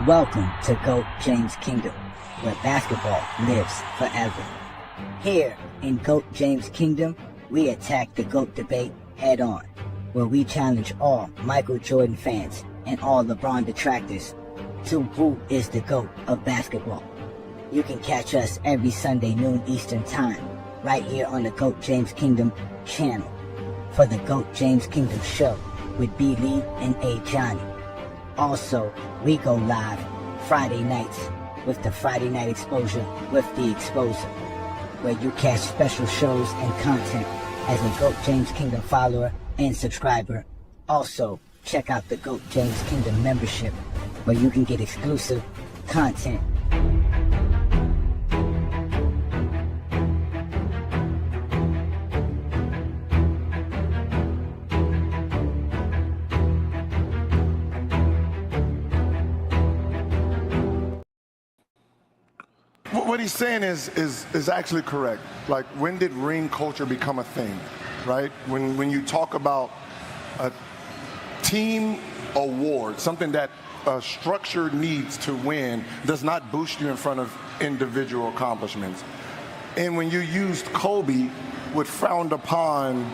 Welcome to GOAT James Kingdom, where basketball lives forever. Here in GOAT James Kingdom, we attack the GOAT debate head on, where we challenge all Michael Jordan fans and all LeBron detractors to who is the GOAT of basketball. You can catch us every Sunday noon Eastern Time, right here on the GOAT James Kingdom channel, for the GOAT James Kingdom show with B. Lee and A. Johnny. Also, we go live Friday nights with the Friday Night Exposure with the Exposer, where you catch special shows and content as a GOAT James Kingdom follower and subscriber. Also, check out the GOAT James Kingdom membership, where you can get exclusive content. What he's saying is actually correct. Like, when did ring culture become a thing, right? When you talk about a team award, something that a structure needs to win, does not boost you in front of individual accomplishments. And when you used Kobe, would frowned upon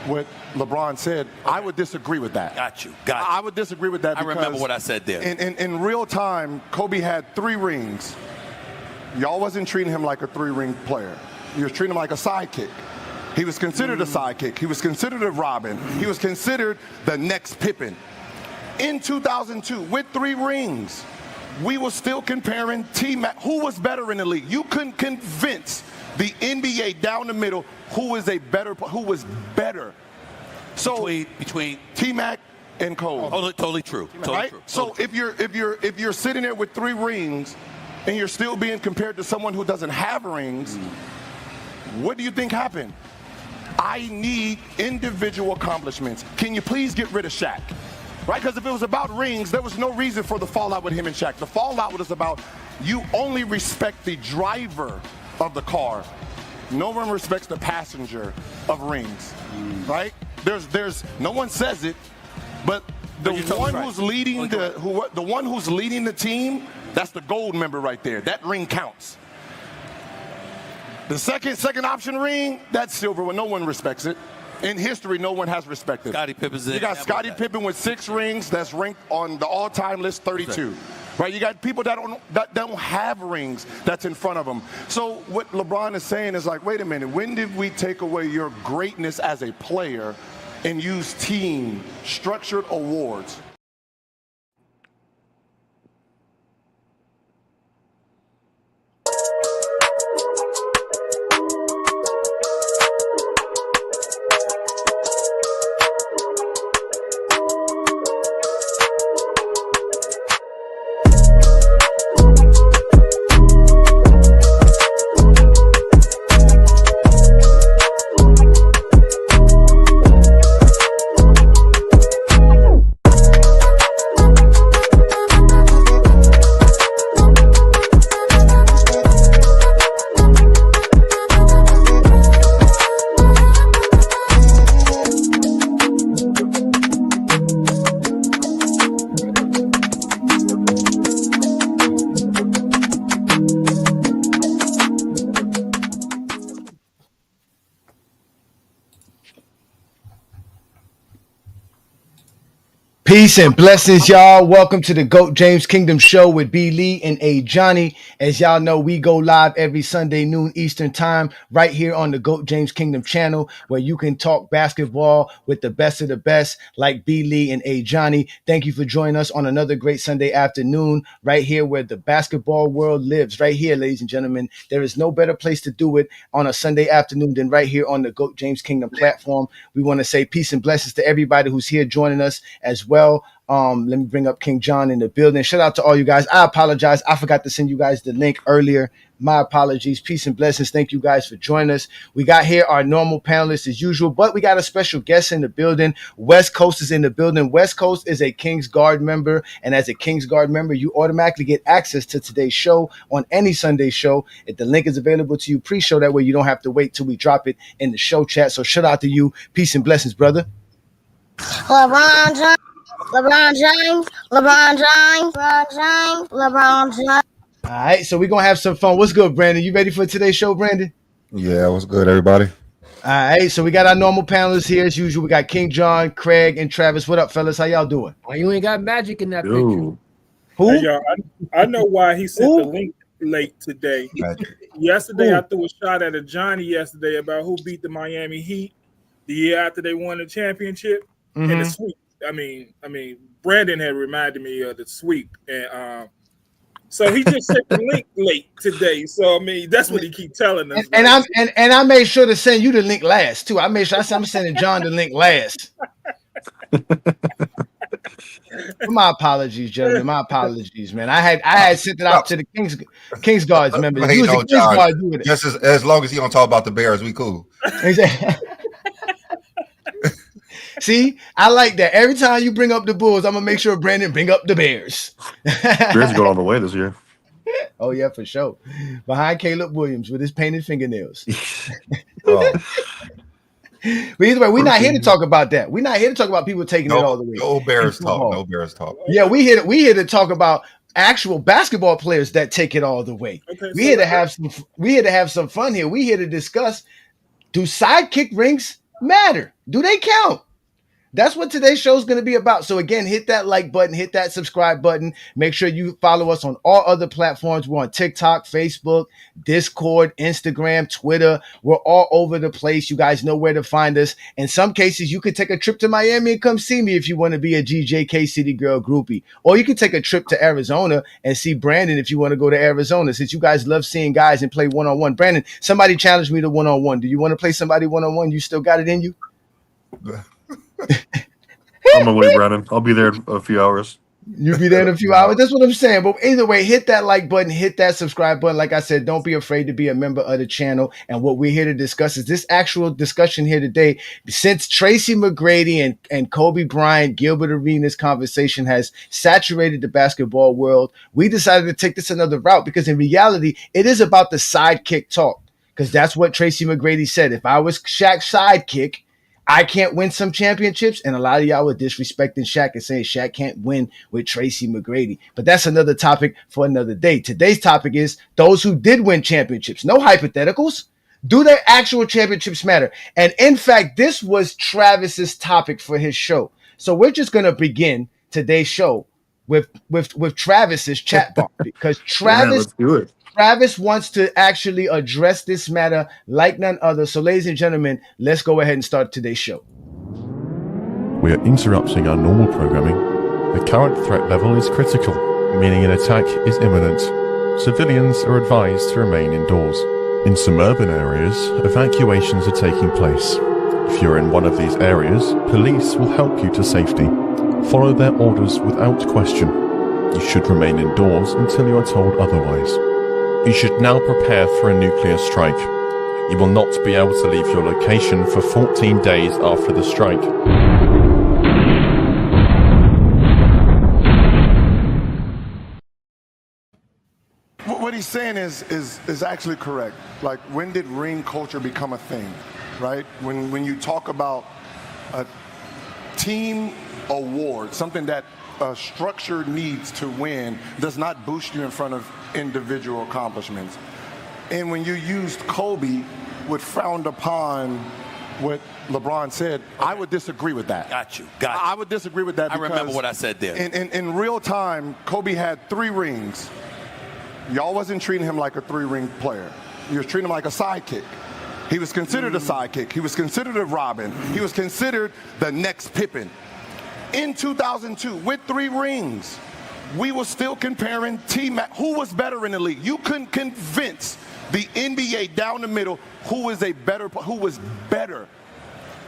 what LeBron said, I would disagree with that. Got you. I would disagree with that. I remember what I said there. In real time, Kobe had 3 rings. Y'all wasn't treating him like a 3-ring player. You was treating him like a sidekick. He was considered a sidekick. He was considered a Robin. He was considered the next Pippen. In 2002, with 3 rings, we were still comparing T-Mac. Who was better in the league? You couldn't convince the NBA down the middle who was better. So between T-Mac and Cole. Totally true. Totally right? true. So if you're sitting there with 3 rings, and you're still being compared to someone who doesn't have rings, what do you think happened? I need individual accomplishments. Can you please get rid of Shaq? Right? Because if it was about rings, there was no reason for the fallout with him and Shaq. The fallout was about you only respect the driver of the car. No one respects the passenger of rings. Right? There's no one says it, but the one who's leading the one who's leading the team, that's the gold member right there. That ring counts. The second option ring, that's silver when no one respects it. In history, no one has respected. Scottie Pippen's You got Scottie Pippen with 6 rings that's ranked on the all-time list 32. Right? You got people that don't have rings that's in front of them. So what LeBron is saying is like, wait a minute, when did we take away your greatness as a player and use team structured awards? Peace and blessings, y'all. Welcome to the GOAT James Kingdom show with B. Lee and A. Johnny. As y'all know, we go live every Sunday noon Eastern time right here on the GOAT James Kingdom channel, where you can talk basketball with the best of the best like B. Lee and A. Johnny. Thank you for joining us on another great Sunday afternoon right here where the basketball world lives. Right here, ladies and gentlemen. There is no better place to do it on a Sunday afternoon than right here on the GOAT James Kingdom platform. We want to say peace and blessings to everybody who's here joining us as well. Let me bring up King John in the building. Shout out to all you guys. I apologize. I forgot to send you guys the link earlier. My apologies. Peace and blessings. Thank you guys for joining us. We got here our normal panelists as usual, but we got a special guest in the building. West Coast is in the building. West Coast is a King's Guard member, and as a King's Guard member, you automatically get access to today's show on any Sunday show. If the link is available to you pre-show, that way you don't have to wait till we drop it in the show chat. So shout out to you. Peace and blessings, brother. LeBron James. LeBron James, LeBron James, LeBron James, LeBron James. All right, so we're gonna have some fun. What's good, Brandon? You ready for today's show, Brandon? Yeah, what's good, everybody? All right, so we got our normal panelists here as usual. We got King John, Craig, and Travis. What up, fellas? How y'all doing? Why you ain't got Magic in that picture? Who? Hey, y'all, I know why he sent the link late today. Yesterday, I threw a shot at a Johnny yesterday about who beat the Miami Heat the year after they won the championship and the sweep. I mean, Brandon had reminded me of the sweep, and so he just sent the link late today. So I mean, that's what he keep telling us. And I made sure to send you the link last too. I made sure I'm sending John the link last. My apologies, gentlemen. My apologies, man. I had sent it out to the Kings Guards members. Hey, no, John, just as long as he don't talk about the Bears, we cool. See, I like that. Every time you bring up the Bulls, I'm gonna make sure Brandon bring up the Bears. Bears going all the way this year. Oh yeah, for sure. Behind Caleb Williams with his painted fingernails. But either way, we're not here to talk about that. We're not here to talk about people taking it all the way. No Bears talk. No Bears talk. Yeah, we here to talk about actual basketball players that take it all the way. Okay, we here to have some fun here. We here to discuss: do sidekick rings matter? Do they count? That's what today's show is going to be about. So again, hit that like button, hit that subscribe button. Make sure you follow us on all other platforms. We're on TikTok, Facebook, Discord, Instagram, Twitter. We're all over the place. You guys know where to find us. In some cases, you could take a trip to Miami and come see me if you want to be a GJK City Girl groupie. Or you could take a trip to Arizona and see Brandon if you want to go to Arizona, since you guys love seeing guys and play one-on-one. Brandon, somebody challenged me to one-on-one. Do you want to play somebody one-on-one? You still got it in you? I'm away, Brandon. I'll be there in a few hours. You'll be there in a few hours. That's what I'm saying. But either way, hit that like button, hit that subscribe button. Like I said, don't be afraid to be a member of the channel. And what we're here to discuss is this actual discussion here today. Since Tracy McGrady and Kobe Bryant, Gilbert Arenas conversation has saturated the basketball world, we decided to take this another route, because in reality, it is about the sidekick talk. Because that's what Tracy McGrady said. If I was Shaq's sidekick, I can't win some championships, and a lot of y'all were disrespecting Shaq and saying Shaq can't win with Tracy McGrady. But that's another topic for another day. Today's topic is those who did win championships. No hypotheticals. Do their actual championships matter? And in fact, this was Travis's topic for his show. So we're just going to begin today's show with Travis's chat box, because Travis wants to actually address this matter like none other. So, ladies and gentlemen, let's go ahead and start today's show. We are interrupting our normal programming. The current threat level is critical, meaning an attack is imminent. Civilians are advised to remain indoors. In some urban areas, evacuations are taking place. If you're in one of these areas, police will help you to safety. Follow their orders without question. You should remain indoors until you are told otherwise. You should now prepare for a nuclear strike. You will not be able to leave your location for 14 days after the strike. What he's saying is actually correct. Like, when did ring culture become a thing, right? When you talk about a team award, something that a structure needs to win, does not boost you in front of individual accomplishments. And when you used Kobe, would frowned upon what LeBron said, I would disagree with that. Got you. I would disagree with that. I remember what I said there. In real time, Kobe had 3 rings. Y'all wasn't treating him like a 3-ring player. You was treating him like a sidekick. He was considered a sidekick. He was considered a Robin. He was considered the next Pippen. In 2002, with 3 rings, we were still comparing T-Mac. Who was better in the league? You couldn't convince the NBA down the middle who was better.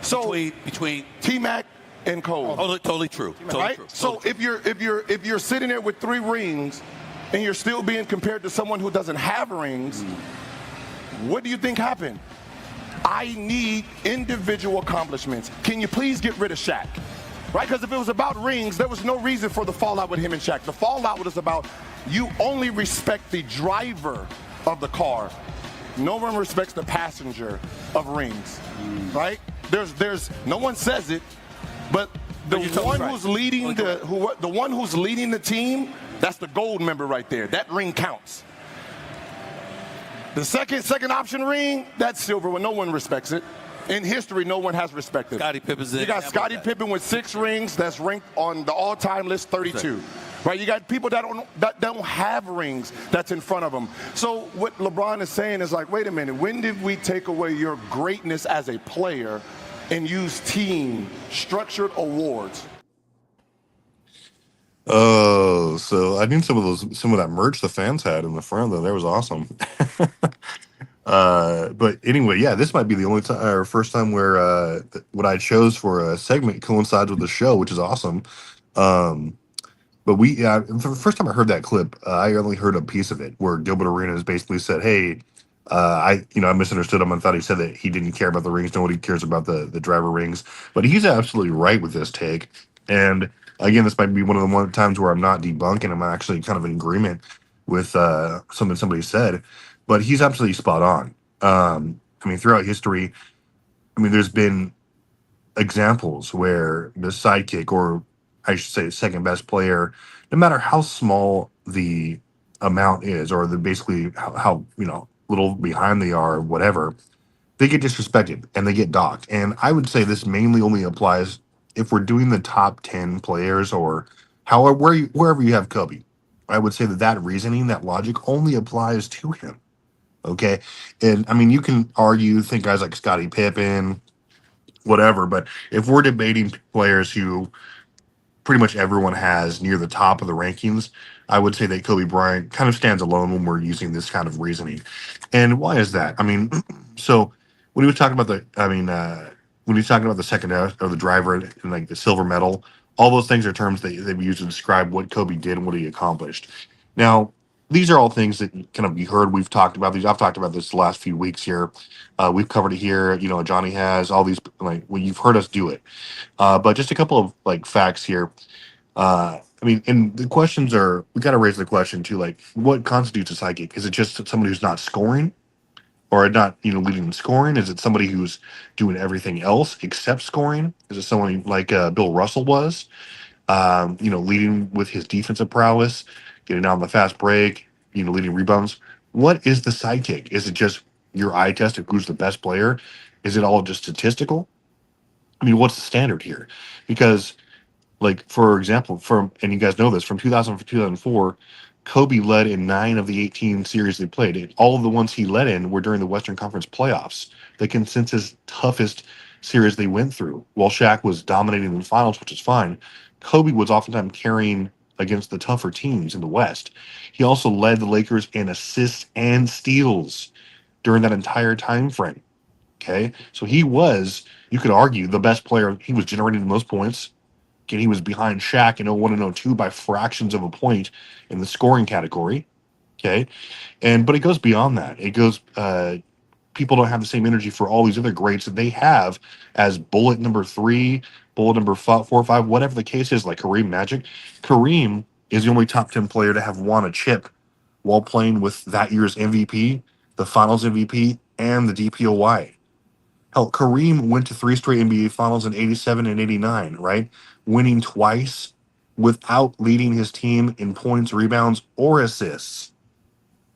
So between T-Mac and Cole. Totally true. Right? So if you're sitting there with 3 rings and you're still being compared to someone who doesn't have rings, what do you think happened? I need individual accomplishments. Can you please get rid of Shaq? Right? Because if it was about rings, there was no reason for the fallout with him and Shaq. The fallout was about you only respect the driver of the car. No one respects the passenger of rings. Right? There's no one says it, but The you're totally one right. who's leading the one who's leading the team, that's the gold member right there. That ring counts. The second option ring, that's silver when no one respects it. In history, no one has respected it. Scottie Pippen's You got Scottie Pippen with 6 rings that's ranked on the all-time list 32. Right? You got people that don't have rings that's in front of them. So what LeBron is saying is like, wait a minute, when did we take away your greatness as a player and use team structured awards? Oh, so I need some of that merch the fans had in the front though. That was awesome. But anyway, yeah, this might be the only time or first time where what I chose for a segment coincides with the show, which is awesome. But for the first time I heard that clip, I only heard a piece of it where Gilbert Arenas basically said, "Hey, I misunderstood him and thought he said that he didn't care about the rings. Nobody cares about the driver rings." But he's absolutely right with this take. And again, this might be one of the times where I'm not debunking. I'm actually kind of in agreement with something somebody said. But he's absolutely spot on. Throughout history, there's been examples where the sidekick, or I should say second best player, no matter how small the amount is, or basically how little behind they are, or whatever, they get disrespected and they get docked. And I would say this mainly only applies if we're doing the top 10 players, or wherever you have Kobe. I would say that reasoning, that logic only applies to him. Okay. And you can think guys like Scottie Pippen, whatever, but if we're debating players who pretty much everyone has near the top of the rankings, I would say that Kobe Bryant kind of stands alone when we're using this kind of reasoning. And why is that? So when he was talking about when he's talking about the second or the driver and like the silver medal, all those things are terms that we use to describe what Kobe did and what he accomplished. Now, these are all things that kind of you heard. We've talked about these. I've talked about this the last few weeks here. We've covered it here. Johnny has all these. You've heard us do it. But just a couple of facts here. And the questions are, we got to raise the question too, what constitutes a sidekick? Is it just somebody who's not scoring or not, leading in scoring? Is it somebody who's doing everything else except scoring? Is it someone like Bill Russell was, leading with his defensive prowess, getting on the fast break, leading rebounds? What is the sidekick? Is it just your eye test of who's the best player? Is it all just statistical? What's the standard here? Because, for example, and you guys know this, from 2000 to 2004, Kobe led in 9 of the 18 series they played. And all of the ones he led in were during the Western Conference playoffs, the consensus toughest series they went through. While Shaq was dominating in the finals, which is fine, Kobe was oftentimes carrying against the tougher teams in the West. He also led the Lakers in assists and steals during that entire time frame. Okay, so he was, you could argue, the best player. He was generating the most points. Okay, he was behind Shaq in 01 and 02 by fractions of a point in the scoring category. Okay, but it goes beyond that. It goes, people don't have the same energy for all these other greats that they have as bullet number 3, bullet number 4 or 5, whatever the case is, like Kareem Magic. Kareem is the only top 10 player to have won a chip while playing with that year's MVP, the Finals MVP, and the DPOY. Hell, Kareem went to 3 straight NBA Finals in 87 and 89, right? Winning twice without leading his team in points, rebounds, or assists.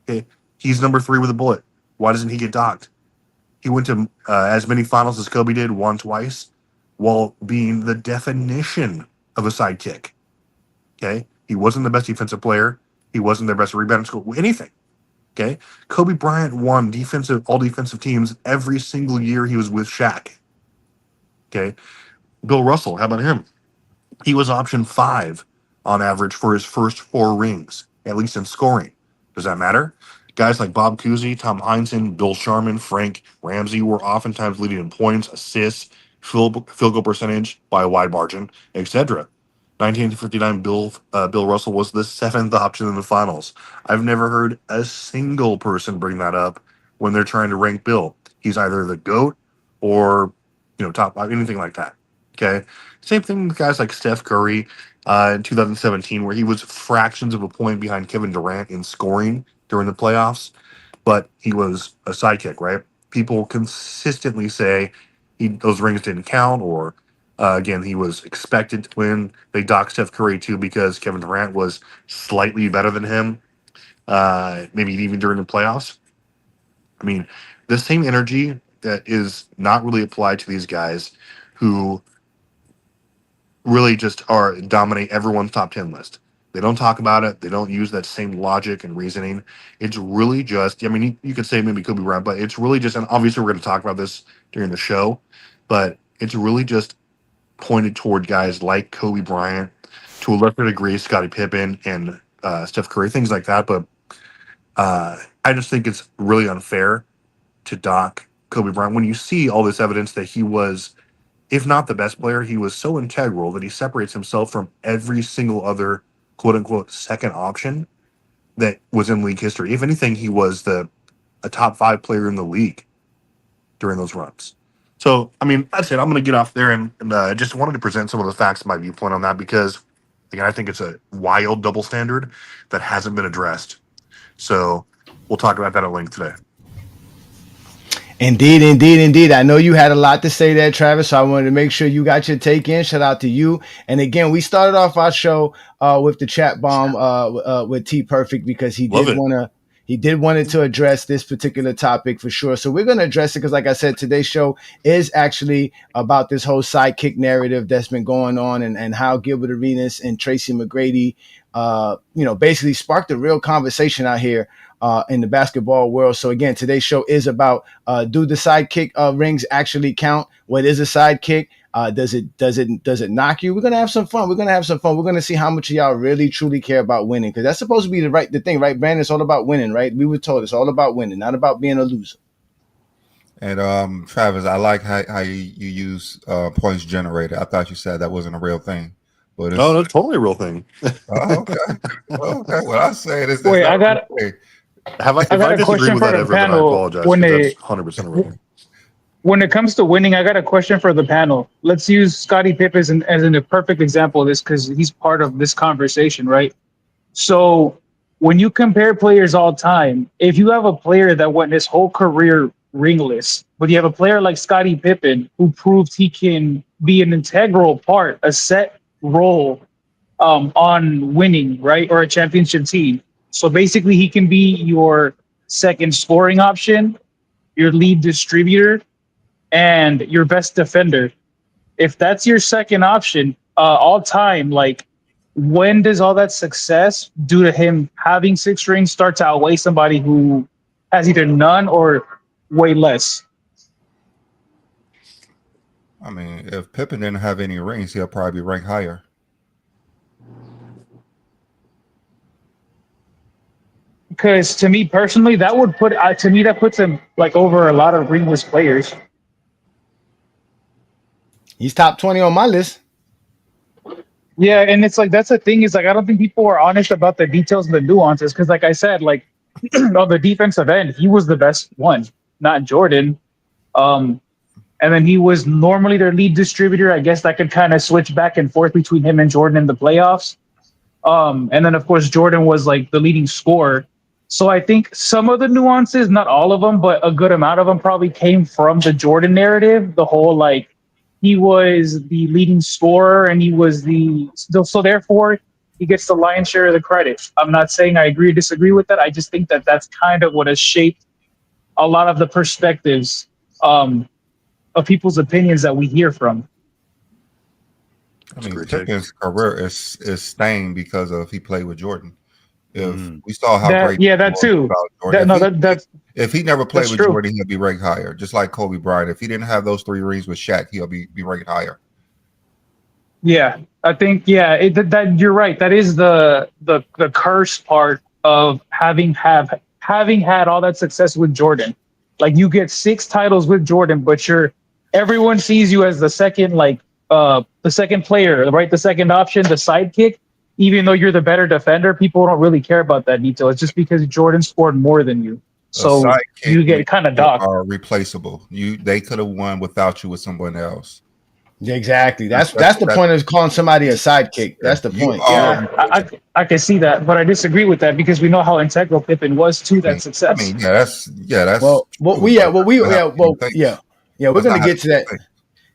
Okay. He's number 3 with a bullet. Why doesn't he get docked? He went to as many finals as Kobe did, won twice, while being the definition of a sidekick. Okay? He wasn't the best defensive player. He wasn't their best rebounder, scorer, anything. Okay, Kobe Bryant won all defensive teams every single year he was with Shaq. Okay, Bill Russell, how about him? He was option 5 on average for his first 4 rings, at least in scoring. Does that matter? Guys like Bob Cousy, Tom Heinsohn, Bill Sharman, Frank Ramsey were oftentimes leading in points, assists, field goal percentage by a wide margin, etc. 1959, Bill Russell was the 7th option in the finals. I've never heard a single person bring that up when they're trying to rank Bill. He's either the GOAT or, top 5, anything like that. Okay. Same thing with guys like Steph Curry in 2017, where he was fractions of a point behind Kevin Durant in scoring during the playoffs, but he was a sidekick, right? People consistently say those rings didn't count, or Again, he was expected to win. They docked Steph Curry too because Kevin Durant was slightly better than him, maybe even during the playoffs. I mean, the same energy that is not really applied to these guys who really just are dominate everyone's top 10 list. They don't talk about it. They don't use that same logic and reasoning. It's really just, I mean, you could say maybe Kobe Bryant, but it's really just, and obviously we're going to talk about this during the show, but it's really just pointed toward guys like Kobe Bryant, to a lesser degree, Scottie Pippen and Steph Curry, things like that. But I just think it's really unfair to dock Kobe Bryant when you see all this evidence that he was, if not the best player, he was so integral that he separates himself from every single other quote unquote second option that was in league history. If anything, he was a top 5 player in the league during those runs. So, I mean, that's it. I'm going to get off there and just wanted to present some of the facts of my viewpoint on that because, again, I think it's a wild double standard that hasn't been addressed. So we'll talk about that at length today. Indeed. I know you had a lot to say there, Travis, so I wanted to make sure you got your take in. Shout out to you. And again, we started off our show with the chat bomb with T Perfect because he did want to address this particular topic for sure. So we're going to address it because, like I said, today's show is actually about this whole sidekick narrative that's been going on and how Gilbert Arenas and Tracy McGrady, basically sparked a real conversation out here in the basketball world. So again, today's show is about do the sidekick rings actually count? What is a sidekick? Does it knock you? We're gonna have some fun. We're gonna see how much of y'all really truly care about winning, because that's supposed to be the thing, right? Brandon, it's all about winning, right? We were told it's all about winning, not about being a loser. And Travis, I like how you use points generated. I thought you said that wasn't a real thing. But no, that's totally a real thing. Okay. Well, I say it is. Wait, I got a question for the panel. I apologize. That's 100% a real thing. When it comes to winning, I got a question for the panel. Let's use Scottie Pippen as a perfect example of this because he's part of this conversation, right? So when you compare players all time, if you have a player that went his whole career ringless, but you have a player like Scottie Pippen who proved he can be an integral part, a set role on winning, right? Or a championship team. So basically he can be your second scoring option, your lead distributor, and your best defender. If that's your second option all time, like when does all that success due to him having 6 rings start to outweigh somebody who has either none or way less? I mean, if Pippen didn't have any rings, he'll probably be ranked higher. Because to me personally, that would that puts him like over a lot of ringless players. He's top 20 on my list. Yeah, and it's like that's the thing is like I don't think people are honest about the details and the nuances. Because like I said, like on the defensive end, he was the best one, not Jordan. And then he was normally their lead distributor. I guess that could kind of switch back and forth between him and Jordan in the playoffs. And then of course Jordan was like the leading scorer. So I think some of the nuances, not all of them, but a good amount of them probably came from the Jordan narrative. The whole like he was the leading scorer and he was so therefore he gets the lion's share of the credit. I'm not saying I agree or disagree with that. I just think that that's kind of what has shaped a lot of the perspectives of people's opinions that we hear from. I mean, Pippen's career is stained because of he played with Jordan. If we saw how great, that too. If he never played with true. Jordan, he'll be ranked higher. Just like Kobe Bryant, if he didn't have those 3 rings with Shaq, he'll be ranked higher. Yeah, I think that you're right. That is the curse part of having had all that success with Jordan. Like you get 6 titles with Jordan, but everyone sees you as the second the second player, right? The second option, the sidekick. Even though you're the better defender, people don't really care about that detail. It's just because Jordan scored more than you. So you get kind of docked. Are replaceable. They could have won without you with someone else. Yeah, exactly. That's the point of calling somebody a sidekick. That's the point. Yeah, I can see that, but I disagree with that because we know how integral Pippen was to that success. I mean, that's we're gonna get to that.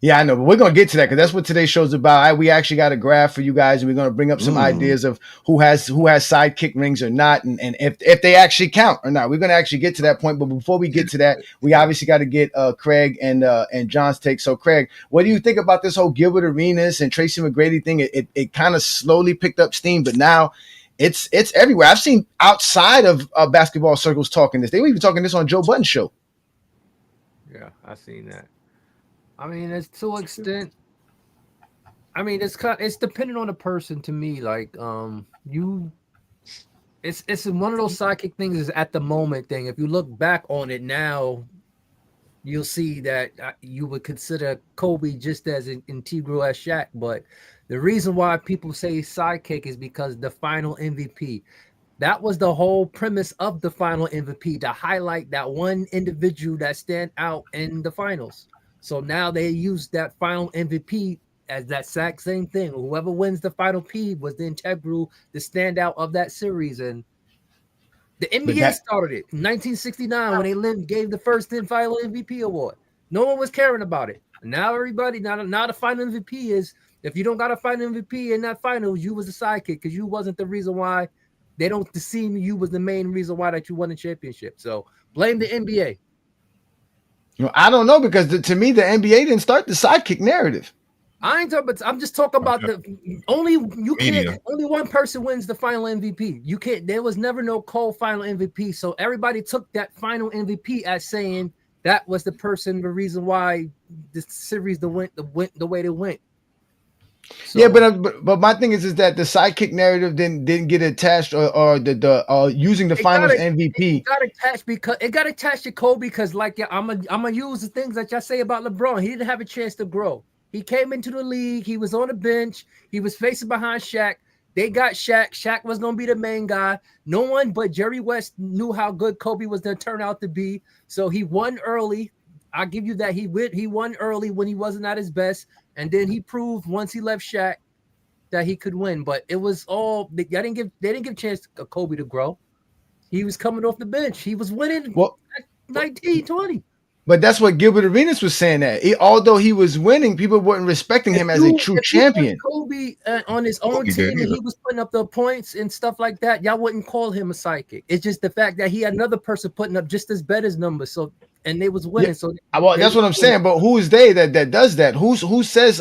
Yeah, I know, but we're gonna get to that because that's what today's show's about. We actually got a graph for you guys, and we're gonna bring up some ideas of who has sidekick rings or not, and if they actually count or not. We're gonna actually get to that point, but before we get to that, we obviously got to get Craig and John's take. So, Craig, what do you think about this whole Gilbert Arenas and Tracy McGrady thing? It kind of slowly picked up steam, but now it's everywhere. I've seen outside of basketball circles talking this. They were even talking this on Joe Budden's show. Yeah, I've seen that. I mean, it's to an extent. I mean, it's dependent on the person. To me, like it's one of those sidekick things. Is at the moment thing. If you look back on it now, you'll see that you would consider Kobe just as integral as Shaq. But the reason why people say sidekick is because the final MVP. That was the whole premise of the final MVP, to highlight that one individual that stand out in the finals. So now they use that final MVP as that exact same thing. Whoever wins the final P was the integral, the standout of that series. And the NBA started it in 1969 when they gave the first final MVP award. No one was caring about it. Now everybody, now the final MVP is, if you don't got a final MVP in that finals, you was a sidekick because you wasn't the reason why. They don't see you was the main reason why that you won the championship. So blame the NBA. I don't know, because to me the NBA didn't start the sidekick narrative. I ain't talking, but I'm just talking about only one person wins the final MVP. You can't. There was never no co-final MVP, so everybody took that final MVP as saying that was the person, the reason why the series went the way they went. So, yeah, but my thing is that the sidekick narrative didn't get attached or the using the finals MVP. It got attached because it got attached to Kobe because I'm gonna use the things that y'all say about LeBron. He didn't have a chance to grow. He came into the league. He was on the bench. He was facing behind Shaq. They got Shaq. Shaq was gonna be the main guy. No one but Jerry West knew how good Kobe was gonna turn out to be. So he won early. I'll give you that. He won early when he wasn't at his best. And then he proved once he left Shaq that he could win. But it was all they didn't give a chance to Kobe to grow. He was coming off the bench. He was winning 19-20. But that's what Gilbert Arenas was saying, that although he was winning, people weren't respecting him as a true champion. Kobe on his own team and he was putting up the points and stuff like that, y'all wouldn't call him a sidekick. It's just the fact that he had another person putting up just as better numbers. So and they was winning. Yeah. So that's what I'm saying. But who is they that does that? Who says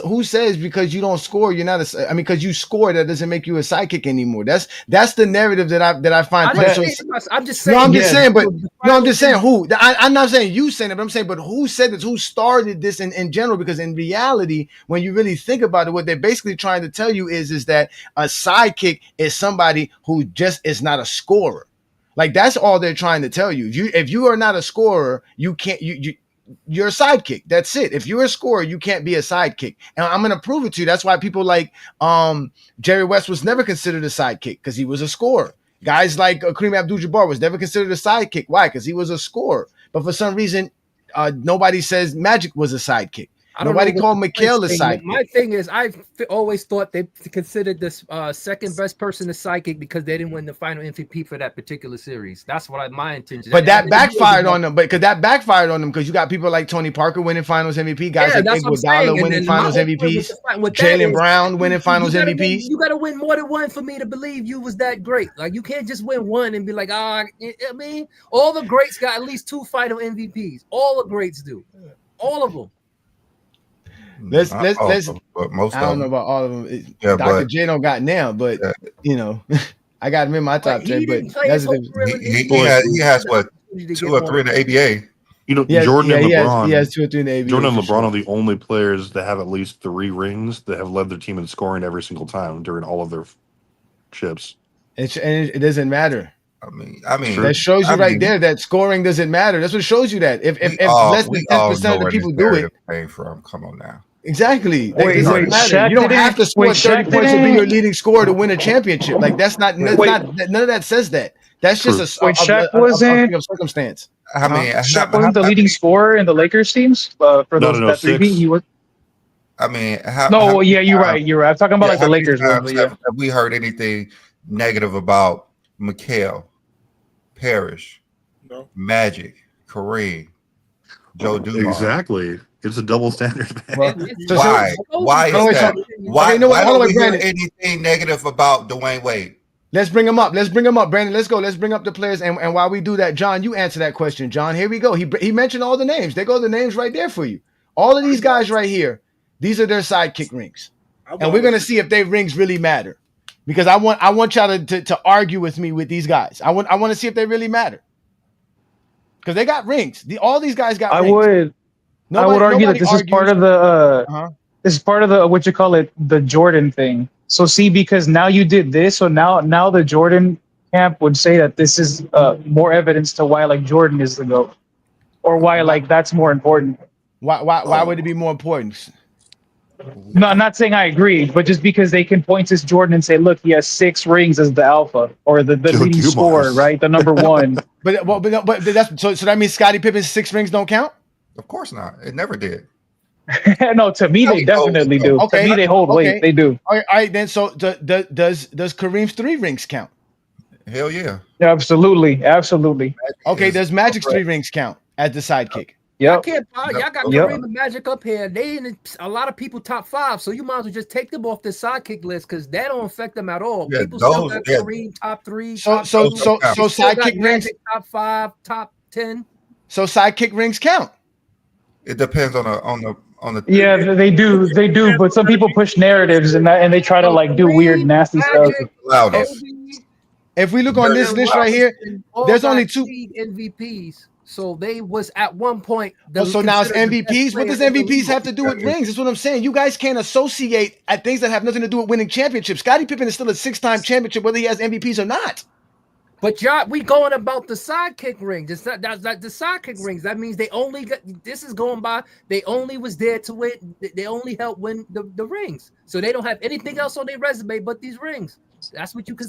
because you don't score, you're not a? I mean, because you score, that doesn't make you a sidekick anymore. That's the narrative that I find. I'm just saying. No, I'm just saying. But no, I'm just saying who. I'm not saying you saying it. But I'm saying, but who said this? Who started this in general? Because in reality, when you really think about it, what they're basically trying to tell you is that a sidekick is somebody who just is not a scorer. Like that's all they're trying to tell you. If you are not a scorer, you can't. You're a sidekick. That's it. If you're a scorer, you can't be a sidekick. And I'm gonna prove it to you. That's why people like Jerry West was never considered a sidekick because he was a scorer. Guys like Kareem Abdul-Jabbar was never considered a sidekick. Why? Because he was a scorer. But for some reason, nobody says Magic was a sidekick. Nobody called McHale a sidekick. My thing is, I've always thought they considered this second best person a sidekick because they didn't win the final MVP for that particular series. That's what my intention. But that backfired on them. Because you got people like Tony Parker winning Finals MVP, guys like Iguodala winning Finals MVPs, Jaylen Brown winning Finals MVPs. You got to win more than one for me to believe you was that great. Like you can't just win one and be like, I mean, all the greats got at least 2 final MVPs. All the greats do. All of them. Let's but most I don't know about all of them. Yeah, Dr. J don't got now, but you know, I got him in my top 10. But that's he has what 2 or 3 in the ABA. You know, Jordan and LeBron. He has 2 or 3 in the ABA. Jordan and LeBron are the only players that have at least 3 rings that have led their team in scoring every single time during all of their chips. It doesn't matter. I mean, that shows you there that scoring doesn't matter. That's what shows you that if less than 10% of the people do it. Come on now. Exactly. You don't have to score 30 points to be your leading scorer to win a championship. Like that's not none of that says that. That's just a circumstance. I mean, Shaq wasn't the leading scorer in the Lakers teams for those that 3 he was. I mean, you're right. I'm talking about like the Lakers. Have we heard anything negative about McHale, Parrish, Magic, Kareem, Joe Dumars? Exactly. It's a double standard, man. Well, Why? Why is that? Why, Okay, you know what? why Hold don't on, we hear Brandon. anything negative about Dwayne Wade? Let's bring him up. Brandon. Let's go. Let's bring up the players. And while we do that, John, you answer that question. John, here we go. He mentioned all the names. There go the names right there for you. All of these guys right here, these are their sidekick rings. And we're gonna see if their rings really matter. Because I want y'all to argue with me with these guys. I want to see if they really matter. Because they got rings. All these guys got rings. I would argue that this is part of the this is part of the what you call it, the Jordan thing. So see, because now you did this, so now the Jordan camp would say that this is more evidence to why like Jordan is the GOAT. Or why like that's more important. Why would it be more important? No, I'm not saying I agree, but just because they can point to Jordan and say, look, he has 6 rings as the alpha or the leading scorer, right? The number 1. but that's so that means Scottie Pippen's 6 rings don't count? Of course not. It never did. No, to me they definitely do. Okay. To me they hold weight. They do. All right, then. So does Kareem's 3 rings count? Hell yeah. Absolutely. Okay, does Magic's 3 rings count as the sidekick? Yeah. Y'all got Kareem and Magic up here. They in a lot of people top 5, so you might as well just take them off the sidekick list because that don't affect them at all. Yeah, people still got Kareem top 3. So sidekick rings top 5, top 10. So sidekick rings count. It depends on the. Yeah, they do. But some people push narratives and they try to like do weird, nasty stuff. If we look on this list right here, there's only 2 MVPs. So they was at one point. So now it's MVPs. What does MVPs have to do with rings? That's what I'm saying. You guys can't associate at things that have nothing to do with winning championships. Scottie Pippen is still a 6-time championship, whether he has MVPs or not. But y'all, we going about the sidekick rings. It's not that's the sidekick rings. That means they only got. This is going by. They only was there to win. They only helped win the rings. So they don't have anything else on their resume but these rings. That's what you can.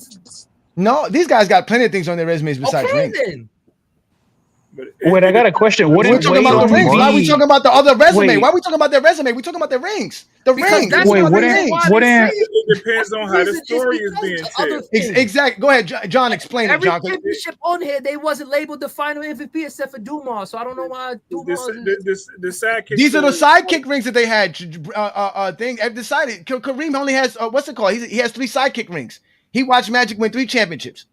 No, these guys got plenty of things on their resumes besides rings. Then. Wait, I got a question. What are we talking about the rings? Why are we talking about the other resume? Wait. Why are we talking about their resume? We're talking about their rings. The rings. Wait, wouldn't it depends on how the story is being said. Exactly. Go ahead, John. Explain it, John. Every championship on here, they wasn't labeled the final MVP except for Dumas. So I don't know why Dumas. The sidekick. These are the sidekick rings that they had. Thing I've decided. Kareem only has what's it called? He has 3 sidekick rings. He watched Magic win 3 championships.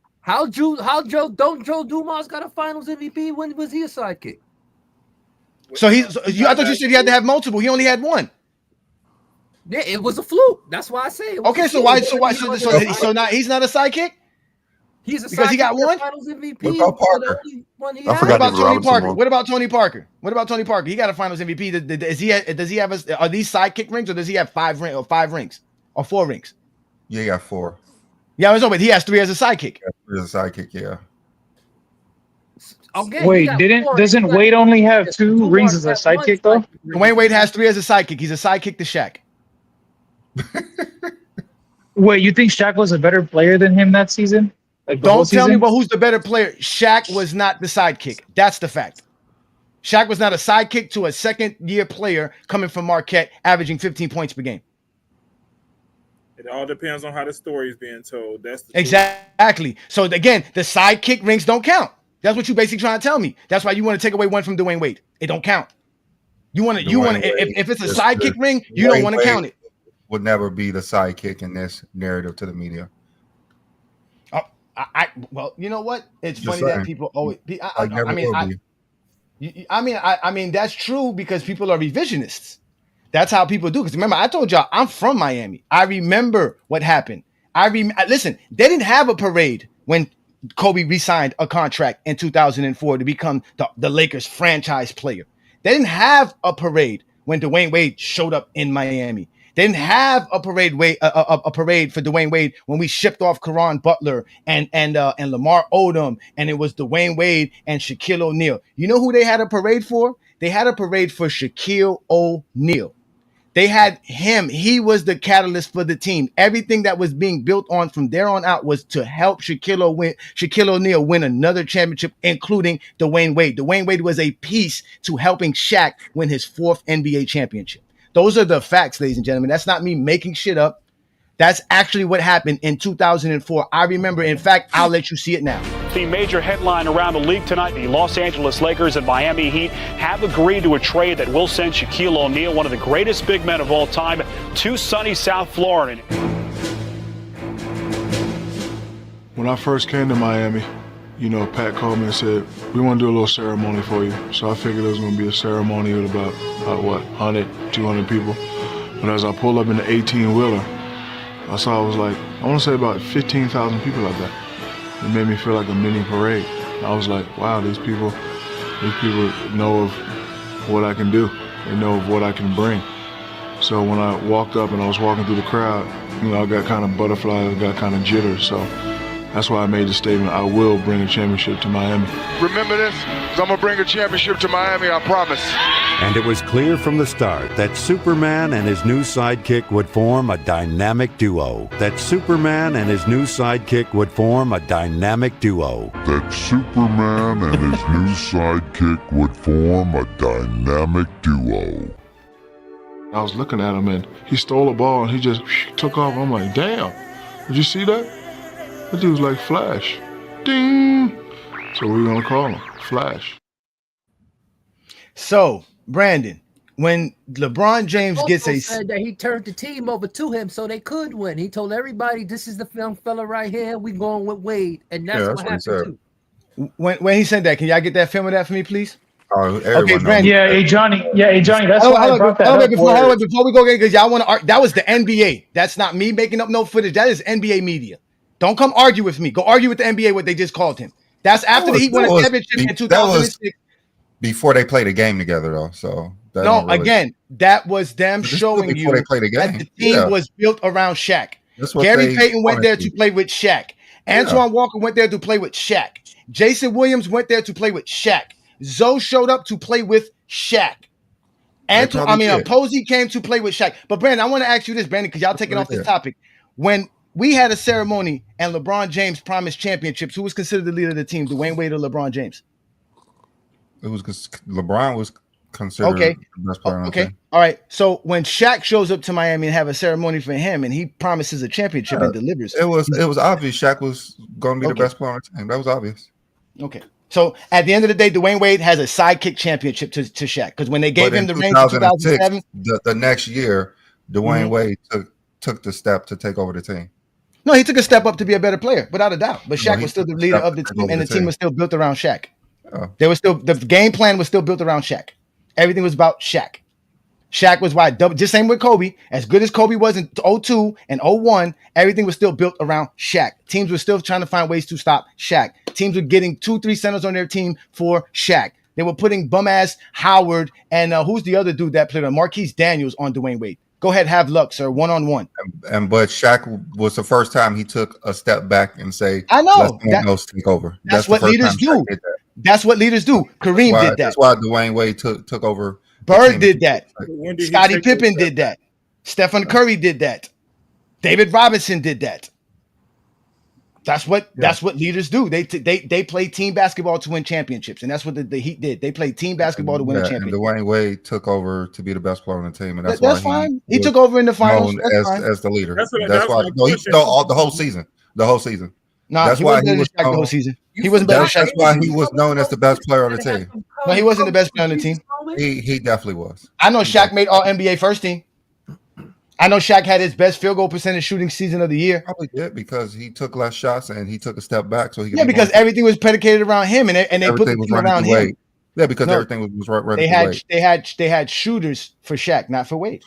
Joe Dumas got a Finals MVP? When was he a sidekick? So I thought you said he had to have multiple. He only had 1. Yeah, it was a fluke. That's why I say. Okay, so now he's not a sidekick. He's a because he got 1. Finals MVP. What about Parker? I forgot Tony Parker. What about Tony Parker? He got a Finals MVP. Does he have are these sidekick rings or does he have 5 rings or 4 rings? Yeah, he got 4. Yeah, but he has 3 as a sidekick. As a sidekick, yeah. Okay, wait, doesn't Wade only have 2 rings as a sidekick though? Dwayne Wade has 3 as a sidekick. He's a sidekick to Shaq. Wait, you think Shaq was a better player than him that season? Like don't tell me who's the better player. Shaq was not the sidekick. That's the fact. Shaq was not a sidekick to a second-year player coming from Marquette, averaging 15 points per game. It all depends on how the story is being told. That's the exactly. So again, the sidekick rings don't count. That's what you basically trying to tell me. That's why you want to take away 1 from Dwayne Wade. It don't count. You want to. If it's a sidekick ring, you don't want to count it. Would never be the sidekick in this narrative to the media. Well, you know what? It's funny that people always. I mean, that's true because people are revisionists. That's how people do. Because remember, I told y'all I'm from Miami. I remember what happened. Listen, they didn't have a parade when Kobe re-signed a contract in 2004 to become the Lakers franchise player. They didn't have a parade when Dwayne Wade showed up in Miami. They didn't have a parade for Dwayne Wade when we shipped off Caron Butler and Lamar Odom, and it was Dwayne Wade and Shaquille O'Neal. You know who they had a parade for? They had a parade for Shaquille O'Neal. They had him. He was the catalyst for the team. Everything that was being built on from there on out was to help Shaquille O'Neal win another championship, including Dwayne Wade. Dwayne Wade was a piece to helping Shaq win his 4th NBA championship. Those are the facts, ladies and gentlemen. That's not me making shit up. That's actually what happened in 2004. I remember. In fact, I'll let you see it now. The major headline around the league tonight, the Los Angeles Lakers and Miami Heat have agreed to a trade that will send Shaquille O'Neal, one of the greatest big men of all time, to sunny South Florida. When I first came to Miami, you know, Pat called me and said, we want to do a little ceremony for you. So I figured it was going to be a ceremony with about 100, 200 people. But as I pulled up in the 18-wheeler, I saw it was like, I want to say about 15,000 people out there. It made me feel like a mini parade. I was like, wow, these people know of what I can do. They know of what I can bring. So when I walked up and I was walking through the crowd, you know, I got kind of butterflies, I got kind of jitters. So that's why I made the statement, I will bring a championship to Miami. Remember this? 'Cause I'm going to bring a championship to Miami, I promise. And it was clear from the start that Superman and his new sidekick would form a dynamic duo. That Superman and his new sidekick would form a dynamic duo. That Superman and his new sidekick would form a dynamic duo. I was looking at him and he stole a ball and he just took off. I'm like, damn, did you see that? That dude was like Flash. Ding! So we're going to call him Flash. So, Brandon, when LeBron James Also gets a... said that he turned the team over to him so they could win. He told everybody, this is the young fella right here. We going with Wade. And that's what happened too. When he said that, can y'all get that film of that for me, please? Okay, Brandon. Yeah, hey Johnny. That's why I brought that up. Before we go, because y'all want to. That was the NBA. That's not me making up no footage. That is NBA media. Don't come argue with me. Go argue with the NBA what they just called him. That's after the Heat won a championship in 2006. Before they played a game together, though. So no, again, that was them showing you they played a game. that the team was built around Shaq. Gary Payton went there to play with Shaq. Antoine Walker went there to play with Shaq. Jason Williams went there to play with Shaq. Zoe showed up to play with Shaq. Posey came to play with Shaq. But Brandon, I want to ask you this, Brandon, because y'all taking off this topic. When we had a ceremony and LeBron James promised championships, who was considered the leader of the team, Dwayne Wade or LeBron James? It was LeBron was considered the best player on the team. All right. So when Shaq shows up to Miami and have a ceremony for him and he promises a championship and delivers. It was obvious Shaq was going to be the best player on the team. That was obvious. Okay. So at the end of the day, Dwayne Wade has a sidekick championship to Shaq because when they gave him the ring in 2007, the next year, Dwayne Wade took the step to take over the team. No, he took a step up to be a better player, without a doubt. But Shaq was still the leader of the team, and the team was still built around Shaq. There was still the game plan was still built around Shaq. Everything was about Shaq. Shaq was why just same with Kobe. As good as Kobe was in 02 and 01, everything was still built around Shaq. Teams were still trying to find ways to stop Shaq. Teams were getting 2-3 centers on their team for Shaq. They were putting bum ass Howard and who's the other dude that played on Marquise Daniels on Dwayne Wade. Go ahead, have luck, sir. 1-on-1. But Shaq was the first time he took a step back and say, "I know let's take over." That's what leaders do. That's what leaders do. Kareem did that. That's why Dwayne Wade took over. Bird did that. Scottie Pippen did that. Stephen Curry did that. David Robinson did that. That's what leaders do. They play team basketball to win championships, and that's what the Heat did. They played team basketball to win a championship. And Dwayne Wade took over to be the best player on the team, and that's fine. He took over in the finals as the leader. That's why the whole season. The whole season. No, that's why he was the whole season. He wasn't better. That's why he was known as the best player on the team. No, he wasn't the best player on the team. He definitely was. I know Shaq made All NBA first team. I know Shaq had his best field goal percentage shooting season of the year. Probably did because he took less shots and he took a step back. So he because everything was predicated around him and they put the team around him. Yeah, because everything was right. They had shooters for Shaq, not for Wade.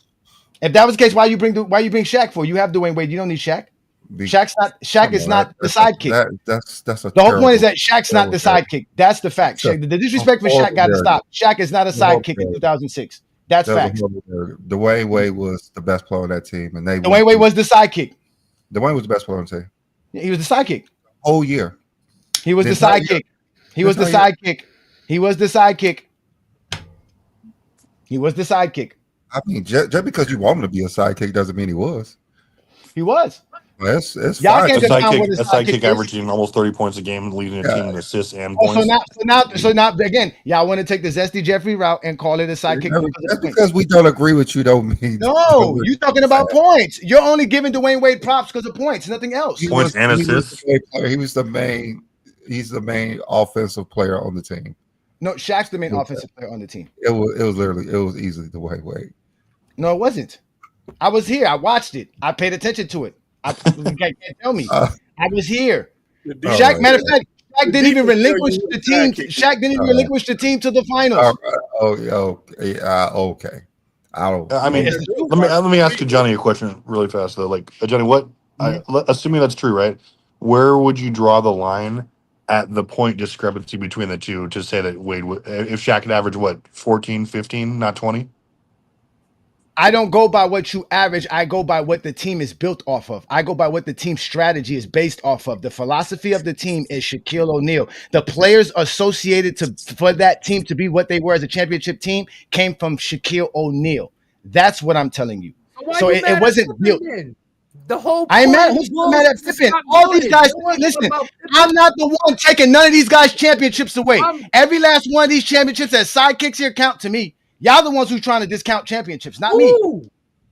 If that was the case, why you bring Shaq for? You have Dwayne Wade. You don't need Shaq. Shaq is not the sidekick. That's the whole point is that Shaq's not the sidekick. That's the fact. The disrespect for Shaq got to stop. Shaq is not a sidekick in 2006. That's facts. Dwayne Wade was the best player on that team, and Dwayne Wade was the sidekick. Dwayne was the best player on the team. He was the sidekick. Whole year. He was the sidekick. He was the sidekick. He was the sidekick. He was the sidekick. I mean, just because you want him to be a sidekick doesn't mean he was. He was. It's Y'all fine. can't define what a Sidekick sidekick is. averaging almost 30 points a game, leading a team in assists and Oh, points. so now again, y'all want to take the Zesty Jeffrey route and call it a sidekick Just because we don't agree with you don't mean no. You talking about points? You're only giving Dwayne Wade props because of points, nothing else. Points and assists. He was the main. He's the main offensive player on the team. No, Shaq's the main offensive player on the team. It was easily Dwayne Wade. No, it wasn't. I was here. I watched it. I paid attention to it. You can't tell me. I was here. Shaq, matter of fact, Shaq didn't even relinquish the team. Shaq didn't even relinquish the team to the finals. Okay. I don't. I mean, let me ask you, Johnny, a question really fast though. Like, Johnny, what? Assuming that's true, right? Where would you draw the line at the point discrepancy between the two to say that Wade, if Shaq could average what, 14, 15, not 20? I don't go by what you average. I go by what the team is built off of. I go by what the team strategy is based off of. The philosophy of the team is Shaquille O'Neal. The players associated for that team to be what they were as a championship team came from Shaquille O'Neal. That's what I'm telling you. So it wasn't built. The whole I'm mad. Who's mad at Pippen? All these guys, listen, I'm not the one taking none of these guys' championships away. Every last one of these championships as sidekicks here count to me. Y'all the ones who's trying to discount championships, not me.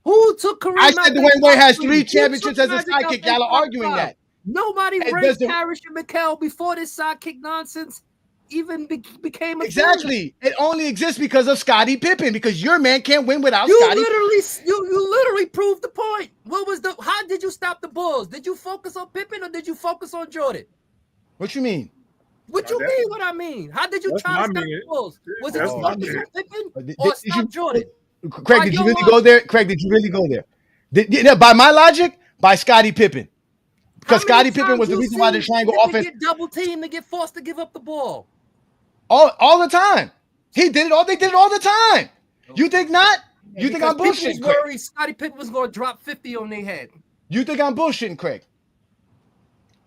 Who took Kareem? I said Dwayne Wade has 3 championships as a sidekick. Y'all are arguing that. Nobody ranked Parrish and McHale before this sidekick nonsense even became a exactly. Thing. It only exists because of Scottie Pippen, because your man can't win without you Scottie. You literally proved the point. How did you stop the Bulls? Did you focus on Pippen or did you focus on Jordan? What you mean? What you mean? What I mean? How did you try to stop the Bulls? Was it to focus on Pippen or stop Jordan? Craig, did you really go there? Craig, did you really go there? By my logic, by Scottie Pippen. Because Scottie Pippen was the reason why the triangle offense get double teamed and get forced to give up the ball. All the time. He did it all. They did it all the time. You think not? You think I'm bullshitting? Worried Scottie Pippen was going to drop 50 on their head. You think I'm bullshitting, Craig?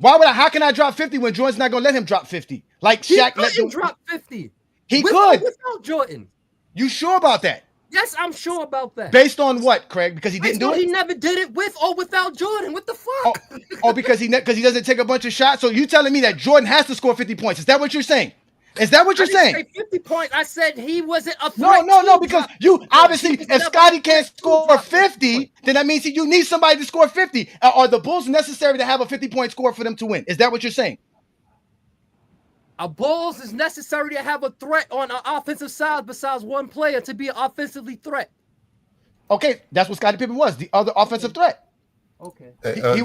How can I drop 50 when Jordan's not going to let him drop 50? Like Shaq let him drop 50. He could. Without Jordan. You sure about that? Yes, I'm sure about that. Based on what, Craig? Because he didn't do it? He never did it with or without Jordan. What the fuck? Because he doesn't take a bunch of shots? So you telling me that Jordan has to score 50 points. Is that what you're saying? Is that what you're saying? I didn't say 50 points. I said he wasn't a threat. No, because you obviously, if Scottie can't score 50, then that means you need somebody to score 50. Are the Bulls necessary to have a 50-point score for them to win? Is that what you're saying? A Bulls is necessary to have a threat on an offensive side besides one player to be an offensively threat. Okay, that's what Scottie Pippen was, the other offensive threat. Okay. I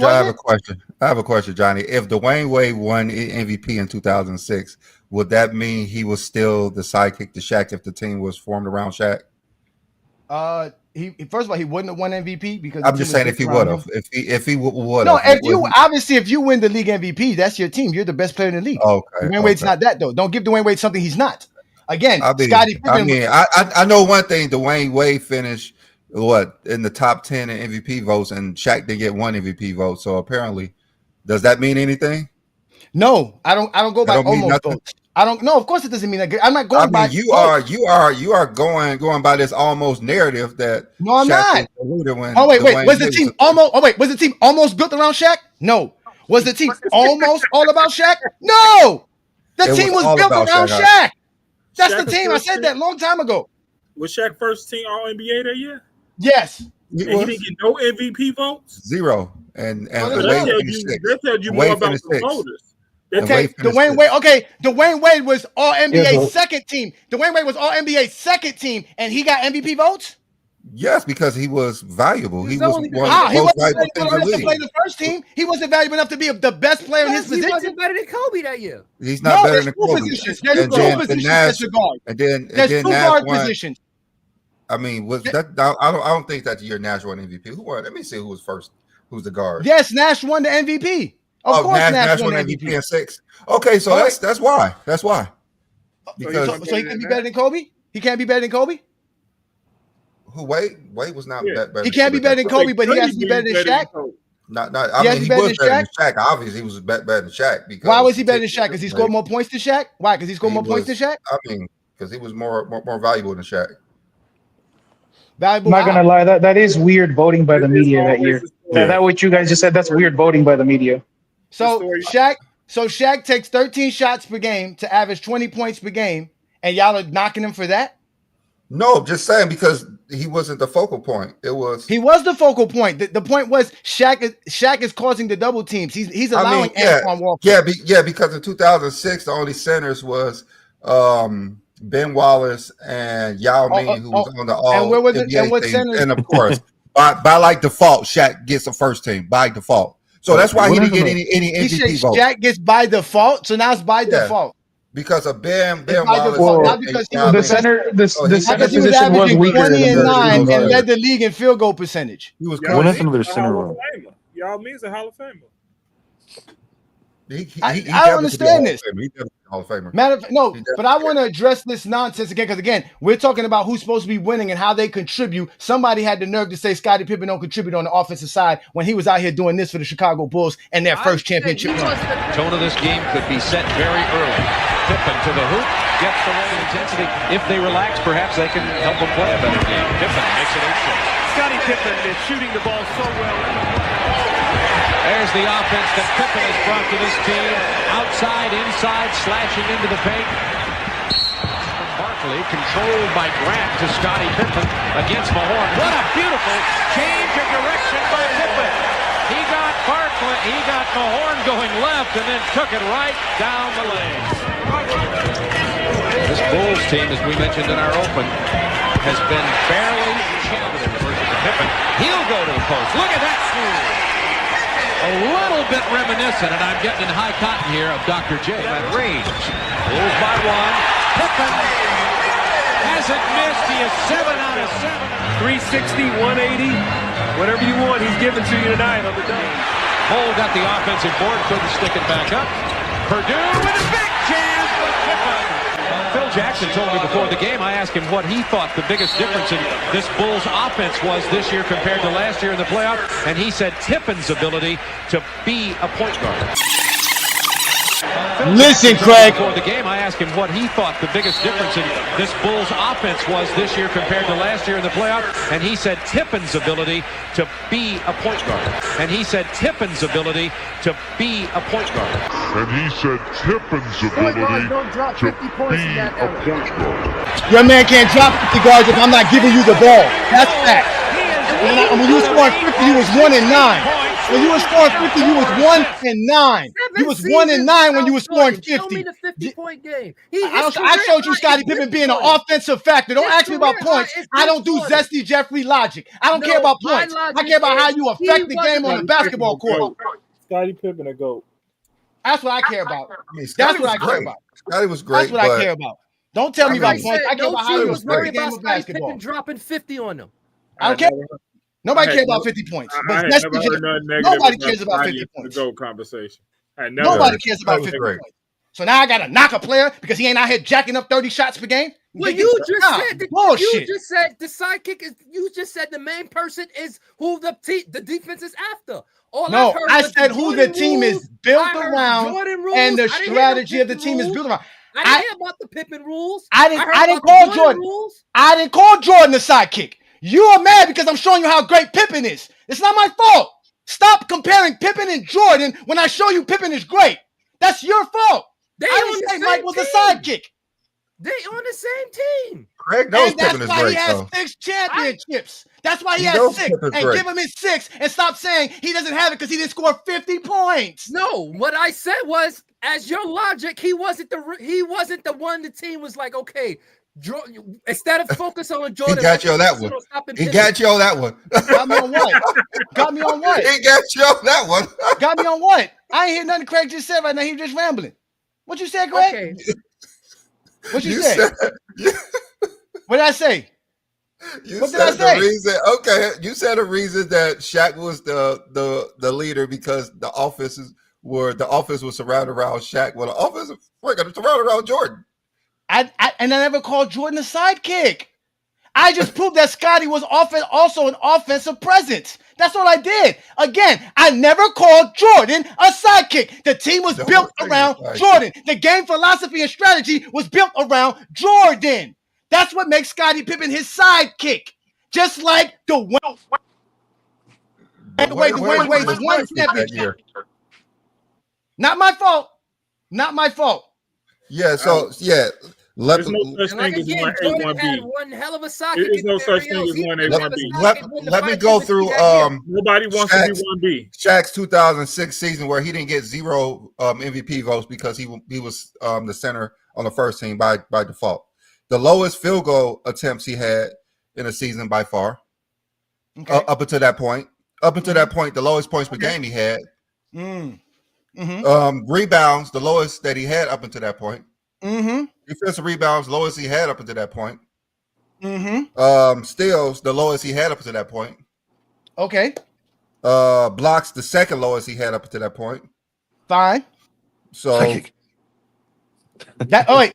have a question. Johnny. If Dwayne Wade won MVP in 2006, would that mean he was still the sidekick to Shaq if the team was formed around Shaq? He first of all, he wouldn't have won MVP because I'm just saying if he would have. If he would have. No, if you win the league MVP, that's your team. You're the best player in the league. Okay. Dwayne Wade's not that though. Don't give Dwayne Wade something he's not. Again, Scottie Pippen. I know one thing. Dwayne Wade finished in the top 10 in MVP votes, and Shaq didn't get one MVP vote. So apparently, does that mean anything? No, I don't go by almost votes. I don't know. Of course, it doesn't mean that. I'm not going by. You are going by this almost narrative that. No, I'm Shaq not. Wait. Was the team almost? Was the team almost built around Shaq? No. Was the team almost all about Shaq? No. The team was built around Shaq. That's the team. I said that a long time ago. Was Shaq first team All NBA that year? Yes. And he didn't get no MVP votes? 0. And that tells you more about the voters. Okay, Dwayne Wade. Okay, Dwayne Wade was All NBA second team. Dwayne Wade was All NBA second team, and he got MVP votes. Yes, because he was valuable. He was one of the most valuable things in the league. To play the first team. He wasn't valuable enough to be the best player in his position. He wasn't better than Kobe that year. He's not better than Kobe. There's two positions. There's two guard positions. I mean, was that? I don't think that's your Nash won MVP. Who won? Let me see who was first. Who's the guard? Yes, Nash won the MVP. Of course, Nash won MVP in 6. Okay, so that's why. That's why. Because so he can be better than Kobe. He can't be better than Kobe. Who Wade was not better. He can't be better than Kobe, but he has to be better than Shaq. I mean, he was better than Shaq. Obviously, he was better than Shaq. Because why was he better than Shaq? Because he scored more points than Shaq. Why? Because he scored more points than Shaq. I mean, because he was more valuable than Shaq. I'm not gonna lie, that is weird voting by the media that year. That what you guys just said, that's weird voting by the media. So Shaq takes 13 shots per game to average 20 points per game, and y'all are knocking him for that? No, I'm just saying because he wasn't the focal point. He was the focal point. The point was Shaq is causing the double teams. He's allowing Antoine Walker. Because in 2006 the only centers was Ben Wallace and Yao Ming, who was on the all NBA team. And of course, by like default, Shaq gets the first team by default. So that's why he didn't get any MVP vote. Shaq gets by default, so now it's by default. Because of Ben Wallace. Not because he was the center position was weaker 20 and 9 and led the league in field goal percentage. He was what happened to their center run? Y'all means a Hall of Famer. I don't understand this. Hall of Famer. But I want to address this nonsense again because again, we're talking about who's supposed to be winning and how they contribute. Somebody had the nerve to say Scottie Pippen don't contribute on the offensive side when he was out here doing this for the Chicago Bulls and their first championship run. Tone of this game could be set very early. Pippen to the hoop, gets the right intensity. If they relax, perhaps they can help them play a better game. Pippen makes it 8-6. Scottie Pippen is shooting the ball so well. There's the offense that Pippen has brought to this team. Outside, inside, slashing into the paint. Barkley controlled by Grant to Scottie Pippen against Mahorn. What a beautiful change of direction by Pippen. He got Barkley, he got Mahorn going left and then took it right down the lane. This Bulls team, as we mentioned in our open, has been barely challenged versus Pippen. He'll go to the post. Look at that move. A little bit reminiscent, and I'm getting in high cotton here, of Dr. J. At range. Bulls by one. Pippen hasn't missed. He is 7 out of 7. 360, 180, whatever you want, he's giving to you tonight on the dome. Cole got the offensive board, couldn't stick it back up. Purdue with a big chance for Pippen. Phil Jackson told me before the game, I asked him what he thought the biggest difference in this Bulls offense was this year compared to last year in the playoff, and he said Pippen's ability to be a point guard. Listen, Craig. Before the game, I asked him what he thought the biggest difference in this Bulls offense was this year compared to last year in the playoff, and he said Pippen's ability to be a point guard. And he said Pippen's ability to be a point guard. And he said Pippen's ability to be a point guard. Your man can't drop 50 guards if I'm not giving you the ball. That's fact. When you was scoring 50, you was 1 and 9. When you was scoring 50, you was 1 and 9. You was 1 and 9 when you was scoring 50. Show me the 50-point game. I showed you Scottie Pippen being an offensive factor. Don't ask me about points. I don't do zesty Jeffrey logic. I don't care about points. I care about how you affect the game on the basketball court. Scottie Pippen a GOAT. That's what I care about. That's what I care about. Scottie was great. That's what I care about. Don't tell me about points. I care about how you was affect the worried game about of Scottie basketball. Pippen dropping 50 on them. I don't care. Nobody cares about 50 points. Nobody cares about 50 points. The GOAT conversation. Nobody cares about 50 points. So now I got to knock a player because he ain't out here jacking up 30 shots per game? Well, you just said bullshit. You just said the sidekick is. You just said the main person is who the defense is after. No, I said who the team is built around and the strategy of the team is built around. I didn't hear about the Pippen rules. I didn't call Jordan. I didn't call Jordan the sidekick. You are mad because I'm showing you how great Pippen is. It's not my fault. Stop comparing Pippen and Jordan when I show you Pippen is great. That's your fault. I didn't say Mike was a sidekick. They on the same team. Craig knows Pippen is great. That's why he has 6 championships. That's why he has 6. And give him his 6 and stop saying he doesn't have it because he didn't score 50 points. No, what I said was, as your logic, he wasn't the one the team was like, okay, instead of focus on Jordan. He got you on that one. He got you on that one. Got me on what? Got me on what? He got you on that one. Got me on what? I ain't hear nothing Craig just said right now. He was just rambling. What you said, Greg? Okay. What you said? What did I say? What did I say? You said a reason that Shaq was the leader because the offense was surrounded around Shaq. Well, the offense was surrounded around Jordan. I never called Jordan a sidekick. I just proved that Scottie was also an offensive presence. That's all I did. Again, I never called Jordan a sidekick. The team was built around Jordan. The game philosophy and strategy was built around Jordan. That's what makes Scottie Pippen his sidekick. Just like the Wait, Dwayne Wade won championship. Not my fault. Not my fault. Yeah. So yeah. There's no such thing as again, 1A, Jordan 1B. had one hell of a socket. There's no such thing as 1A, 1B. Let me go through. Nobody wants to be 1B. Shaq's 2006 season where he didn't get 0 MVP votes because he was the center on the first team by default. The lowest field goal attempts he had in a season by far. Okay. Up until that point. Up until that point, the lowest points per game he had. Rebounds, the lowest that he had up until that point. Defensive rebounds, lowest he had up until that point. Steals, the lowest he had up until that point. Okay. Blocks, the second lowest he had up until that point. Fine. So wait,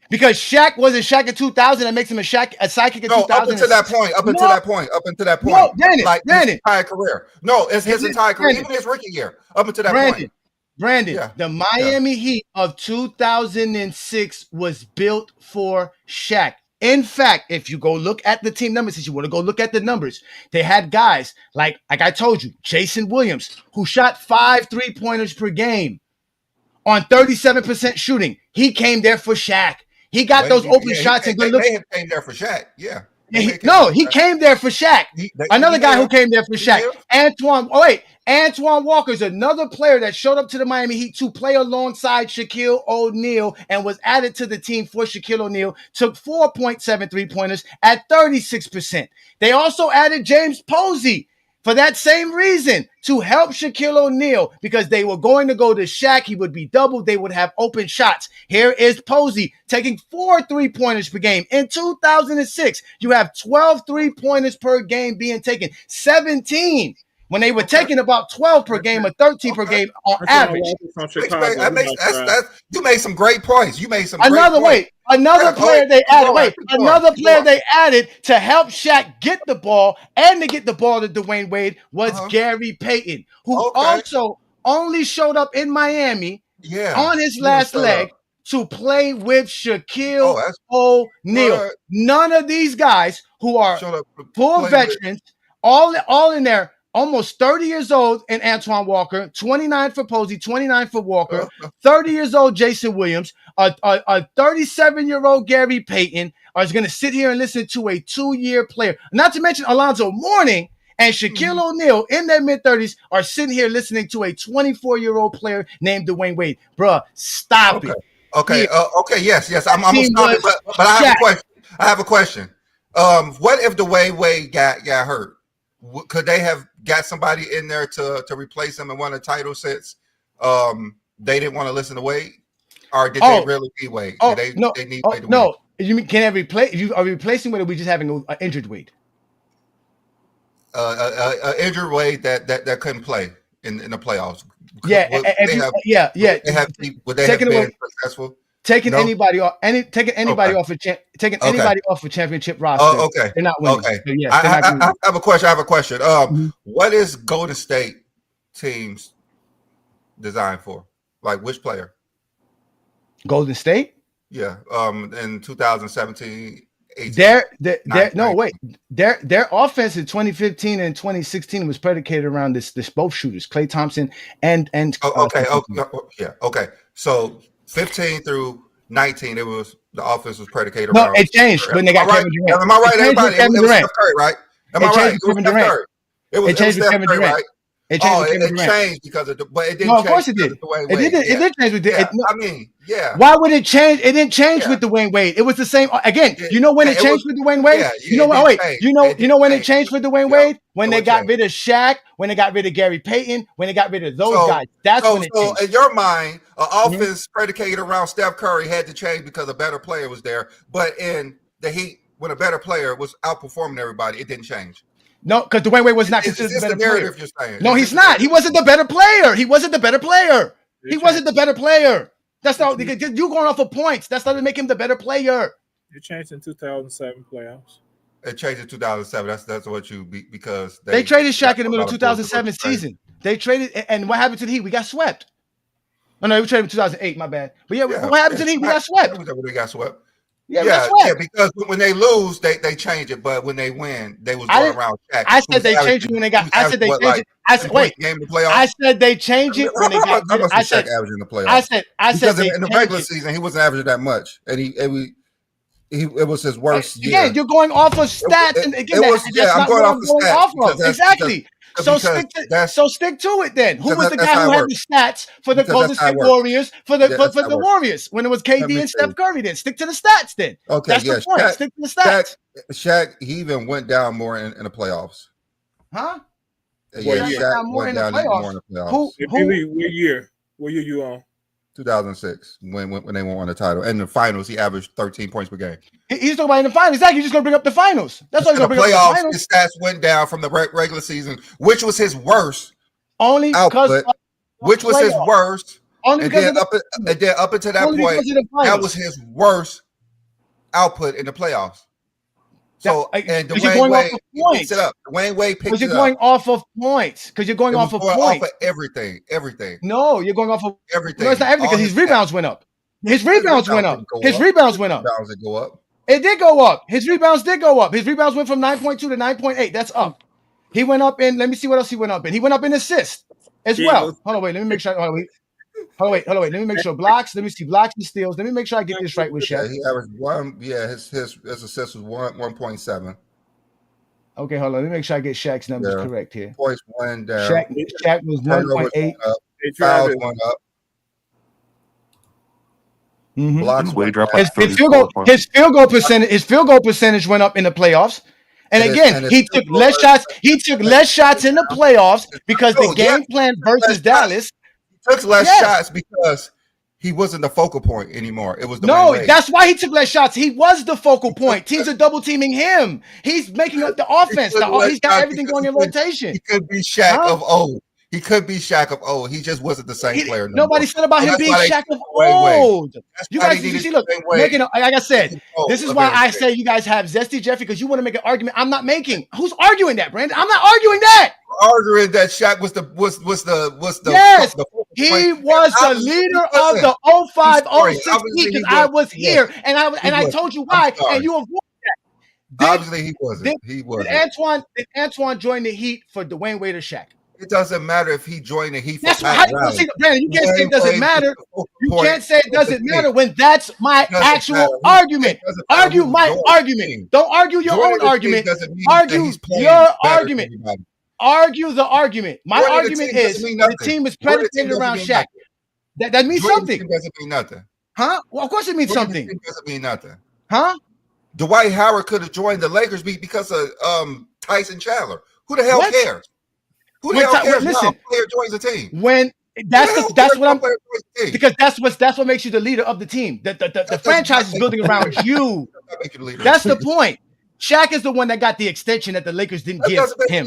because Shaq wasn't Shaq in 2000, that makes him a Sidekick in 2000. Up until that point. Up until that point. No, Brandon, like his entire career. No, it's his entire career, even his rookie year. Up until that point. Brandon, the Miami Heat of 2006 was built for Shaq. In fact, if you go look at the team numbers, if you want to go look at the numbers, they had guys like I told you, Jason Williams, who shot 5 3-pointers per game on 37% shooting. He came there for Shaq. He got those open shots and good looks. They came there for Shaq. Yeah. He came there for Shaq. Another guy who came there for Shaq. Antoine Walker is another player that showed up to the Miami Heat to play alongside Shaquille O'Neal and was added to the team for Shaquille O'Neal. Took 4.7 3-pointers at 36%. They also added James Posey for that same reason, to help Shaquille O'Neal, because they were going to go to Shaq. He would be doubled. They would have open shots. Here is Posey taking 4 3-pointers per game. In 2006, you have 12 3-pointers per game being taken. 17 when they were taking about 12 per game or 13 per game on average. You made some great points. Another player they added to help Shaq get the ball and to get the ball to Dwayne Wade was Gary Payton, who also only showed up in Miami on his last leg to play with Shaquille O'Neal. None of these guys who are full veterans, all in there, almost 30 years old in Antoine Walker, 29 for Posey, 29 for Walker, 30 years old Jason Williams, a 37-year-old Gary Payton is going to sit here and listen to a 2-year player. Not to mention Alonzo Mourning and Shaquille O'Neal in their mid-30s are sitting here listening to a 24-year-old player named Dwayne Wade. Bruh, stop it. Yes. I'm stop it, but I have a question. What if Dwayne Wade got hurt? Could they have got somebody in there to replace him and won a title since they didn't want to listen to Wade? Or did they really need Wade? They need Wade to win? You mean can they replace? If you are replacing Wade, or are we just having an injured Wade? Injured Wade that couldn't play in the playoffs. Would they have been successful? Taking anybody off a championship roster. They're not winning. Okay. So yes, I have a question. What is Golden State teams designed for? Like which player? Golden State? Yeah. In 2017, 18. Their offense in 2015 and 2016 was predicated around this both shooters, Klay Thompson and okay. So 15 through 19, the offense was predicated around. No, it changed when they got Kevin Durant. Am I right, everybody? It was Steph Curry, right? Am I right? It was Steph Curry. It was Steph Curry, right? It changed because of but it didn't change. Of course it did. It did change with Why would it change? It didn't change with Dwayne Wade. It was the same again. You know when it changed with Dwayne Wade? You know when it changed with Dwayne Wade? When they got rid of Shaq, when they got rid of Gary Payton, when they got rid of those guys. That's when it changed. So in your mind, an offense predicated around Steph Curry had to change because a better player was there. But in the Heat, when a better player was outperforming everybody, it didn't change. No, because Dwayne Wade was not considered the better player. You're saying. No, he's not. He wasn't the better player. He wasn't the better player. That's not. You're going off of points. That's not to make him the better player. It changed in 2007 playoffs. It changed in 2007. That's what because they traded Shaq in the middle of 2007 season. They traded, and what happened to the Heat? We got swept. Oh no, we traded in 2008. My bad. But what happened to the Heat? We got swept. We got swept. Yeah, because when they lose, they change it, but when they win, they was going around Shaq. I said they changed it when they got. I said they changed it. I said wait. Game in the playoffs? I said they changed it when they got. I said Shaq averaging in the playoffs. I said because in the regular season he wasn't averaging that much, and it was his worst year. Again, you're going off of stats, and again, I'm going off of exactly. So stick to it then. Who was the guy who had the stats for the Golden State Warriors for the Warriors when it was KD and Steph Curry? Then stick to the stats. Then that's the point. Stick to the stats. Shaq, he even went down more in the playoffs. Huh? Yeah, Shaq went down more in the playoffs. What year you on? 2006 when they won the title. And in the finals, he averaged 13 points per game. He's talking about in the finals. Exactly. He's just going to bring up the finals. That's why he's going to bring up the finals. His stats went down from the regular season, which was his worst only output, which was his worst. Only and because then up until that point, that was his worst output in the playoffs. So and Dwayne Wade picks it up. Dwayne Wade picks it up. Because you're going off of points. Because you're going off of points. Off of everything. No, you're going off of everything. No, it's not everything because his rebounds went up. His rebounds went up. His rebounds went up. Rebounds did go up. It did go up. His rebounds did go up. His rebounds went from 9.2 to 9.8. That's up. He went up in. Let me see what else he went up in. He went up in assists as well. Hold on, wait. Let me make sure. Hold on, wait. Let me make sure blocks. Let me see blocks and steals. Let me make sure I get this right with Shaq. Yeah, he averaged one. Yeah, his assist was 1.7. Okay, hold on. Let me make sure I get Shaq's numbers correct here. Points went down. Shaq was 1.8. Fouls went up. Mm-hmm. Blocks way dropped like his field goal percentage went up in the playoffs. And again, he took less shots. He took less shots in the playoffs because the game plan versus Dallas. He took less shots because he wasn't the focal point anymore. It was that's why he took less shots. He was the focal point. Teams are double teaming him. He's making up the offense. He's got everything going in rotation. He could be Shaq of old. He could be Shaq of old. He just wasn't the same player. Nobody said about him being Shaq of old. You guys, you see, look, like I said, this is why I say you guys have Zesty Jeffrey because you want to make an argument I'm not making. Who's arguing that, Brandon? I'm not arguing that. Arguing that Shaq was the yes, he was the leader of the 05-06 team because I was here and I told you why and you avoided that. Obviously he wasn't. Did Antoine join the Heat for Dwayne Wade or Shaq? It doesn't matter if he joined the Heat. That's how you see, Brandon. You can't say it doesn't matter. You can't say it doesn't matter when that's my actual argument. Argue my argument. Don't argue your own argument. Argue your argument. Argue the argument. My argument is the team is predicated around Shaq. That means something. Doesn't mean nothing. Huh? Well, of course it means something. Doesn't mean nothing. Huh? Dwight Howard could have joined the Lakers because of Tyson Chandler. Who the hell cares? Who the hell cares? Listen, player joins the team. When that's what I'm because that's what makes you the leader of the team. The franchise is building around you. That's the point. Shaq is the one that got the extension that the Lakers didn't give him.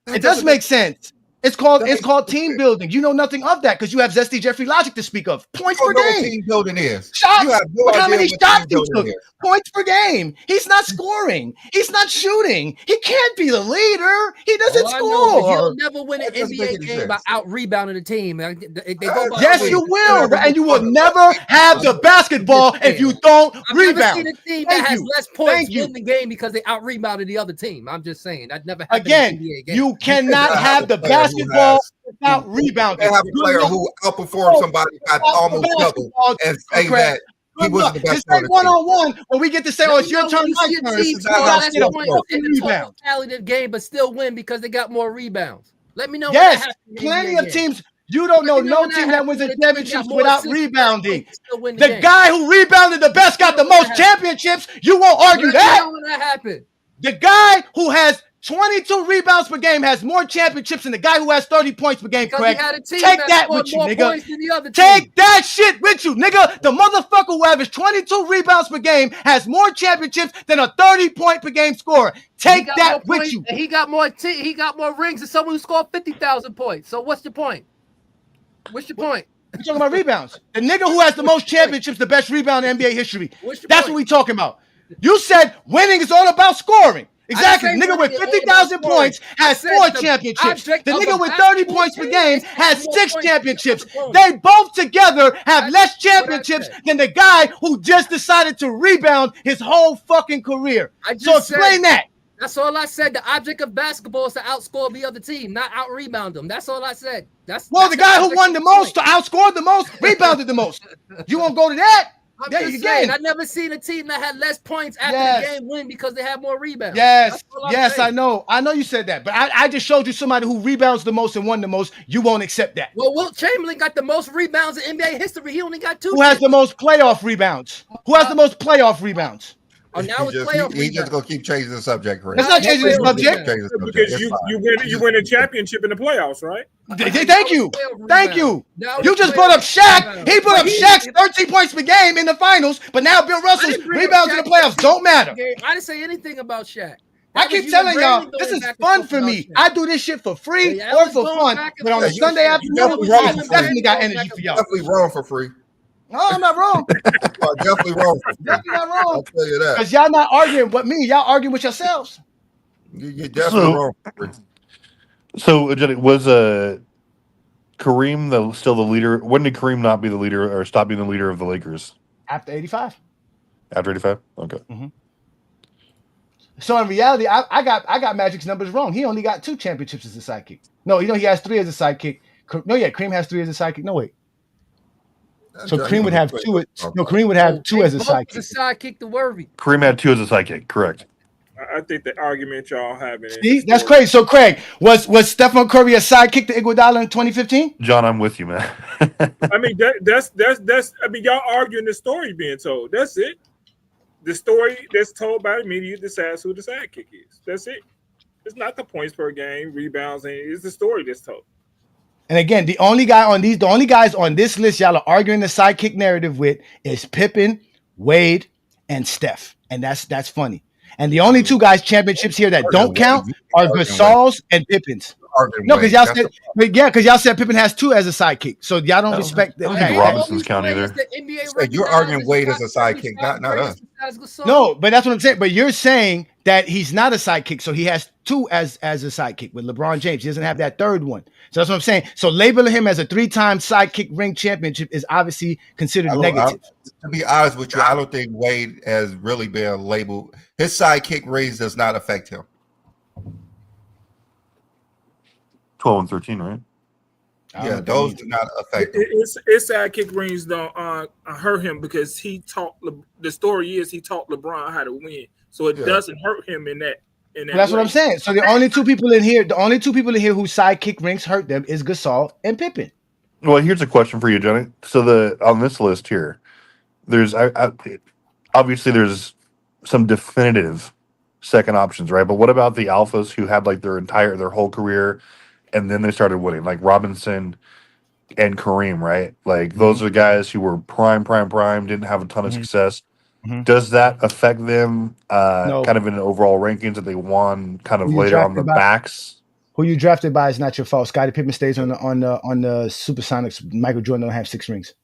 It does make sense. It's called team building. You know nothing of that because you have Zesty Jeffrey logic to speak of. Points per game. What team building is? Shots. You have no Look how many idea shots he took. Points per game. He's not scoring. He's not shooting. He can't be the leader. He doesn't score. He'll never win an NBA game by out rebounding the team. Yes, you will, and you will never have the basketball if you don't rebound. I've never seen a team that has less points win the game because they out rebounded the other team. I'm just saying that never happened. Again, you cannot have the basketball without rebounding. They have a player who outperformed somebody by almost double and say that he wasn't the best player. It's one-on-one when we get to say, "Oh, it's your turn, my turn." Talented game, but still win because they got more rebounds. Let me know. Yes, plenty of teams. You don't know no team that wins the championships without rebounding. The guy who rebounded the best got the most championships. You won't argue that. When that happened, the guy who has 22 rebounds per game has more championships than the guy who has 30 points per game, Craig. Take that with you, nigga. Take that shit with you, nigga. The motherfucker who averages 22 rebounds per game has more championships than a 30-point per game scorer. Take that with you. He got more rings than someone who scored 50,000 points. So what's your point? What's your point? We're talking about rebounds. The nigga who has the most championships, the best rebound in NBA history. That's what we're talking about. You said winning is all about scoring. Exactly. The nigga with 50,000 points has 4 championships. The nigga with 30 points per game has 6 championships. They both together have less championships than the guy who just decided to rebound his whole fucking career. So explain that. That's all I said. The object of basketball is to outscore the other team, not out-rebound them. That's all I said. That's the guy who won the most, to outscore the most, rebounded the most. You won't go to that? I'm just saying, I never seen a team that had less points after the game win because they had more rebounds. Yes, I know. I know you said that, but I just showed you somebody who rebounds the most and won the most. You won't accept that. Well, Wilt Chamberlain got the most rebounds in NBA history. He only got 2. Who has the most playoff rebounds? Who has the most playoff rebounds? Oh, now it's playoff. He's just gonna keep changing the subject. Right? That's not changing the subject. Because you win a championship in the playoffs, right? Thank you. You just brought up Shaq. He brought up Shaq's 13 points per game in the finals, but now Bill Russell's rebounds in the playoffs don't matter. I didn't say anything about Shaq. I keep telling y'all, this is fun for me. I do this shit for free or for fun, but on a Sunday afternoon, I definitely got energy for y'all. Definitely wrong for free. No, I'm not wrong. Definitely wrong. Definitely not wrong. I'll tell you that. Because y'all not arguing with me. Y'all arguing with yourselves. You're definitely wrong. So, Jenny, was Kareem still the leader? When did Kareem not be the leader or stop being the leader of the Lakers? After 85. After 85? Okay. Mm-hmm. So in reality, I got Magic's numbers wrong. He only got 2 championships as a sidekick. No, he has 3 as a sidekick. Kareem has 3 as a sidekick. No, wait. So Kareem would have 2. No, Kareem would have 2 as a sidekick. The sidekick to Worthy. Kareem had 2 as a sidekick. Correct. I think the argument y'all having. See, that's crazy. So Craig, was Stephen Curry a sidekick to Iguodala in 2015? John, I'm with you, man. I mean, that's. I mean, y'all arguing the story being told. That's it. The story that's told by the media decides who the sidekick is. That's it. It's not the points per game, rebounds, and it's the story that's told. And again, the only guys on this list y'all are arguing the sidekick narrative with is Pippen, Wade, and Steph. And that's funny. And the only 2 guys championships here that don't count are Gasol's and Pippen's. No, because y'all said Pippen has 2 as a sidekick. So y'all don't respect that. I think Robinson's count either. You're arguing Wade as a sidekick, not us. No, but that's what I'm saying. But you're saying that he's not a sidekick, so he has 2 as a sidekick with LeBron James. He doesn't have that 3rd one. So that's what I'm saying. So labeling him as a 3-time sidekick ring championship is obviously considered negative. To be honest with you, I don't think Wade has really been labeled. His sidekick rings does not affect him. 12 and 13, right? Yeah, those do not affect him. His sidekick rings don't hurt him because he taught. The story is he taught LeBron how to win, so it doesn't hurt him in that. That's what I'm saying. So the only two people in here whose sidekick rings hurt them is Gasol and Pippen. Well, here's a question for you, Johnny. So on this list here, there's obviously there's some definitive second options, right? But what about the alphas who had like their whole career, and then they started winning, like Robinson and Kareem, right? Like those are the guys who were prime, didn't have a ton of success. Mm-hmm. Does that affect them No. kind of in the overall rankings that they won kind of later on the backs? Who you drafted by is not your fault. Scottie Pippen stays on the Supersonics. Michael Jordan don't have 6 rings.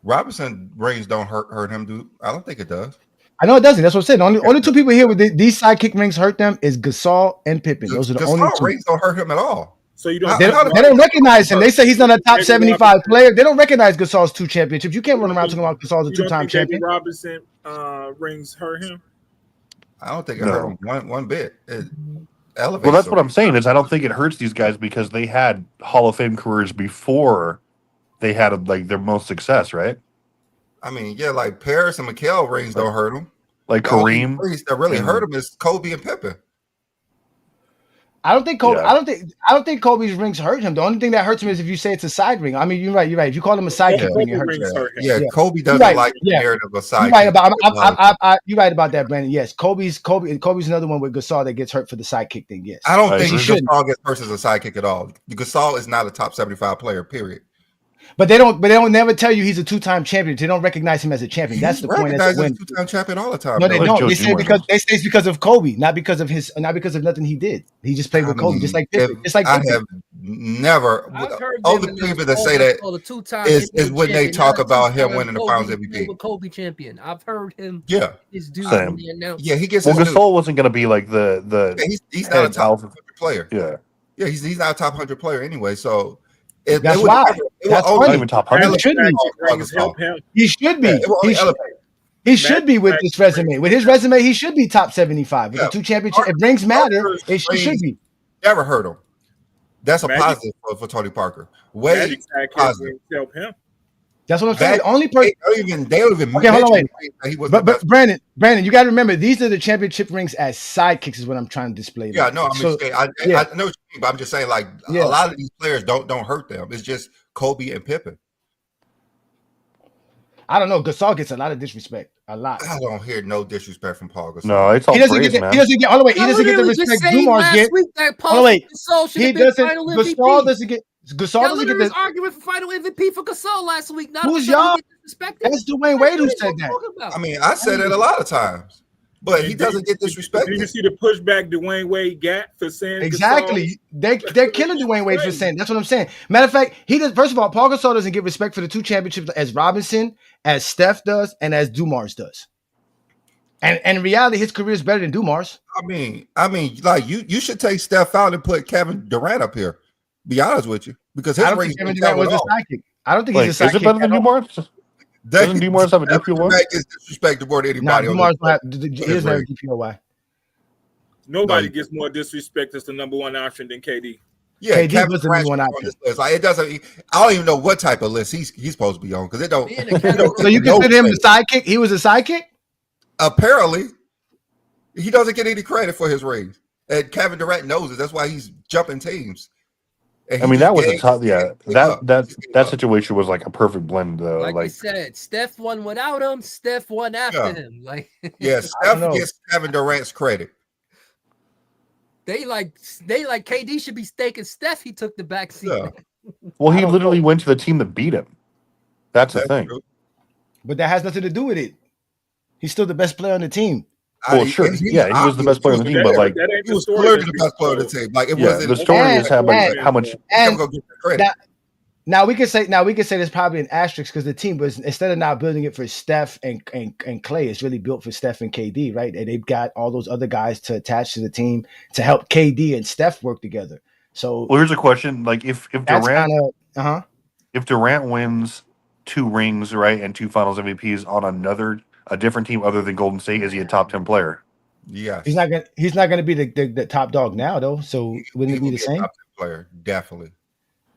Robinson rings don't hurt him, dude. I don't think it does. I know it doesn't. That's what I'm saying. Only 2 people here with these sidekick rings hurt them is Gasol and Pippen. Those are the only 2. Rings don't hurt him at all. So you don't. They don't recognize him. They say he's not a top 75 player. They don't recognize Gasol's 2 championships. You can't run around talking about Gasol's a 2-time champion. Robinson rings hurt him. I don't think it hurt him one bit. Well, that's what I'm saying is I don't think it hurts these guys because they had Hall of Fame careers before they had like their most success, right? I mean, yeah, like Paris and McHale rings don't hurt him. Like Kareem, rings that really hurt him is Kobe and Pippen. I don't think Kobe. Yeah. I don't think Kobe's rings hurt him. The only thing that hurts him is if you say it's a side ring. I mean, you're right. If you call him a sidekick ring, it hurts him. Yeah, Kobe doesn't like the narrative of side. You're right about that, Brandon. Yes, Kobe's another one with Gasol that gets hurt for the sidekick thing. Yes, I don't think Gasol gets hurt as a sidekick at all. Gasol is not a top 75 player. Period. But they don't never tell you he's a 2-time champion. They don't recognize him as a champion. That's the point. Recognized as a 2-time champion all the time. No, they though. don't. They say it's because of Kobe, not because of nothing he did. He just played with Kobe, just like Pippen. I have never. All the people that say that is when they talk about him winning the Finals MVP. Kobe champion. I've heard him. Yeah, his dude. Yeah, he gets. Well, Gasol wasn't going to be like the. Yeah, he's not a top 100 player. Yeah, he's not a top 100 player anyway. So that's why. That's not even top 100. He should be. He should be with this resume. With his resume, he should be top 75. With the 2 championships, if rings matter, it should be. Never heard him. That's a positive for Tony Parker. Way positive. That's what I'm saying. The only person they don't even. Okay, hold on, wait. But Brandon, you got to remember these are the championship rings as sidekicks. Is what I'm trying to display. Yeah, no, I know what you mean, but I'm just saying, like a lot of these players don't hurt them. It's just Kobe and Pippen. I don't know. Gasol gets a lot of disrespect. A lot. I don't hear no disrespect from Paul Gasol. No, it's all praise, man. He doesn't get. Hold on, wait. He doesn't get the respect Dumars get. Hold on, wait. He doesn't. Gasol doesn't get. Gasol doesn't get this argument for final MVP for Gasol last week. Who's y'all? That's Dwayne Wade who said that. I mean, I said it a lot of times, but he doesn't get disrespected. Did you see the pushback Dwayne Wade got for saying exactly? They're killing Dwayne Wade for saying. That's what I'm saying. Matter of fact, he does. First of all, Paul Gasol doesn't get respect for the 2 championships as Robinson, as Steph does, and as Dumars does. And in reality, his career is better than Dumars. I mean, like you should take Steph out and put Kevin Durant up here. Be honest with you, because his rings Kevin Durant was a sidekick. I don't think he's a sidekick. Is it better than Dumars? Doesn't Dumars have a DPOY? Is disrespected more than anybody. Dumars doesn't have a DPOY. Nobody gets more disrespect as the number 1 option than KD. Yeah, KD Kevin was the number 1 option. Like, it doesn't. I don't even know what type of list he's supposed to be on because it don't. So you consider him a sidekick? He was a sidekick. Apparently, he doesn't get any credit for his rings, and Kevin Durant knows it. That's why he's jumping teams. I mean, that was a tough. Yeah, that situation was like a perfect blend, though. Like I said, Steph won without him. Steph won after him. Like, Steph gets Kevin Durant's credit. They like KD should be staking Steph. He took the back seat. Yeah. Well, he literally went to the team that beat him. That's the thing. True. But that has nothing to do with it. He's still the best player on the team. Well, sure. Yeah, he was the best player on the team, but like he was clearly the best player on the team. Like it wasn't. The story is how much. Now we can say there's probably an asterisk because the team was, instead of now building it for Steph and Clay, it's really built for Steph and KD, right? And they've got all those other guys to attach to the team to help KD and Steph work together. So, well, here's a question: like if Durant, if Durant wins 2 rings, right, and 2 Finals MVPs on a different team other than Golden State, is he a top 10 player? Yeah, he's not gonna be the top dog now though. So wouldn't it be the same? Top 10 player, definitely.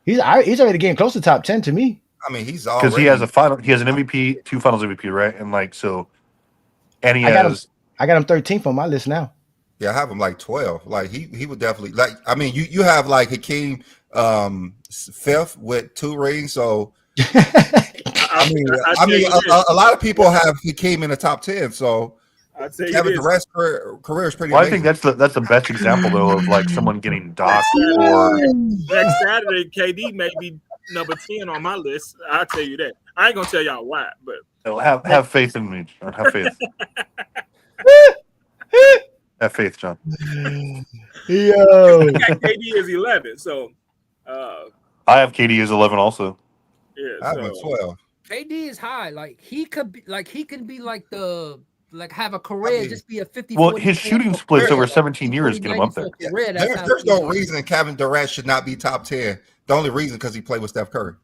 He's already getting close to top 10 to me. I mean, he's because he has an MVP, 2 Finals MVP, right, and like so, and I got him 13th on my list now. Yeah, I have him like 12. Like he would definitely like. I mean, you have like Hakeem 5th with 2 rings, so. I mean, a lot of people have Hakeem in the top 10, so Kevin Durant's career is pretty. Well, I think that's the best example though of like someone getting docked or next Saturday. KD may be number 10 on my list. I'll tell you that. I ain't gonna tell y'all why, but have faith in me, John. Have faith. Have faith, John. Yo, I got KD is 11, so I have KD as 11 also. Yeah, I have 12. KD is high. Like he can be have a career, just be a 50. Well, his shooting splits over 17 years get him up there. There's no reason Kevin Durant should not be top 10. The only reason because he played with Steph Curry.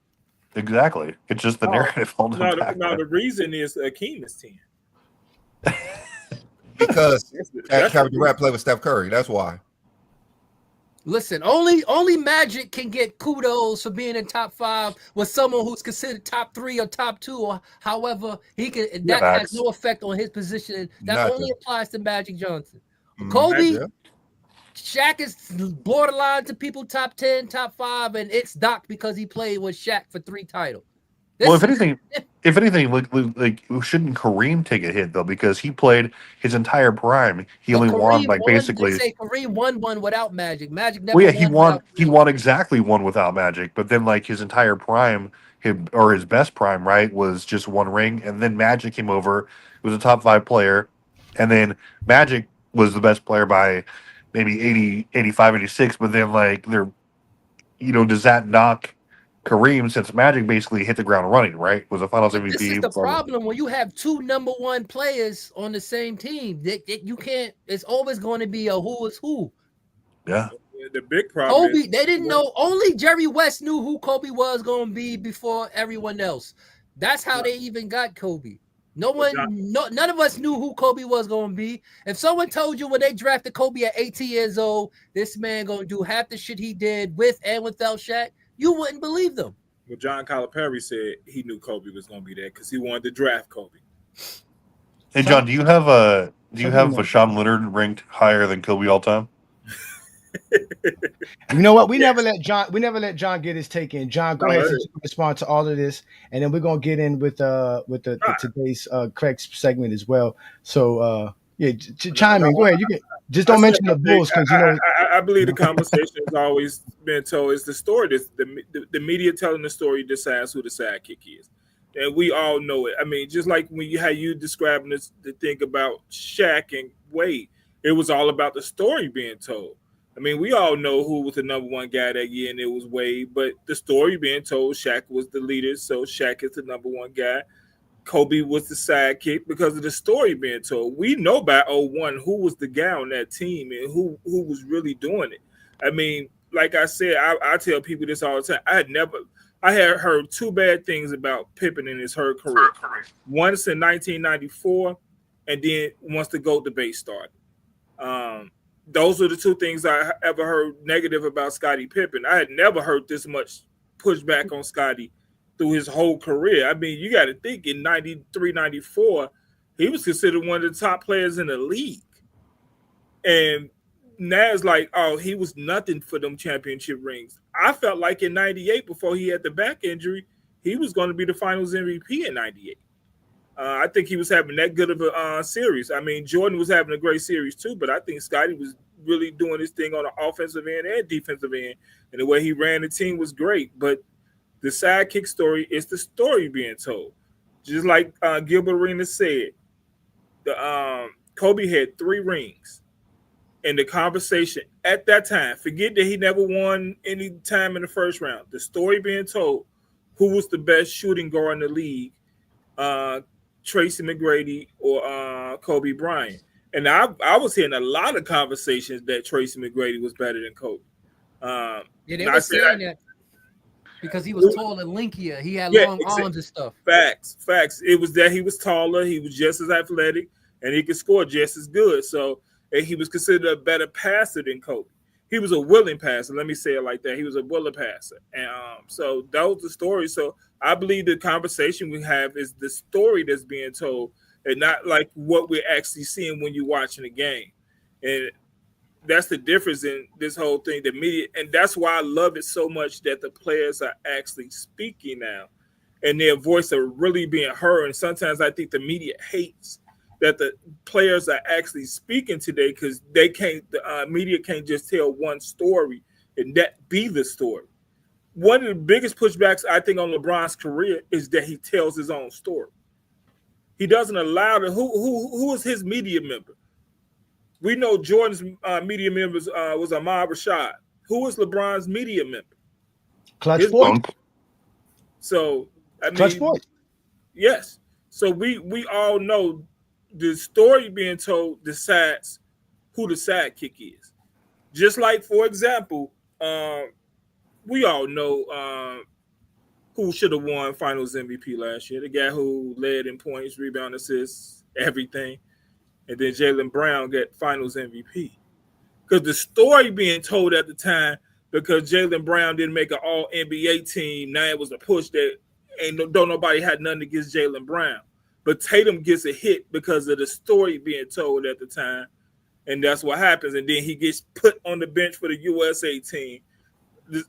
Exactly. It's just the narrative holding him back. No, the reason is Hakeem is 10. Because Kevin Durant played with Steph Curry. That's why. Listen, only Magic can get kudos for being in top 5 with someone who's considered top 3 or top 2, or however he can. That has no effect on his position. That only applies to Magic Johnson. Kobe, Shaq is borderline to people top 10, top 5, and it's docked because he played with Shaq for 3 titles. Well, if anything, like shouldn't Kareem take a hit though, because he played his entire prime. He only won like basically. Say Kareem won one without Magic. Magic never. Well, yeah, he won exactly one without Magic, but then like his entire prime, his best prime, right, was just one ring, and then Magic came over, was a top 5 player, and then Magic was the best player by maybe 80, 85, 86, but then like does that knock Kareem, since Magic basically hit the ground running, right? Was a Finals But MVP. this is the problem when you have two #1 players on the same team. You can't. It's always going to be a who is who. Yeah. The big problem. Kobe, they didn't know. Only Jerry West knew who Kobe was going to be before everyone else. That's how they even got Kobe. None of us knew who Kobe was going to be. If someone told you when they drafted Kobe at 18 years old, this man going to do half the shit he did with and without Shaq, you wouldn't believe them. Well, John Calipari said he knew Kobe was going to be there because he wanted to draft Kobe. Hey, John, do you have a Sean Leonard ranked higher than Kobe all time? You know what? We never let John get his take in. John, go ahead and respond to all of this, and then we're gonna get in with the today's Craig's segment as well. So chime in. Go ahead. You can just don't mention the Bulls because I believe the conversation has always been told is the story. The media telling the story decides who the sidekick is, and we all know it. I mean, just like when you describing this, the thing about Shaq and Wade, it was all about the story being told. I mean, we all know who was the #1 guy that year, and it was Wade. But the story being told, Shaq was the leader, so Shaq is the #1 guy. Kobe was the sidekick because of the story being told. We know by 01 who was the guy on that team and who was really doing it. I mean, like I said, I tell people this all the time. I had heard 2 bad things about Pippen in his career. Once in 1994, and then once the GOAT debate started. Those are the 2 things I ever heard negative about Scottie Pippen. I had never heard this much pushback on Scottie through his whole career. I mean, you got to think in 93, 94, he was considered one of the top players in the league. And now it's like, oh, he was nothing for them championship rings. I felt like in 98, before he had the back injury, he was going to be the finals MVP in 98. I think he was having that good of a series. I mean, Jordan was having a great series too, but I think Scottie was really doing his thing on the offensive end and defensive end, and the way he ran the team was great. But the sidekick story is the story being told. Just like Gilbert Arenas said, Kobe had 3 rings. And the conversation at that time, forget that he never won any time in the first round. The story being told, who was the best shooting guard in the league, Tracy McGrady or Kobe Bryant. And I was hearing a lot of conversations that Tracy McGrady was better than Kobe. They were saying that because he was tall and linkier. He had long arms and stuff. Facts. It was that he was taller. He was just as athletic, and he could score just as good. So he was considered a better passer than Kobe. He was a willing passer. Let me say it like that. He was a willing passer. And so that was the story. So I believe the conversation we have is the story that's being told and not like what we're actually seeing when you're watching the game. And that's the difference in this whole thing, the media. And that's why I love it so much that the players are actually speaking now and their voice are really being heard. And sometimes I think the media hates that the players are actually speaking today because the media can't just tell one story and that be the story. One of the biggest pushbacks I think on LeBron's career is that he tells his own story. He doesn't allow who is his media member. We know Jordan's media members was Ahmad Rashad. Who is LeBron's media member? Clutch Boy. So I mean, Clutch Boy. Yes. So we all know the story being told decides who the sidekick is. Just like, for example, we all know who should have won Finals MVP last year. The guy who led in points, rebound, assists, everything. And then Jaylen Brown got Finals MVP. Because the story being told at the time, because Jaylen Brown didn't make an All-NBA team, now it was a push that don't nobody had nothing against Jaylen Brown. But Tatum gets a hit because of the story being told at the time. And that's what happens. And then he gets put on the bench for the USA team.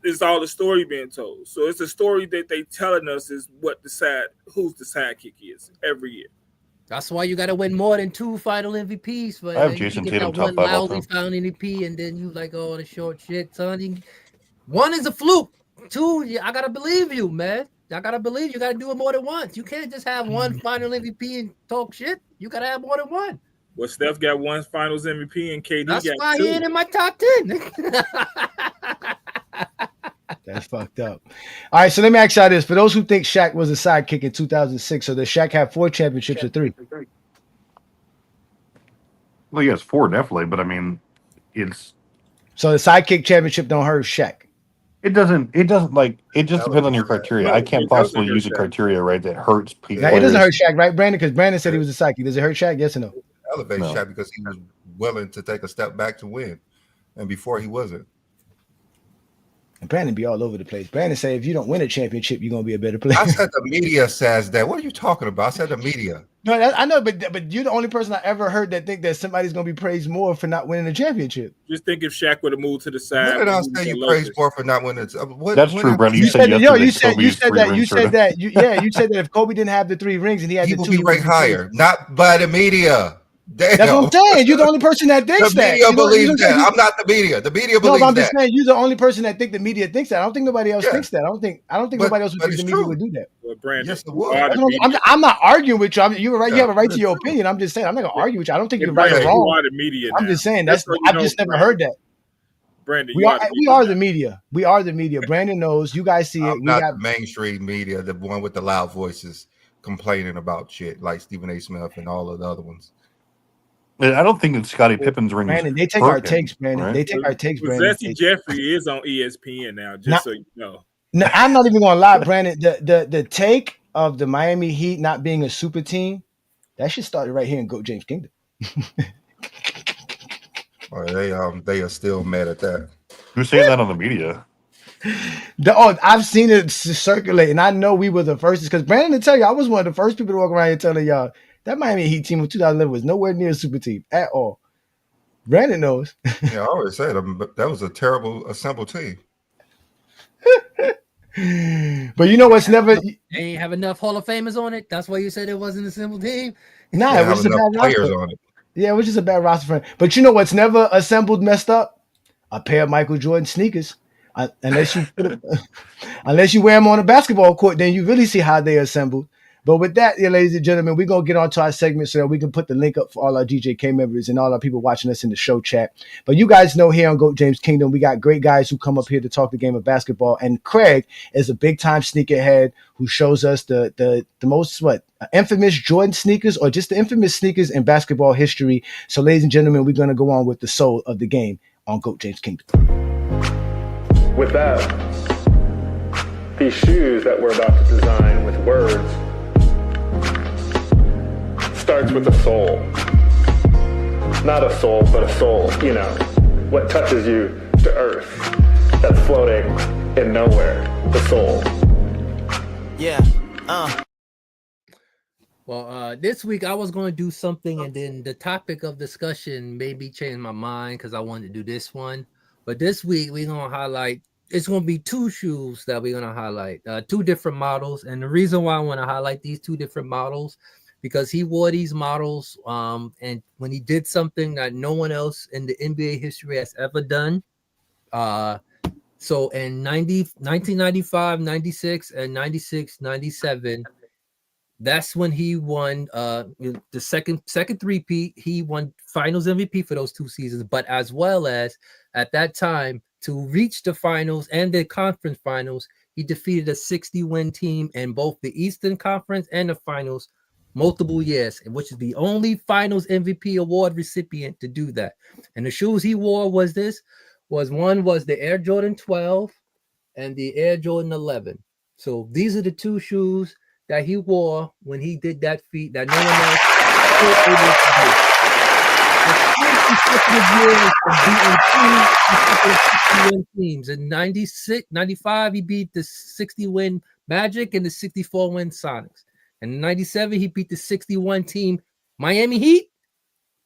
It's all the story being told. So it's a story that they telling us is who's the sidekick is every year. That's why you got to win more than 2 final MVPs. But I have Jason Tatum top 5 all time. Final MVP, and then you like, the short shit, son. 1 is a fluke. 2, I got to believe you, man. I gotta believe you gotta do it more than once. You can't just have one final MVP and talk shit. You gotta have more than one. Well, Steph got one Finals MVP and KD That's got why two. he ain't in my top 10. That's fucked up. All right, so let me ask y'all this: for those who think Shaq was a sidekick in 2006, so does Shaq have 4 championships or 3? Well, yes, 4 definitely, but I mean, it's so the sidekick championship don't hurt Shaq. It doesn't like it just depends on your criteria. No, I can't it doesn't possibly hurt use a Shaq. criteria, right, that hurts people. Now, it doesn't hurt Shaq, right, Brandon? Because Brandon said he was a sidekick. Does it hurt Shaq? Yes or no? Elevate Shaq because he was willing to take a step back to win, and before he wasn't. And Brandon be all over the place. Brandon say if you don't win a championship, you're gonna be a better player. I said the media says that. What are you talking about? I said the media. No, I know, but you're the only person I ever heard that think that somebody's gonna be praised more for not winning a championship. Just think if Shaq would have moved to the side. When did I say you praise more for not winning? That's true, Brandon. You said you said that if Kobe didn't have the 3 rings and he had he the would 2, be ranked higher, not by the media. Damn. That's what I'm saying. You're the only person that thinks that. The media believes that. I'm not the media. The media believes that. No, but I'm just saying you're the only person that think the media thinks that. I don't think nobody else thinks that. I don't think nobody else would think the media would do that. Well, Brandon, yes, it would. I'm not arguing with you. You're right. You have a right to your opinion. I'm just saying I'm not gonna argue with you. I don't think you're right or wrong. You are the media. I'm just saying I've just never heard that. Brandon, we are the media. We are the media. Brandon knows. You guys see it. We got the mainstream media, the one with the loud voices complaining about shit like Stephen A. Smith and all of the other ones. I don't think that Scottie Pippen's ring. Brandon, they take our takes, Brandon. Right? They take our takes, Brandon. Jesse Jeffrey is on ESPN now, just so you know. No, I'm not even gonna lie, Brandon. The take of the Miami Heat not being a super team, that should start right here in GOAT James Kingdom. They are still mad at that. Who's saying that on the media? I've seen it circulate, and I know we were the first. Because Brandon, to tell you, I was one of the first people to walk around here telling y'all that Miami Heat team of 2011 was nowhere near a super team at all. Brandon knows. Yeah, I always said that was a terrible assembled team. But you know what's never they ain't have enough Hall of Famers on it. That's why you said it wasn't a simple team. Nah, it was just a bad roster. On it. Yeah, it was just a bad roster for him. But you know what's never assembled messed up? A pair of Michael Jordan sneakers. Unless you wear them on a basketball court, then you really see how they assembled. But with that, ladies and gentlemen, we're going to get on to our segment so that we can put the link up for all our DJK members and all our people watching us in the show chat. But you guys know here on GOAT James Kingdom, we got great guys who come up here to talk the game of basketball. And Craig is a big-time sneakerhead who shows us the most, infamous Jordan sneakers or just the infamous sneakers in basketball history. So, ladies and gentlemen, we're going to go on with the soul of the game on GOAT James Kingdom. With that, these shoes that we're about to design with words starts with a soul. Not a soul, but a soul, what touches you to earth that's floating in nowhere, the soul. Yeah. Well, this week I was going to do something, and then the topic of discussion made me change my mind because I wanted to do this one. But this week we're going to highlight, it's going to be 2 shoes that we're going to highlight, 2 different models. And the reason why I want to highlight these 2 different models, because he wore these models and when he did something that no one else in the NBA history has ever done. So in 1995, 96, and 96, 97, that's when he won the second three-peat. He won finals MVP for those 2 seasons, but as well as at that time to reach the finals and the conference finals, he defeated a 60-win team in both the Eastern Conference and the finals multiple years, which is the only finals MVP award recipient to do that. And the shoes he wore was the Air Jordan 12 and the Air Jordan 11. So these are the 2 shoes that he wore when he did that feat that no one else was able to do. 2 consecutive years of beating 2 consecutive 60-win teams. In 96, 95, he beat the 60-win Magic and the 64-win Sonics. And in 97, he beat the 61 team Miami Heat,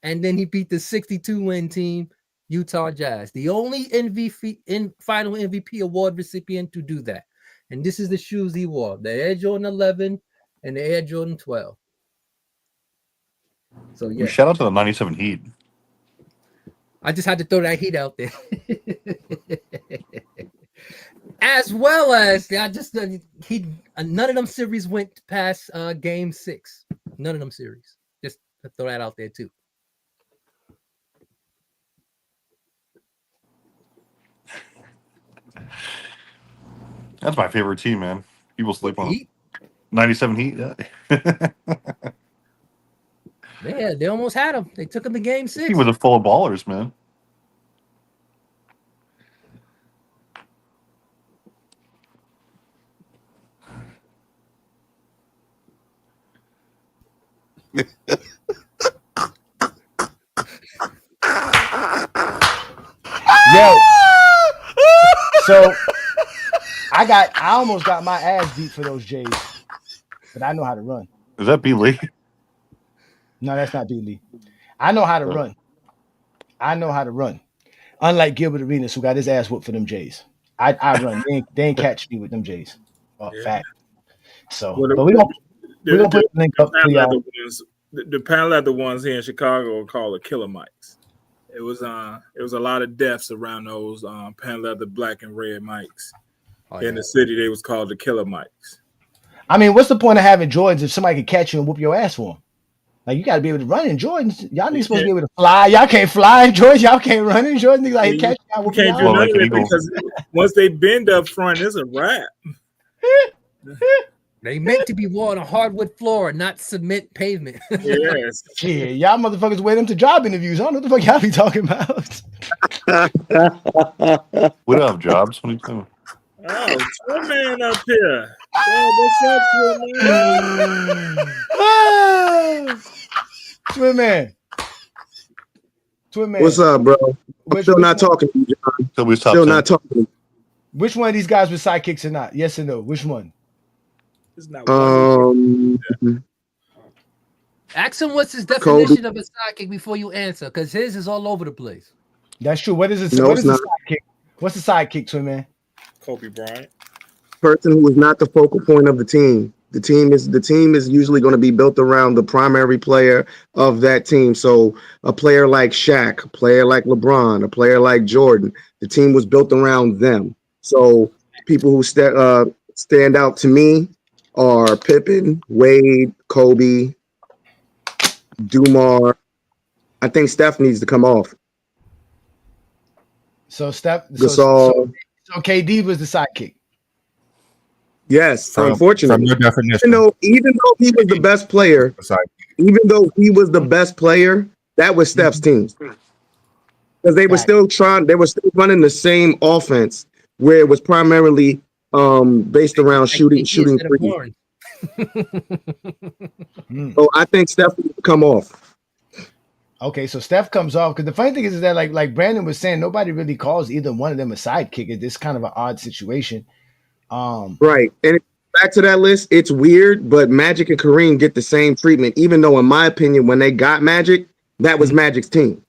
and then he beat the 62-win team Utah Jazz. The only final MVP award recipient to do that. And this is the shoes he wore: the Air Jordan 11 and the Air Jordan 12. So yeah, shout out to the 97 Heat. I just had to throw that heat out there. As well as None of them series went past game 6. None of them series. Just to throw that out there too. That's my favorite team, man. People sleep on Heat? 97 Heat. Yeah. Yeah, they almost had him. They took him to game 6. He was a full of ballers, man. Yo, so I almost got my ass beat for those Jays, but I know how to run. Is that B. Lee? No, that's not B. Lee. I know how to run. I know how to run. Unlike Gilbert Arenas, who got his ass whooped for them Jays. I run. They ain't catch me with them Jays. Fact. So, but we don't put the link up for y'all. The panel leather ones here in Chicago are called the Killer Mics. It was a lot of deaths around those panel leather black and red mics. In the city, they was called the Killer Mics. I mean, what's the point of having Jordans if somebody could catch you and whoop your ass for them? Like, you got to be able to run in Jordans. Y'all need supposed to be able to fly. Y'all can't fly in Jordans. Y'all can't run in Jordans. Like, catch y'all, whoop can't do y'all. none of it because once they bend up front, it's a wrap. They meant to be worn on hardwood floor, not cement pavement. Yes. Yeah, y'all motherfuckers wear them to job interviews. I don't know what the fuck y'all be talking about. What up, Jobs? What are you doing? Oh, Twin Man up here. What's up, Twin Man? Twin Man. What's up, bro? I'm still not talking to you, John. Still not talking. Which one of these guys with sidekicks or not? Yes or no? Which one? Ask him what's his definition of a sidekick before you answer, because his is all over the place. That's true. What is it? No, what is it's the sidekick? What's the sidekick, Twin Man? Kobe Bryant. Person who is not the focal point of the team. The team is usually going to be built around the primary player of that team. So a player like Shaq, a player like LeBron, a player like Jordan, the team was built around them. So people who stand out to me are Pippen, Wade, Kobe, Dumar. I think Steph needs to come off. So Steph, Gasol. So KD was the sidekick. Yes, unfortunately. From your definition. Even though he was the best player, that was Steph's team. Because they were still running the same offense where it was primarily based around shooting threes. So I think Steph will come off. Okay, so Steph comes off because the funny thing is that like Brandon was saying, nobody really calls either one of them a sidekick. It's kind of an odd situation. Right, and back to that list, it's weird, but Magic and Kareem get the same treatment. Even though, in my opinion, when they got Magic, that was Magic's team.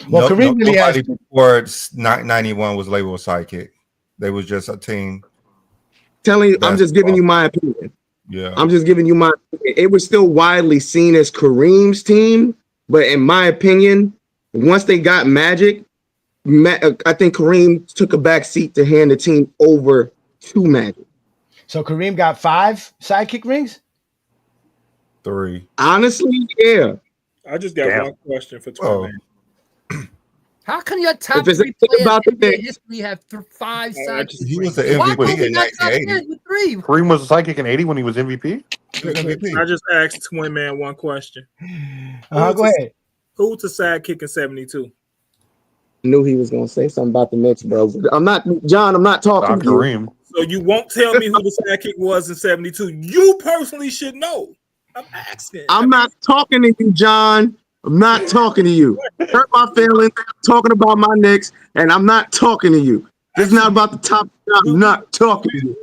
Well, Kareem really nobody before 91 was labeled a sidekick. They was just a team. I'm just giving you my opinion. Yeah, I'm just giving you my opinion. It was still widely seen as Kareem's team, but in my opinion, once they got Magic, I think Kareem took a back seat to hand the team over to Magic. So Kareem got 5 sidekick rings? 3. Honestly, yeah. I just got one question for Twin Man. How can your top 3 players in history have 5 sidekicks? He was the MVP in 1980. Kareem was a sidekick in 80 when he was MVP? I just asked Twin Man one question. Go ahead. Who was the sidekick in 72? Knew he was gonna say something about the Knicks, bro. I'm not talking to Kareem. So you won't tell me who the sidekick was in 72. You personally should know. I'm asking. I'm not talking to you, John. I'm not talking to you. Hurt my feelings. Talking about my Knicks, and I'm not talking to you. This is not about the top. I'm not talking to you.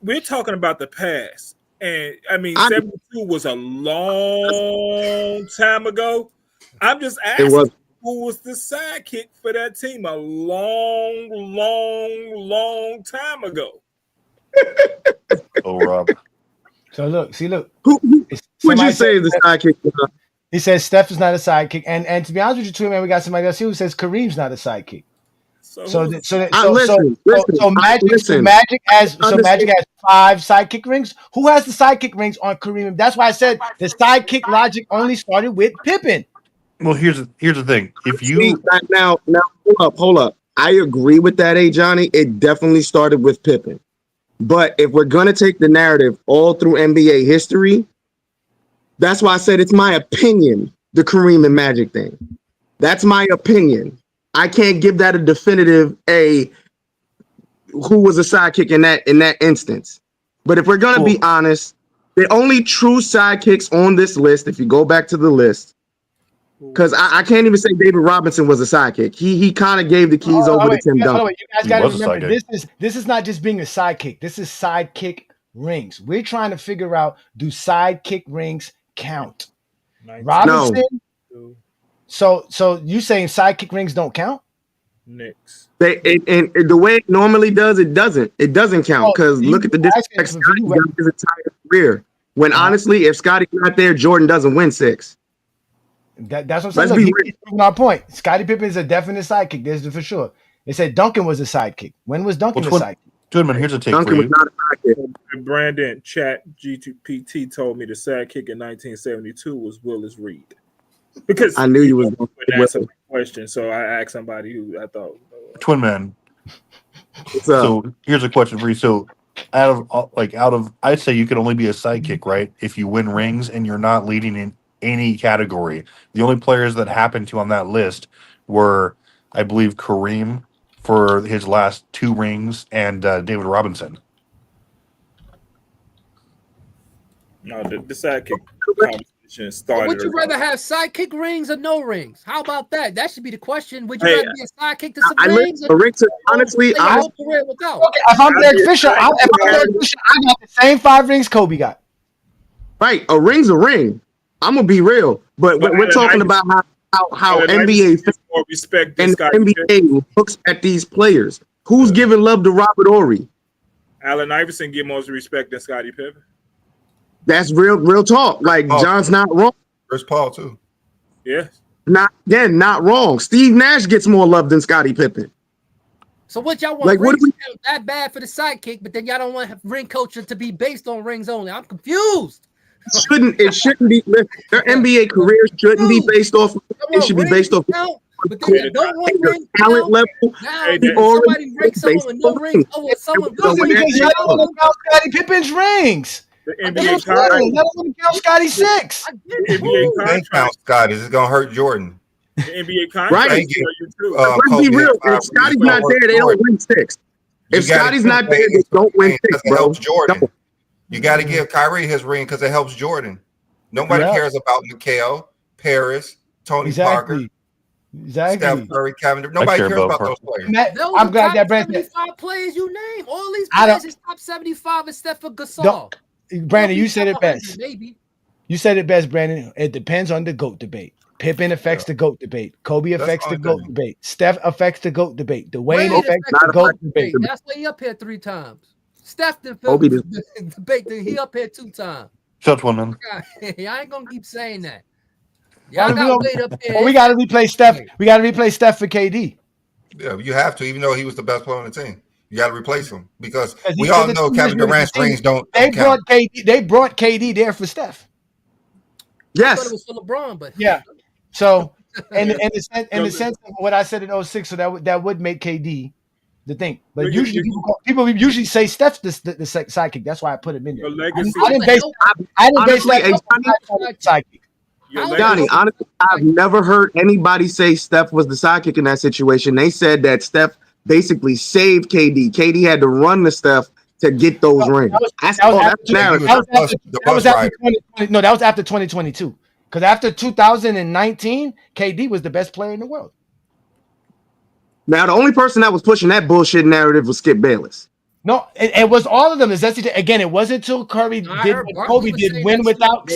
We're talking about the past, and I mean, 72 was a long time ago. I'm just asking. Who was the sidekick for that team a long time ago? Oh, Rob. So look. Who would you say is the sidekick? He says Steph is not a sidekick. And to be honest with you, Twin Man, we got somebody else here who says Kareem's not a sidekick. Magic has 5 sidekick rings. Who has the sidekick rings on Kareem? That's why I said the sidekick logic only started with Pippen. Well, here's the thing. If you now hold up. I agree with that, Johnny. It definitely started with Pippen. But if we're gonna take the narrative all through NBA history, that's why I said it's my opinion, the Kareem and Magic thing. That's my opinion. I can't give that a definitive who was a sidekick in that instance. But if we're gonna be honest, the only true sidekicks on this list, if you go back to the list, because I can't even say David Robinson was a sidekick. He kind of gave the keys over to Tim Duncan. You guys got to remember, this is not just being a sidekick. This is sidekick rings. We're trying to figure out, do sidekick rings count? Robinson. No. So you saying sidekick rings don't count? Knicks. And the way it normally does, it doesn't. It doesn't count because look at the disrespect Scotty got his entire career. When honestly, if Scotty's not there, Jordan doesn't win 6. That's what I'm saying. He's proving our point. Scottie Pippen is a definite sidekick. There's for sure. They said Duncan was a sidekick. When was Duncan a sidekick? Goodman, here's a take Duncan for you. was not a sidekick. Brandon Chat G2PT told me the sidekick in 1972 was Willis Reed. Because I knew you was going to answer my question, so I asked somebody who I thought. Twin Man. So here's a question for you. So out of I'd say you can only be a sidekick, right? If you win rings and you're not leading in any category. The only players that happened to on that list were, I believe, Kareem for his last 2 rings and David Robinson. No, the sidekick conversation started. Would you rather have sidekick rings or no rings? How about that? That should be the question. Would you rather be a sidekick to some rings? Honestly, if I'm Derek Fisher, I got the same 5 rings Kobe got. Right, a ring's a ring. I'm gonna be real, but we're talking about how NBA and NBA looks at these players. Who's giving love to Robert Horry? Allen Iverson get more respect than Scottie Pippen. That's real talk. Like John's not wrong. Chris Paul too. Yeah. Not wrong. Steve Nash gets more love than Scottie Pippen. So what y'all want? Like, rings that bad for the sidekick, but then y'all don't want ring culture to be based on rings only. I'm confused. It shouldn't be. Their NBA careers shouldn't be based off. It should be based off. But then you don't want rings talent level. Now somebody ranks someone with no rings. Oh, someone because y'all don't want to count Scottie Pippen's rings. The NBA contract. Y'all don't want to count Scotty 6. The NBA contract. Count Scotty. It's gonna hurt Jordan. The NBA contract. Right. Let's be real. If Scotty's not there, they don't win 6. If Scotty's not there, they don't win 6, bro. It helps Jordan. You got to give Kyrie his ring because it helps Jordan. Nobody cares about McHale, Paris, Tony Parker, Steph Curry, Kevin. Nobody cares about those players. I'm glad that Brandon. 75 players you name. All these players is top 75 except for Gasol. Brandon, you said it best. Maybe. You said it best, Brandon. It depends on the GOAT debate. Pippen affects the GOAT debate. Kobe affects the GOAT debate. Steph affects the GOAT debate. Dwayne affects the GOAT debate. That's why he up here 3 times. Steph the debate. He up here 2 times. Shut one man. I ain't gonna keep saying that. Y'all got weight up here. Well, we got to replace Steph. We got to replace Steph for KD. Yeah, you have to, even though he was the best player on the team. You got to replace him because we all know Kevin Durant's rings don't. They brought KD. They brought KD there for Steph. Yes, I thought it was for LeBron, but yeah. So, in the sense of what I said in 06, so that would make KD the thing. But usually people usually say Steph's the sidekick. That's why I put him in there. I didn't base sidekick. Johnny, honestly, I've never heard anybody say Steph was the sidekick in that situation. They said that Steph basically saved KD. KD had to run the Steph to get those rings. That was after 2022. Because after 2019, KD was the best player in the world. Now, the only person that was pushing that bullshit narrative was Skip Bayless. No, it was all of them. Again, it wasn't until Kobe did win without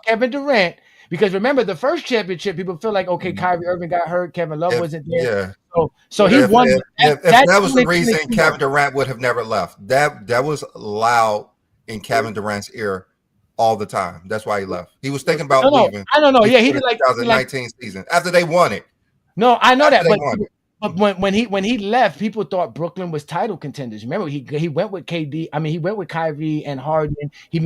Kevin Durant. Because remember, the first championship, people feel like, okay, Kyrie Irving got hurt, Kevin Love wasn't there. Yeah. So he won. If that was the reason Kevin Durant would have never left. That was loud in Kevin Durant's ear all the time. That's why he left. He was thinking about leaving. I don't know. Yeah, he did like 2019 season after they won it. No, I know that, But when he left, people thought Brooklyn was title contenders. Remember, he went with KD. I mean, he went with Kyrie and Harden. He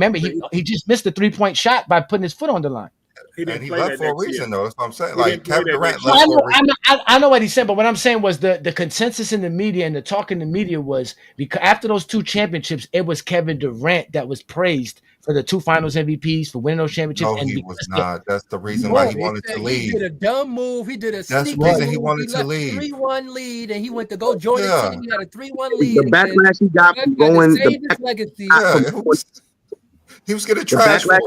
just missed the 3-point shot by putting his foot on the line. He left for a reason, though. That's what I'm saying. Like Kevin Durant left for a reason. I know what he said, but what I'm saying was the consensus in the media and the talk in the media was because after those 2 championships, it was Kevin Durant that was praised for the 2 Finals MVPs for winning those championships. No, he was not. That's the reason why he wanted to leave. He did a dumb move. He did a That's sneaky the reason move. he wanted to left leave. 3-1 lead, and he went to go join the team. He got a 3-1 lead. The backlash he got from going. Legacy. He was getting trash for it.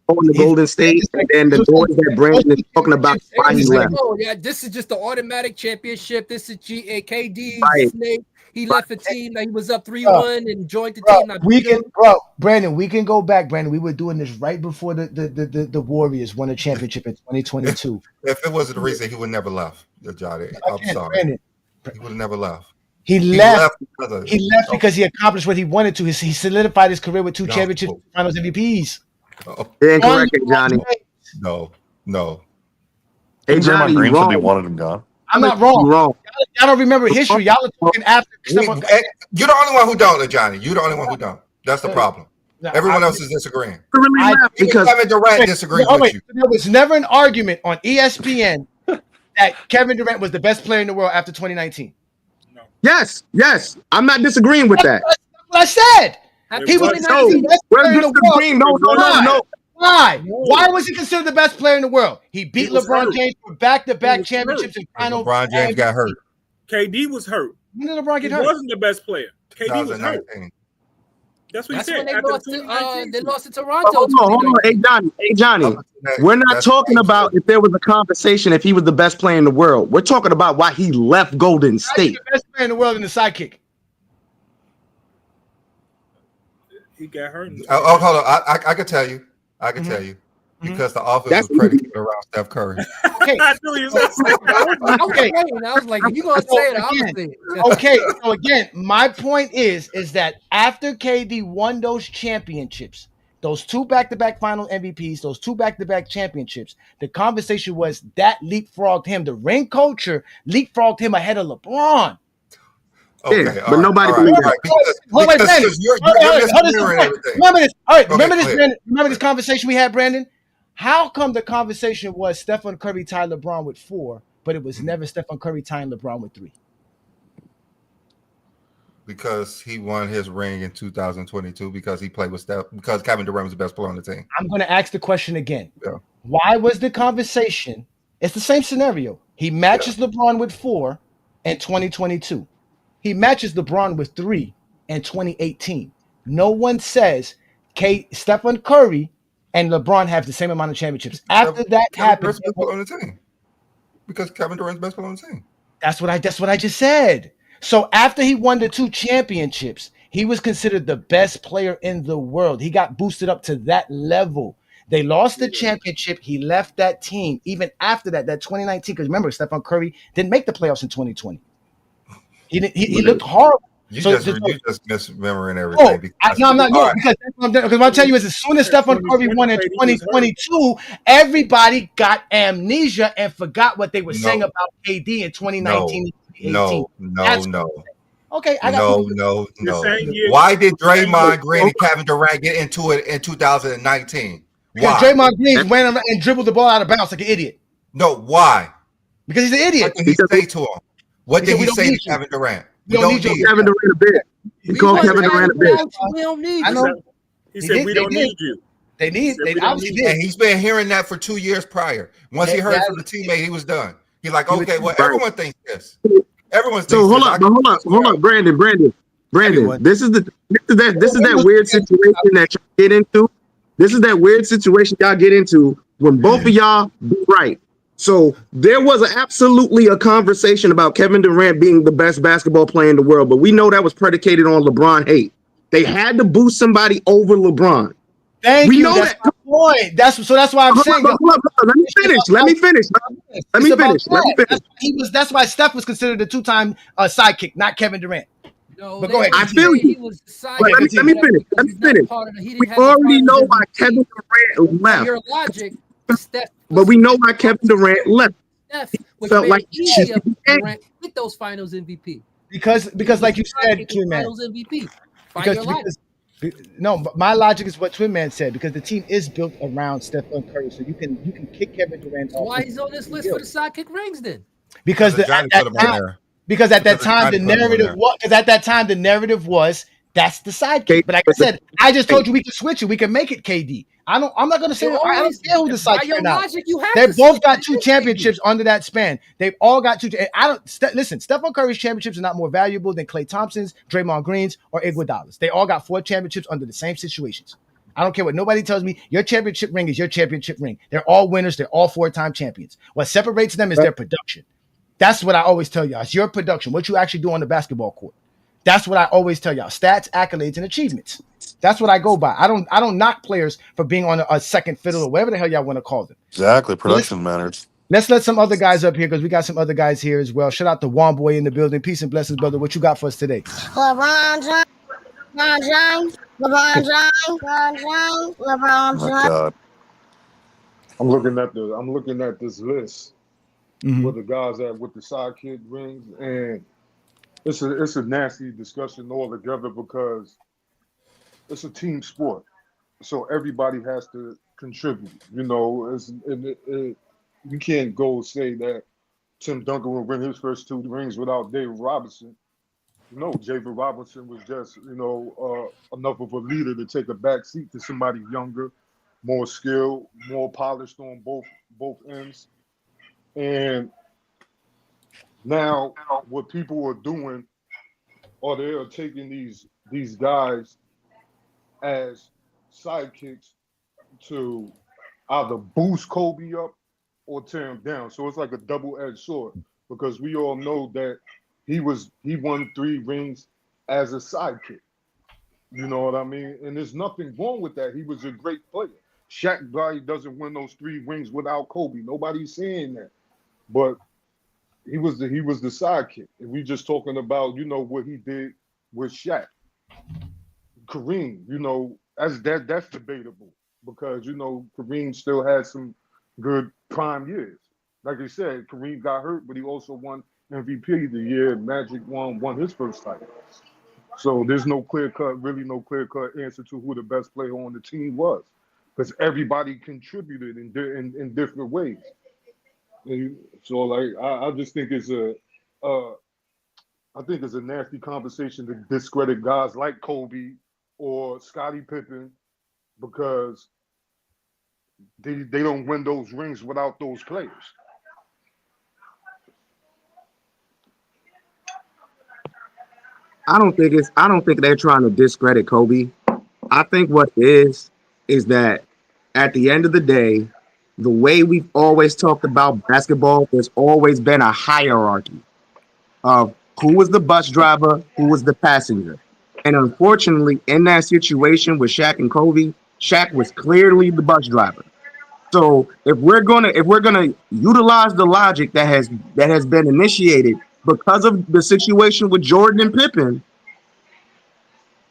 On the Golden State, and the doors that Brandon is talking about why he left. Oh, yeah, this is just the automatic championship. This is KD. Right. Snake. He left a team that he was up 3-1 and joined the team. Brandon, we can go back, Brandon. We were doing this right before the Warriors won a championship in 2022. If it wasn't the reason, he would never left. Johnny, I'm sorry. Brandon, he would have never left. He left because he accomplished what he wanted to. He solidified his career with 2 championships, Finals MVPs. Incorrect, Johnny. No. Hey, Johnny, Green wrong. said they wanted him gone. I'm not wrong. Y'all don't remember history. Y'all are talking after. You're the only one who don't, Johnny. You're the only one who don't. That's the problem. Everyone else is disagreeing. Because Kevin Durant disagrees with you. There was never an argument on ESPN that Kevin Durant was the best player in the world after 2019. Yes. I'm not disagreeing with that. That's what I said. He was the best player in the world. No. Why? Why was he considered the best player in the world? He beat LeBron James for back-to-back championships and final. LeBron James got hurt. KD was hurt. When did LeBron get hurt? He wasn't the best player. KD was hurt. That's what he said. When they lost to Toronto. Hold on. Hey, Johnny. We're not talking about if there was a conversation if he was the best player in the world. We're talking about why he left Golden State. The best player in the world in the Sidekick. He got hurt. Hold on. I can tell you. Because the offense was predicated around Steph Curry. Okay. I was like, you gonna say it? I'm saying. Okay. So again, my point is that after KD won those championships, those 2 back-to-back final MVPs, those 2 back-to-back championships, the conversation was that leapfrogged him. The ring culture leapfrogged him ahead of LeBron. Okay, but nobody believes that. Remember this conversation we had, Brandon? How come the conversation was Stephen Curry tied LeBron with 4, but it was never Stephen Curry tying LeBron with 3? Because he won his ring in 2022 because he played with Steph, because Kevin Durant was the best player on the team. I'm going to ask the question again. Yeah. Why was the conversation? It's the same scenario. He matches LeBron with 4 in 2022. He matches LeBron with 3 in 2018. No one says Stephen Curry and LeBron have the same amount of championships. After that happened, on the team. Because Kevin Durant's best player on the team. That's what I just said. So after he won the 2 championships, he was considered the best player in the world. He got boosted up to that level. They lost the championship. He left that team even after that 2019. Because remember, Stephen Curry didn't make the playoffs in 2020. He looked horrible. You just misremembering everything. I'm not. Because what I'm telling you is, as soon as Stephen Curry won in 2022, everybody got amnesia and forgot what they were saying about KD in 2019. No. Okay, no. Why did Draymond Green and Kevin Durant get into it in 2019? Because Draymond Green ran around and dribbled the ball out of bounds like an idiot. No, why? Because he's an idiot. What did he say to him? What did he say to Kevin Durant? We don't need Kevin Durant a bit. He called Kevin Durant a bit. We don't need I know. He said we don't need you. They obviously did. And he's been hearing that for 2 years prior. Once he heard from the teammate, he was done. He's like, okay, well, everyone thinks this. Everyone's thinking hold up, Brandon. This is that weird situation that you get into. This is that weird situation y'all get into when both of y'all be right. So there was absolutely a conversation about Kevin Durant being the best basketball player in the world, but we know that was predicated on LeBron hate. They had to boost somebody over LeBron. Thank you. That's my point. That's why I'm saying. Let me finish. That's why Steph was considered the 2-time sidekick, not Kevin Durant. No, but go ahead. I feel you. Let me finish. We already know why Kevin Durant left. Your logic, but we know why Kevin Durant left. Steph, which felt made like it easier for Durant with those Finals MVP. Because like you said, Twin Man. Finals MVP. No, but my logic is what Twin Man said, because the team is built around Stephen Curry, so you can kick Kevin Durant off. Why he's on this list for the sidekick rings then? Because at that time the narrative was that's the sidekick. But like I said, I just told you we can switch it. We can make it KD. I'm not going to say I don't care who the sidekick. By your logic, you have they both got 2 championships under that span. They've all got 2. Listen. Stephen Curry's championships are not more valuable than Klay Thompson's, Draymond Green's, or Iguodala's. They all got 4 championships under the same situations. I don't care what nobody tells me. Your championship ring is your championship ring. They're all winners. They're all 4-time champions. What separates them is their production. That's what I always tell y'all. It's your production, what you actually do on the basketball court. That's what I always tell y'all. Stats, accolades, and achievements. That's what I go by. I don't knock players for being on a second fiddle or whatever the hell y'all want to call them. Exactly. Production matters. Let's let some other guys up here, because we got some other guys here as well. Shout out to Juan Boy in the building. Peace and blessings, brother. What you got for us today? LeBron James. LeBron James. I'm looking at this list with the guys with the sidekick rings, and it's a nasty discussion altogether, because it's a team sport, so everybody has to contribute. You know, you can't go say that Tim Duncan will win his first 2 rings without David Robinson. No, David Robinson was just enough of a leader to take a back seat to somebody younger, more skilled, more polished on both ends. And now what people are doing, or they are taking these guys as sidekicks to either boost Kobe up or tear him down. So it's like a double-edged sword, because we all know that he won 3 rings as a sidekick. You know what I mean? And there's nothing wrong with that. He was a great player. Shaq probably doesn't win those 3 rings without Kobe. Nobody's saying that. But he was the sidekick. And we just talking about, what he did with Shaq. Kareem, that's debatable, because, Kareem still had some good prime years. Like you said, Kareem got hurt, but he also won MVP the year Magic won his first title. So there's no clear-cut answer to who the best player on the team was, because everybody contributed in different ways. And so, I just think it's a nasty conversation to discredit guys like Kobe or Scottie Pippen, because they don't win those rings without those players. I don't think they're trying to discredit Kobe. I think what it is that at the end of the day, the way we've always talked about basketball, there's always been a hierarchy of who was the bus driver, who was the passenger. And unfortunately, in that situation with Shaq and Kobe, Shaq was clearly the bus driver. So if we're gonna utilize the logic that has been initiated because of the situation with Jordan and Pippen,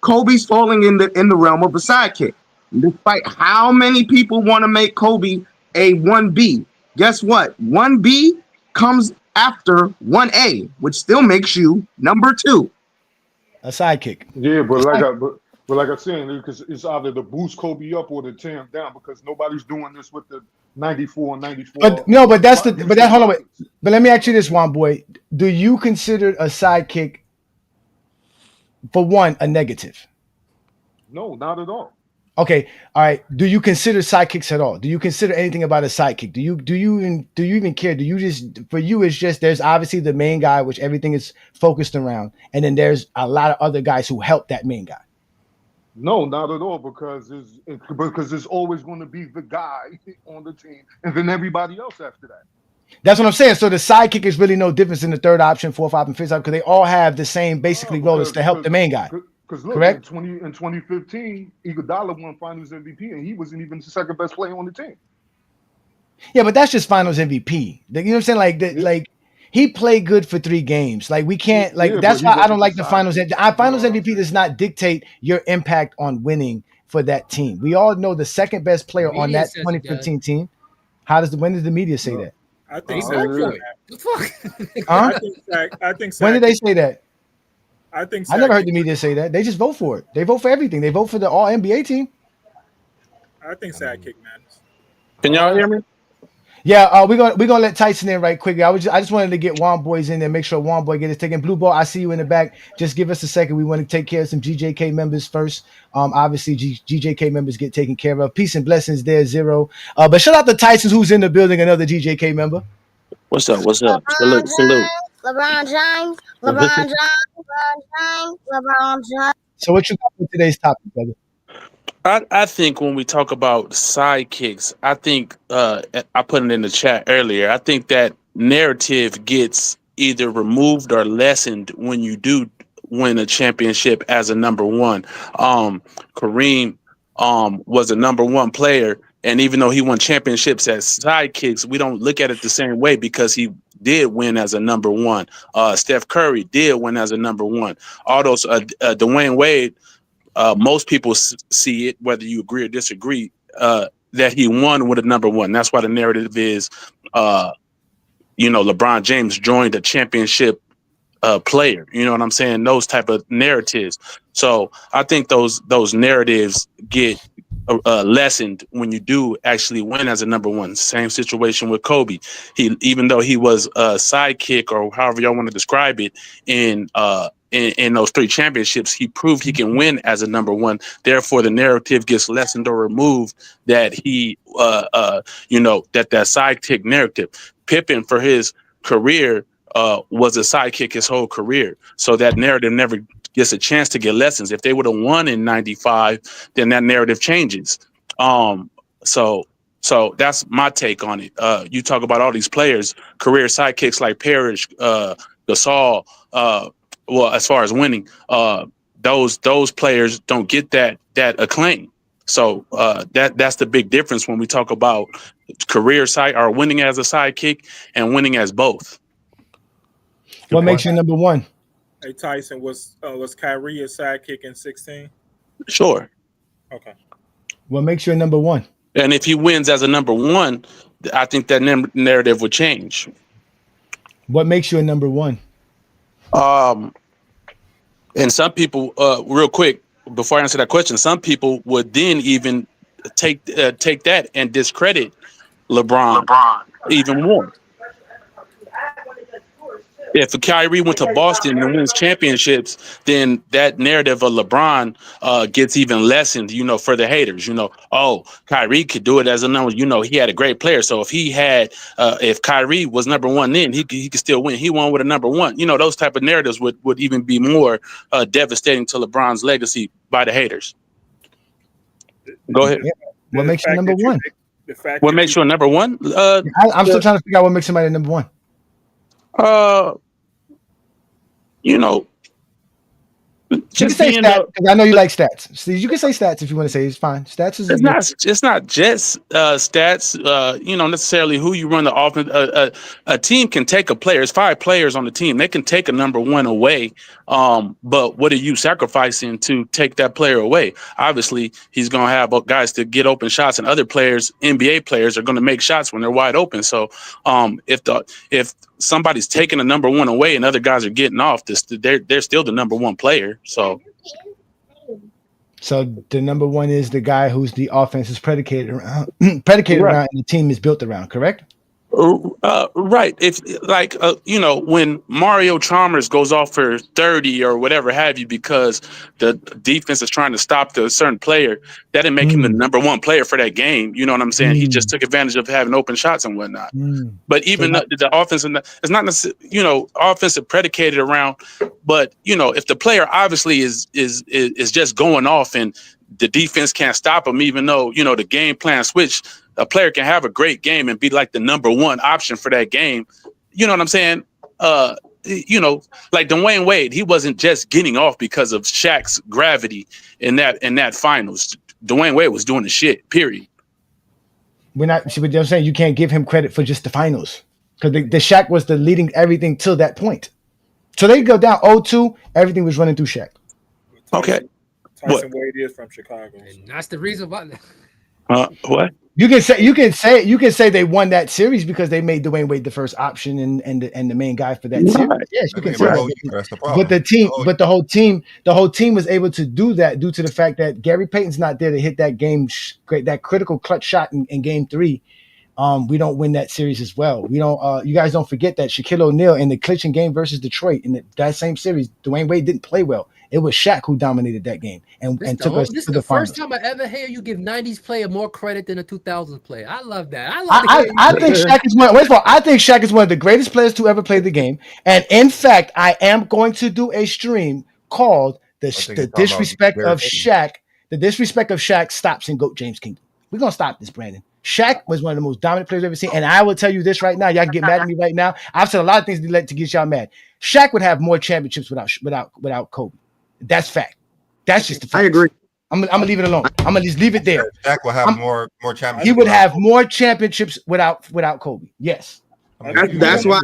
Kobe's falling in the realm of a sidekick. Despite how many people want to make Kobe a 1B, guess what? 1B comes after 1A, which still makes you number 2. A sidekick. Yeah, but like I said, because it's either to boost Kobe up or to tear him down, because nobody's doing this with the 94. But no, but hold on, wait. But let me ask you this, one boy. Do you consider a sidekick, for one, a negative? No, not at all. Okay, all right. Do you consider sidekicks at all? Do you consider anything about a sidekick? Do you even care? Do you just, for you, it's just there's obviously the main guy, which everything is focused around, and then there's a lot of other guys who help that main guy. No, not at all, because there's always going to be the guy on the team, and then everybody else after that. That's what I'm saying. So the sidekick is really no difference in the 3rd option, 4th option, 5th option, because they all have the same basically role, is to help the main guy. Because look, correct? In 2015, Iguodala won Finals MVP, and he wasn't even the 2nd best player on the team. Yeah, but that's just Finals MVP. You know what I'm saying? Like he played good for 3 games. Like we can't. That's why I don't like the Finals. Finals MVP does not dictate your impact on winning for that team. We all know the 2nd best player on that 2015 team. When does the media say that? I think I think when did they say that? I think I never heard the media say that. They just vote for it. They vote for everything. They vote for the All NBA team. I think Sidekick matters. Can y'all hear me? Yeah, we're gonna let Tyson in right quick. I just wanted to get Juan Boys in there, make sure Juan Boy get his taken. Blue Ball, I see you in the back. Just give us a second. We want to take care of some GJK members first. Obviously GJK members get taken care of. Peace and blessings there, Zero. But shout out to Tyson who's in the building, another GJK member. What's up? Salute. LeBron James. LeBron James. So what you got for today's topic, brother? I think when we talk about sidekicks, I think I put it in the chat earlier. I think that narrative gets either removed or lessened when you do win a championship as a number one. Kareem was a number one player, and even though he won championships as sidekicks, we don't look at it the same way because he did win as a number one. Steph Curry did win as a number one. All those Dwayne Wade. Most people see it, whether you agree or disagree, that he won with a number one. That's why the narrative is, LeBron James joined a championship player. You know what I'm saying? Those type of narratives. So I think those narratives get lessened when you do actually win as a number one. Same situation with Kobe. Even though he was a sidekick or however y'all want to describe it in those three championships, he proved he can win as a number one. Therefore, the narrative gets lessened or removed that he, that sidekick narrative. Pippen for his career was a sidekick his whole career. So that narrative never gets a chance to get lessons. If they would have won in 95, then that narrative changes. So that's my take on it. You talk about all these players, career sidekicks like Parrish, Gasol, well, as far as winning, those players don't get that acclaim. So that's the big difference when we talk about career side or winning as a sidekick and winning as both. What makes you number one? Hey Tyson, was Kyrie a sidekick in 16? Sure. Okay. What makes you a number one? And if he wins as a number one, I think that narrative would change. What makes you a number one? And some people, real quick, before I answer that question, some people would then even take that and discredit LeBron even more. If Kyrie went to Boston and wins championships, then that narrative of LeBron gets even lessened, for the haters. Kyrie could do it as a number. He had a great player. So if Kyrie was number one, then he could still win. He won with a number one. Those type of narratives would even be more devastating to LeBron's legacy by the haters. Go ahead. What makes you number one? What makes you a number one? I'm still trying to figure out what makes somebody a number one. You can say stats because I know you like stats. So you can say stats if you want to say it's fine. Stats is it's not just stats. Necessarily who you run the offense. A team can take a player. It's 5 players on the team. They can take a number one away. But what are you sacrificing to take that player away? Obviously, he's going to have guys to get open shots, and other players, NBA players, are going to make shots when they're wide open. So if somebody's taking a number one away and other guys are getting off, they're still the number one player. So the number one is the guy who's the offense is predicated around, and the team is built around, correct? Right. If when Mario Chalmers goes off for 30 or whatever have you, because the defense is trying to stop the certain player, that didn't make him the number one player for that game. You know what I'm saying? He just took advantage of having open shots and whatnot. But even the offense, it's not necessarily, offense is predicated around. But if the player obviously is just going off and the defense can't stop him, even though the game plan switched. A player can have a great game and be like the number one option for that game. You know what I'm saying? Like Dwayne Wade, he wasn't just getting off because of Shaq's gravity in that finals. Dwayne Wade was doing the shit, period. I'm saying you can't give him credit for just the finals because the Shaq was the leading everything till that point. So they go down 0-2, everything was running through Shaq. Okay. Tyson Wade is from Chicago. And that's the reason why. What? You can say they won that series because they made Dwayne Wade the first option and the main guy for that series. Yes, you can say that. But the whole team was able to do that due to the fact that Gary Payton's not there to hit that that critical clutch shot in game 3. We don't win that series as well. We don't. You guys don't forget that Shaquille O'Neal in the clinching game versus Detroit in that same series, Dwayne Wade didn't play well. It was Shaq who dominated that game and took us to the finals. This is the first time I ever hear you give 90s player more credit than a 2000s player. I love that. I think Shaq is one. Wait for. I think Shaq is one of the greatest players to ever play the game. And in fact, I am going to do a stream called the disrespect of Shaq. The disrespect of Shaq stops in GOAT James Kingdom. We're gonna stop this, Brandon. Shaq was one of the most dominant players I've ever seen. And I will tell you this right now. Y'all can get mad at me right now. I've said a lot of things to get y'all mad. Shaq would have more championships without Kobe. That's fact. That's just the fact. I agree. I'm gonna leave it alone. I'm gonna just leave it there. Shaq will have more championships. He would have more championships without Kobe. Yes. That's why,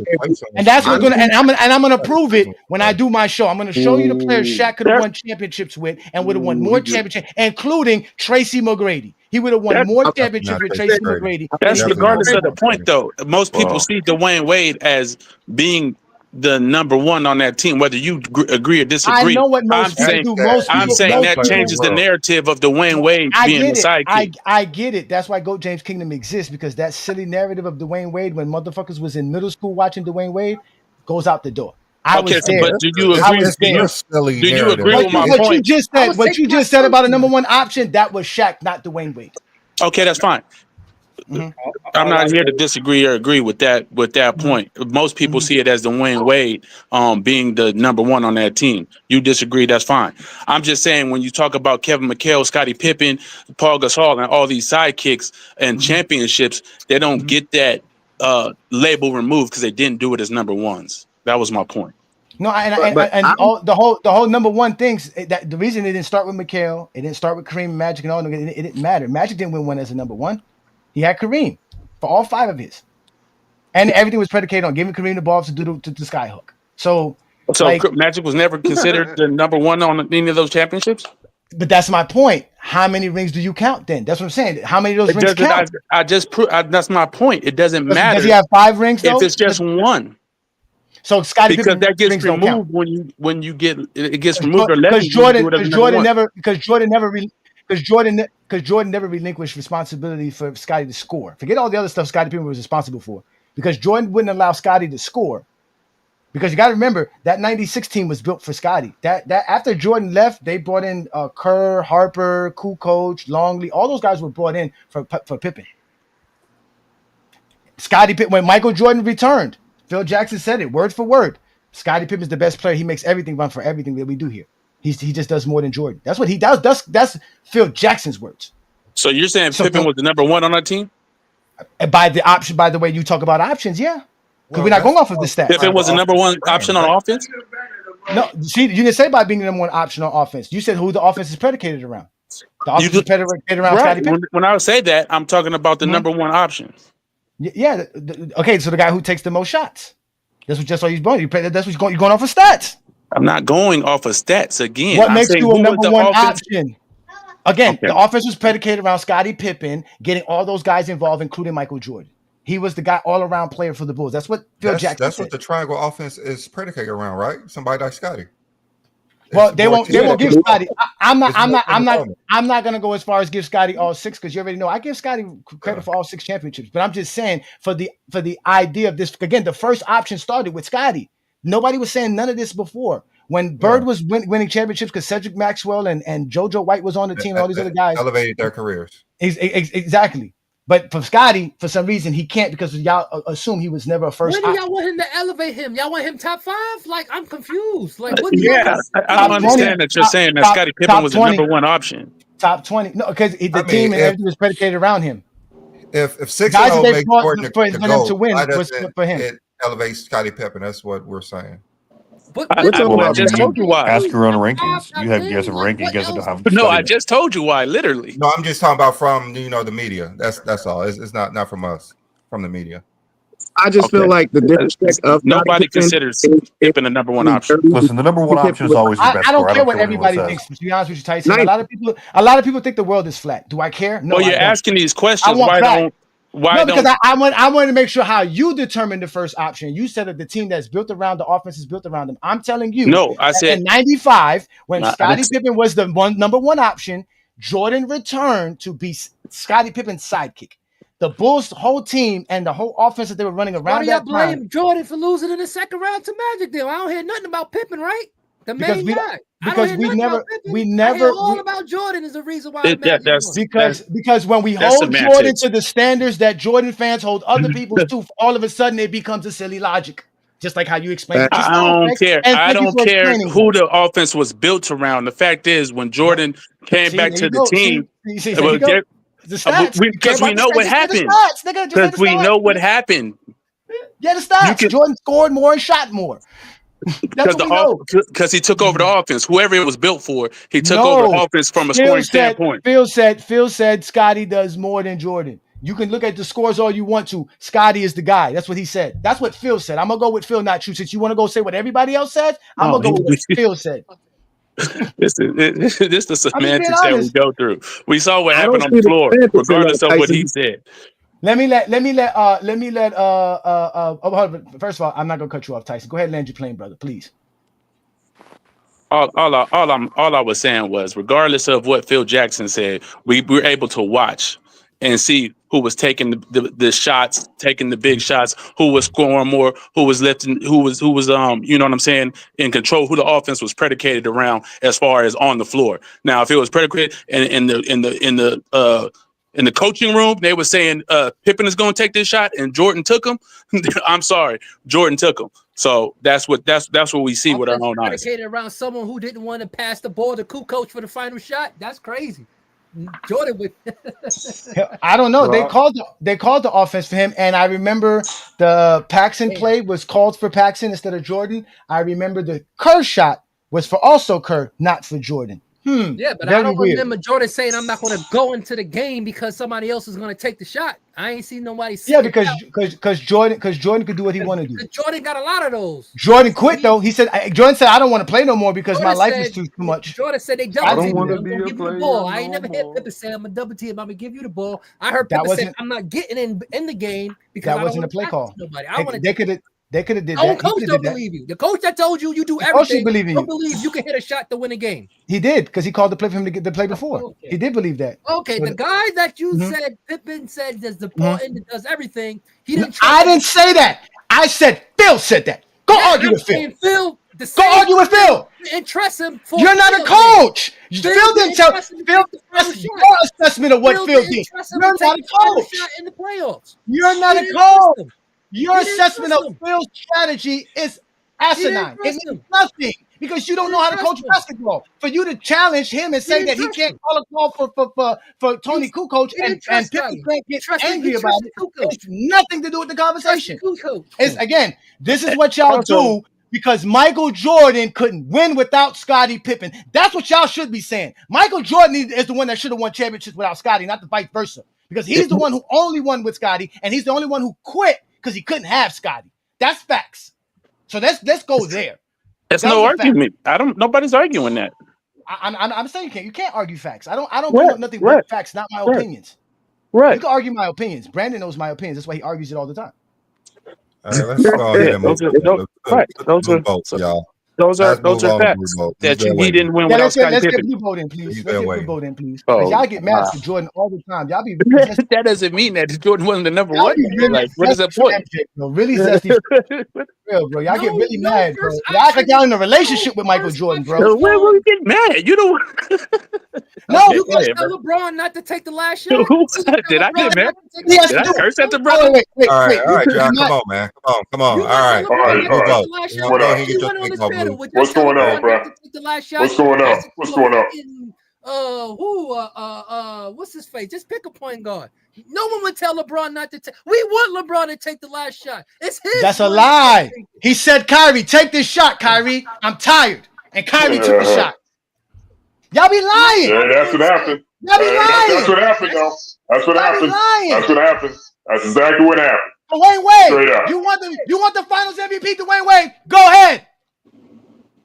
and that's what's gonna. And I'm gonna prove it when I do my show. I'm gonna show you the players Shaq could have won championships with and would have won more championships, including Tracy McGrady. He would have won more championships with Tracy McGrady. That's regardless of the point, though. Most people see Dwayne Wade as being the number one on that team, whether you agree or disagree. I know what most people do. I'm saying that changes the narrative of Dwayne Wade being the sidekick. I get it. That's why GOAT James Kingdom exists, because that silly narrative of Dwayne Wade when motherfuckers was in middle school watching Dwayne Wade goes out the door. But do you agree? Do you agree with my point? What you just said about a number one option, that was Shaq, not Dwayne Wade. Okay, that's fine. Mm-hmm. I'm not here to disagree or agree with that point. Most people see it as Dwayne Wade being the number one on that team. You disagree, that's fine. I'm just saying when you talk about Kevin McHale, Scottie Pippen, Paul Gasol, and all these sidekicks and championships, they don't get that label removed because they didn't do it as number ones. That was my point. No, the whole number one things, that the reason it didn't start with McHale, it didn't start with Kareem and Magic and all, it didn't matter. Magic didn't win one as a number one. He had Kareem for all 5 of his, and everything was predicated on giving Kareem the ball to do to Skyhook. So Magic was never considered the number one on any of those championships. But that's my point. How many rings do you count then? That's what I'm saying. How many of those rings count? That's my point. It doesn't matter. Does he have 5 rings though? If it's just one. So Scottie because that gets removed when you get it gets removed because Jordan never relinquished responsibility for Scottie to score. Forget all the other stuff Scottie Pippen was responsible for, because Jordan wouldn't allow Scottie to score. Because you got to remember that '96 team was built for Scottie. That after Jordan left, they brought in Kerr, Harper, Kukoc, Longley. All those guys were brought in for Pippen. Scottie Pippen, when Michael Jordan returned, Phil Jackson said it word for word. Scottie Pippen is the best player. He makes everything run for everything that we do here. He just does more than Jordan. That's what he does. That's Phil Jackson's words. So you're saying Pippen was the number one on that team? By the way you talk about options, yeah. Because we're not going off of the stats. Pippen was the number one option on offense? No, see, you didn't say by being the number one option on offense. You said who the offense is predicated around. The offense is predicated around Scottie Pippen. When I say that, I'm talking about the number one option. Yeah. Okay, so the guy who takes the most shots. That's what he's going. That's what you're going off of stats. I'm not going off of stats again. What makes you a number one option? Again, the offense was predicated around Scottie Pippen, getting all those guys involved, including Michael Jordan. He was the guy all-around player for the Bulls. That's what Phil Jackson said. That's what the triangle offense is predicated around, right? Somebody like Scottie. Well, they won't give Scottie. I'm not gonna go as far as give Scottie all 6, because you already know I give Scottie credit for all 6 championships. But I'm just saying for the idea of this, again, the first option started with Scottie. Nobody was saying none of this before. When Bird was winning championships, because Cedric Maxwell and JoJo White was on the team, and all these other guys elevated their careers. Exactly. But for Scottie, for some reason, he can't, because y'all assume he was never a first. When do y'all want him to elevate him? Y'all want him top 5? Like, I'm confused. Like, what? I don't understand that you're saying that Scottie Pippen was the number one option. Top 20. No, because the team and everything was predicated around him. If 6-0 makes Jordan to win, was for him. It elevates Scottie Pippen. That's what we're saying. I just told you why. Ask your own rankings. You guys have rankings. You guys don't have. No, I just told you why. Literally. No, I'm just talking about from the media. That's all. It's not from us, from the media. I just feel like the disrespect of nobody considers Pippen the number one option. Listen, the number one option is always your best I don't score. care what everybody says. thinks. To be honest with you, Tyson, a lot of people think the world is flat. Do I care? No. Well, you're asking these questions. Because I wanted to make sure how you determine the first option. You said that the team that's built around the offense is built around them. I'm telling you. No, I said in '95 when Scottie Pippen was the number one option, Jordan returned to be Scottie Pippen's sidekick. The Bulls' whole team and the whole offense that they were running around that blame time. Jordan for losing in the second round to Magic. Then I don't hear nothing about Pippen, right? The main guy. Because we never all about Jordan is the reason why. Because when we hold Jordan to the standards that Jordan fans hold other people to, all of a sudden it becomes a silly logic. Just like how you explained it. I don't care. I don't care who the offense was built around. The fact is, when Jordan came back to the team, because we know what happened. Because we know what happened. Yeah, the stats. Jordan scored more and shot more. Because he took over the offense. Whoever it was built for, he took over the offense from a scoring standpoint. Phil said Scottie does more than Jordan. You can look at the scores all you want to. Scottie is the guy. That's what he said. That's what Phil said. I'm gonna go with Phil, not you. Since you want to go say what everybody else said, I'm gonna go with what Phil said. This is the semantics that we go through. We saw what happened on the floor, regardless of what he said. First of all, I'm not gonna cut you off, Tyson. Go ahead and land your plane, brother, please. All I was saying was, regardless of what Phil Jackson said, we were able to watch and see who was taking the shots, taking the big shots, who was scoring more, who was lifting, who was you know what I'm saying, in control, who the offense was predicated around as far as on the floor. Now, if it was predicated in the coaching room, they were saying Pippen is going to take this shot and Jordan took him. I'm sorry, Jordan took him. So that's what we see with our own eyes. Predicated around someone who didn't want to pass the ball to Kukoc for the final shot. That's crazy. Jordan would. I don't know. They called the offense for him, and I remember the Paxson play was called for Paxson instead of Jordan. I remember the Kerr shot was for also Kerr, not for Jordan. Yeah, but I don't remember Jordan saying I'm not going to go into the game because somebody else is going to take the shot. I ain't seen nobody. Because Jordan could do what he wanted to do. Jordan got a lot of those. Jordan quit though. Jordan said I don't want to play no more because my life is too much. Jordan said they double team. I'm gonna give you the ball. I ain't never hit Pippen say I'm a double team. I'm gonna give you the ball. I heard Pippen say I'm not getting in the game because that wasn't a play call. They could have did that. Coach don't believe you. The coach that told you do everything don't believe you can hit a shot to win a game. He did because he called the play for him to get the play before. Okay. He did believe that. Okay, the guy that you said Pippen said does the ball and does everything. He didn't. I didn't say that. I said Phil said that. Go argue with Phil. Go argue with Phil. And trust him. You're not a coach. Phil didn't tell Phil. Your assessment of what Phil did. You're not a coach. In the playoffs. You're not a coach. Your assessment of Phil's strategy is asinine. It means nothing because you don't know how to coach basketball. For you to challenge him and say that he can't call a call for Tony Kukoc and Pippen can't get angry about it, it's nothing to do with the conversation. It's again, this is what y'all do because Michael Jordan couldn't win without Scottie Pippen. That's what y'all should be saying. Michael Jordan is the one that should have won championships without Scottie, not the vice versa. Because he's the one who only won with Scottie, and he's the only one who quit because he couldn't have Scottie. That's facts. So let's go there. That's no argument. Nobody's arguing that. I'm saying you can't argue facts. I don't bring up nothing but facts, not my opinions. Right. You can argue my opinions. Brandon knows my opinions. That's why he argues it all the time. All right, let's y'all. Those are facts that he didn't win without Scottie Pippen. Let's get blue vote in, please. Let's get blue vote in, please. Y'all get mad at Jordan all the time. Y'all be that doesn't mean that Jordan wasn't the number one. Like, what is that point? Really zesty, real, bro. Y'all get really mad, bro. Y'all act like y'all in a relationship with Michael Jordan, bro. Where were we getting mad? You know. No, you got to tell LeBron not to take the last shot. Did I get mad? Did I curse at the brother? Wait. All right, y'all. Come on, man. Come on. All right. What's going on, bro? What's going on? What's his face? Just pick a point guard. No one would tell LeBron not to take. We want LeBron to take the last shot. It's his. That's a lie. He said, Kyrie, take this shot, Kyrie. I'm tired. And Kyrie took the shot. Y'all be lying. Yeah, that's what happened. Y'all be lying. That's what happened, though. That's what happened. That's what happened. That's exactly what happened. Dwayne Wade. Straight up. You want the Finals MVP, Dwayne Wade? Go ahead.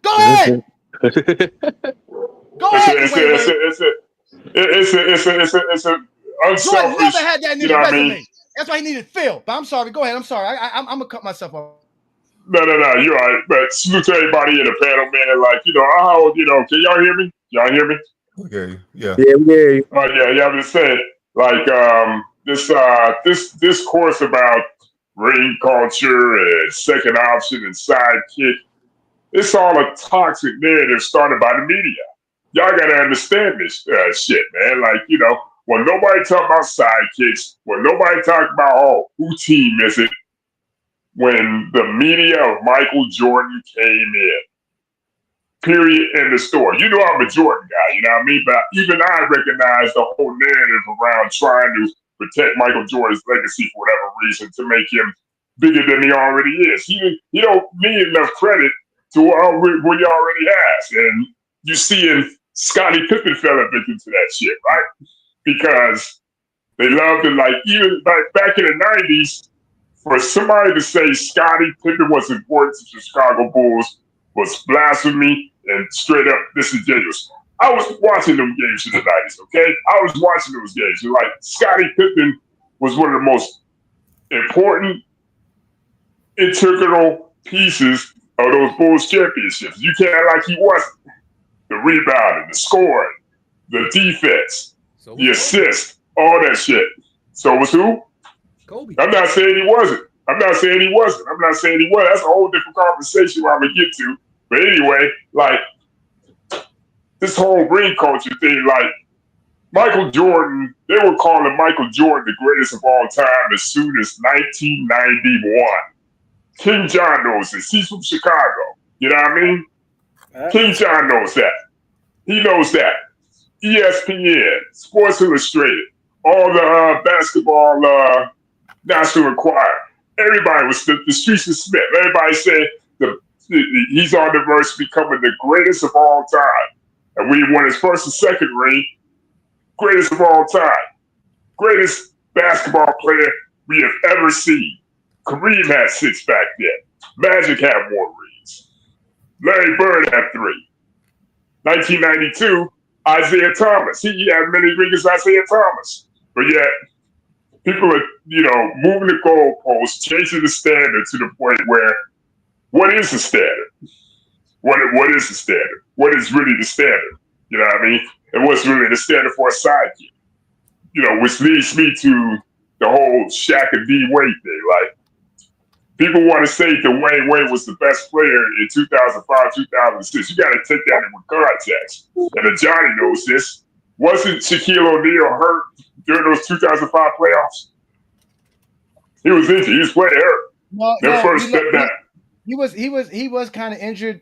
Go ahead. Go ahead, Dwayne Wade. It's a unselfish. Jordan never had that in his resume. I mean? That's why he needed Phil. But I'm sorry. Go ahead. I'm sorry. I'm gonna cut myself off. No, you're right. But salute to everybody in the panel, man. Like, can y'all hear me? Y'all hear me? Okay, yeah. Yeah, we hear you. I'm just saying, like, this course about ring culture and second option and sidekick, it's all a toxic narrative started by the media. Y'all gotta understand this shit, man. Like, when nobody talk about sidekicks, when nobody talk about, who team is it? When the media of Michael Jordan came in, period, end of story. You know I'm a Jordan guy, you know what I mean? But even I recognize the whole narrative around trying to protect Michael Jordan's legacy for whatever reason to make him bigger than he already is. He don't need enough credit to what he already has. And you seeing Scottie Pippen fell a victim to that shit, right? Because they loved it. Like, even back in the 90s, for somebody to say Scottie Pippen was important to the Chicago Bulls was blasphemy and straight up disingenuous. I was watching them games in the 90s, okay? I was watching those games. And like, Scottie Pippen was one of the most important, integral pieces of those Bulls championships. You can't act like he wasn't. The rebounding, the scoring, the defense, the assist, all that shit. So was who? Kobe. I'm not saying he wasn't. That's a whole different conversation I'm going to get to. But anyway, like, this whole ring culture thing, like, Michael Jordan, they were calling Michael Jordan the greatest of all time as soon as 1991. King John knows this. He's from Chicago. You know what I mean? King John knows that. He knows that. ESPN, Sports Illustrated, all the basketball National Enquirer. Everybody was the streets of Smith. Everybody said he's on the verge of becoming the greatest of all time. And when he won his first and second ring, greatest of all time. Greatest basketball player we have ever seen. Kareem had 6 back then. Magic had more rings. Larry Bird had 3. 1992, Isaiah Thomas. He had many rings as Isaiah Thomas. But yet, people are, moving the goalposts, changing the standard to the point where, what is the standard? What is the standard? What is really the standard? You know what I mean? And what's really the standard for a sidekick? Which leads me to the whole Shaq and D Wade thing. Like, people want to say Dwayne Wade was the best player in 2005, 2006. You got to take that in context. And Johnny knows this. Wasn't Shaquille O'Neal hurt during those 2005 playoffs? He was injured. He was playing hurt. First step back. He was kind of injured,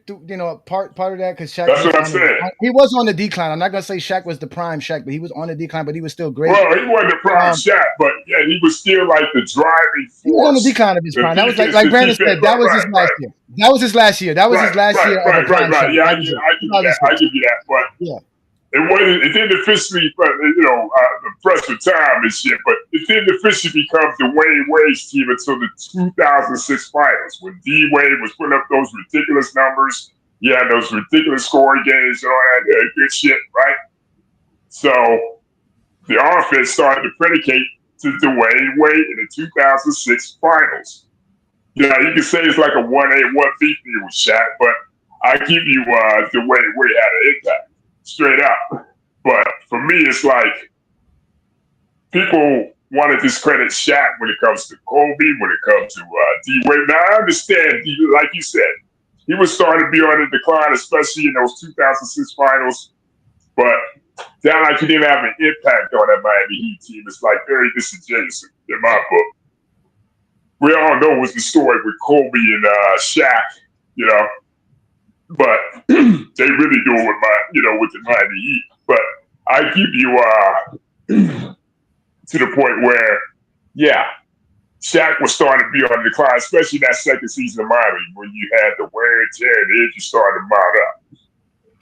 part of that because Shaq. That's what I'm saying. He was on the decline. I'm not gonna say Shaq was the prime Shaq, but he was on the decline. But he was still great. Well, he wasn't the prime Shaq, but yeah, he was still like the driving force. He was on the decline of his prime. That was like Brandon said. That was his last year. That was his last year. That was his last year of a prime Shaq. Yeah, I give you that. But yeah. It didn't officially, press for time and shit, but it didn't officially become Dwayne Wade's team until the 2006 finals when D Wade was putting up those ridiculous numbers. Yeah, those ridiculous scoring games and all that good shit, right? So the offense started to predicate to Dwayne Wade in the 2006 finals. You can say it's like a 1A, 1B thing with Shaq, but I give you Dwayne Wade had an impact. Straight up. But for me, it's like people want to discredit Shaq when it comes to Kobe, when it comes to D Wade. Now, I understand, like you said, he was starting to be on the decline, especially in those 2006 finals. But that like he didn't have an impact on that Miami Heat team. It's like very disingenuous in my book. We all know what's the story with Kobe and Shaq, but they really do it with with the Miami Heat. But I give you to the point where, Shaq was starting to be on the decline, especially that second season of Miami when you had the wear and tear and the injury starting to mount up.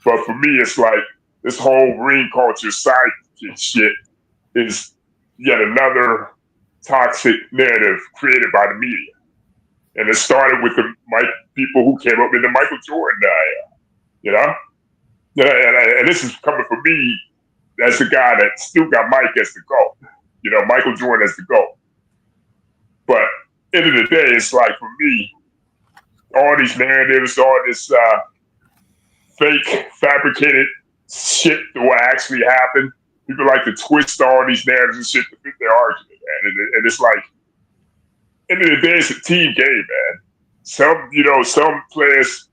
But for me, it's like this whole ring culture sidekick shit is yet another toxic narrative created by the media. And it started with the people who came up in the Michael Jordan you know? And this is coming from me as the guy that still got Mike as the GOAT. You know, Michael Jordan as the GOAT. But end of the day, it's like for me, all these narratives, all this fake, fabricated shit that will actually happen. People like to twist all these narratives and shit to fit their argument, man. And it's like, end of the day, it's a team game, man. Some players,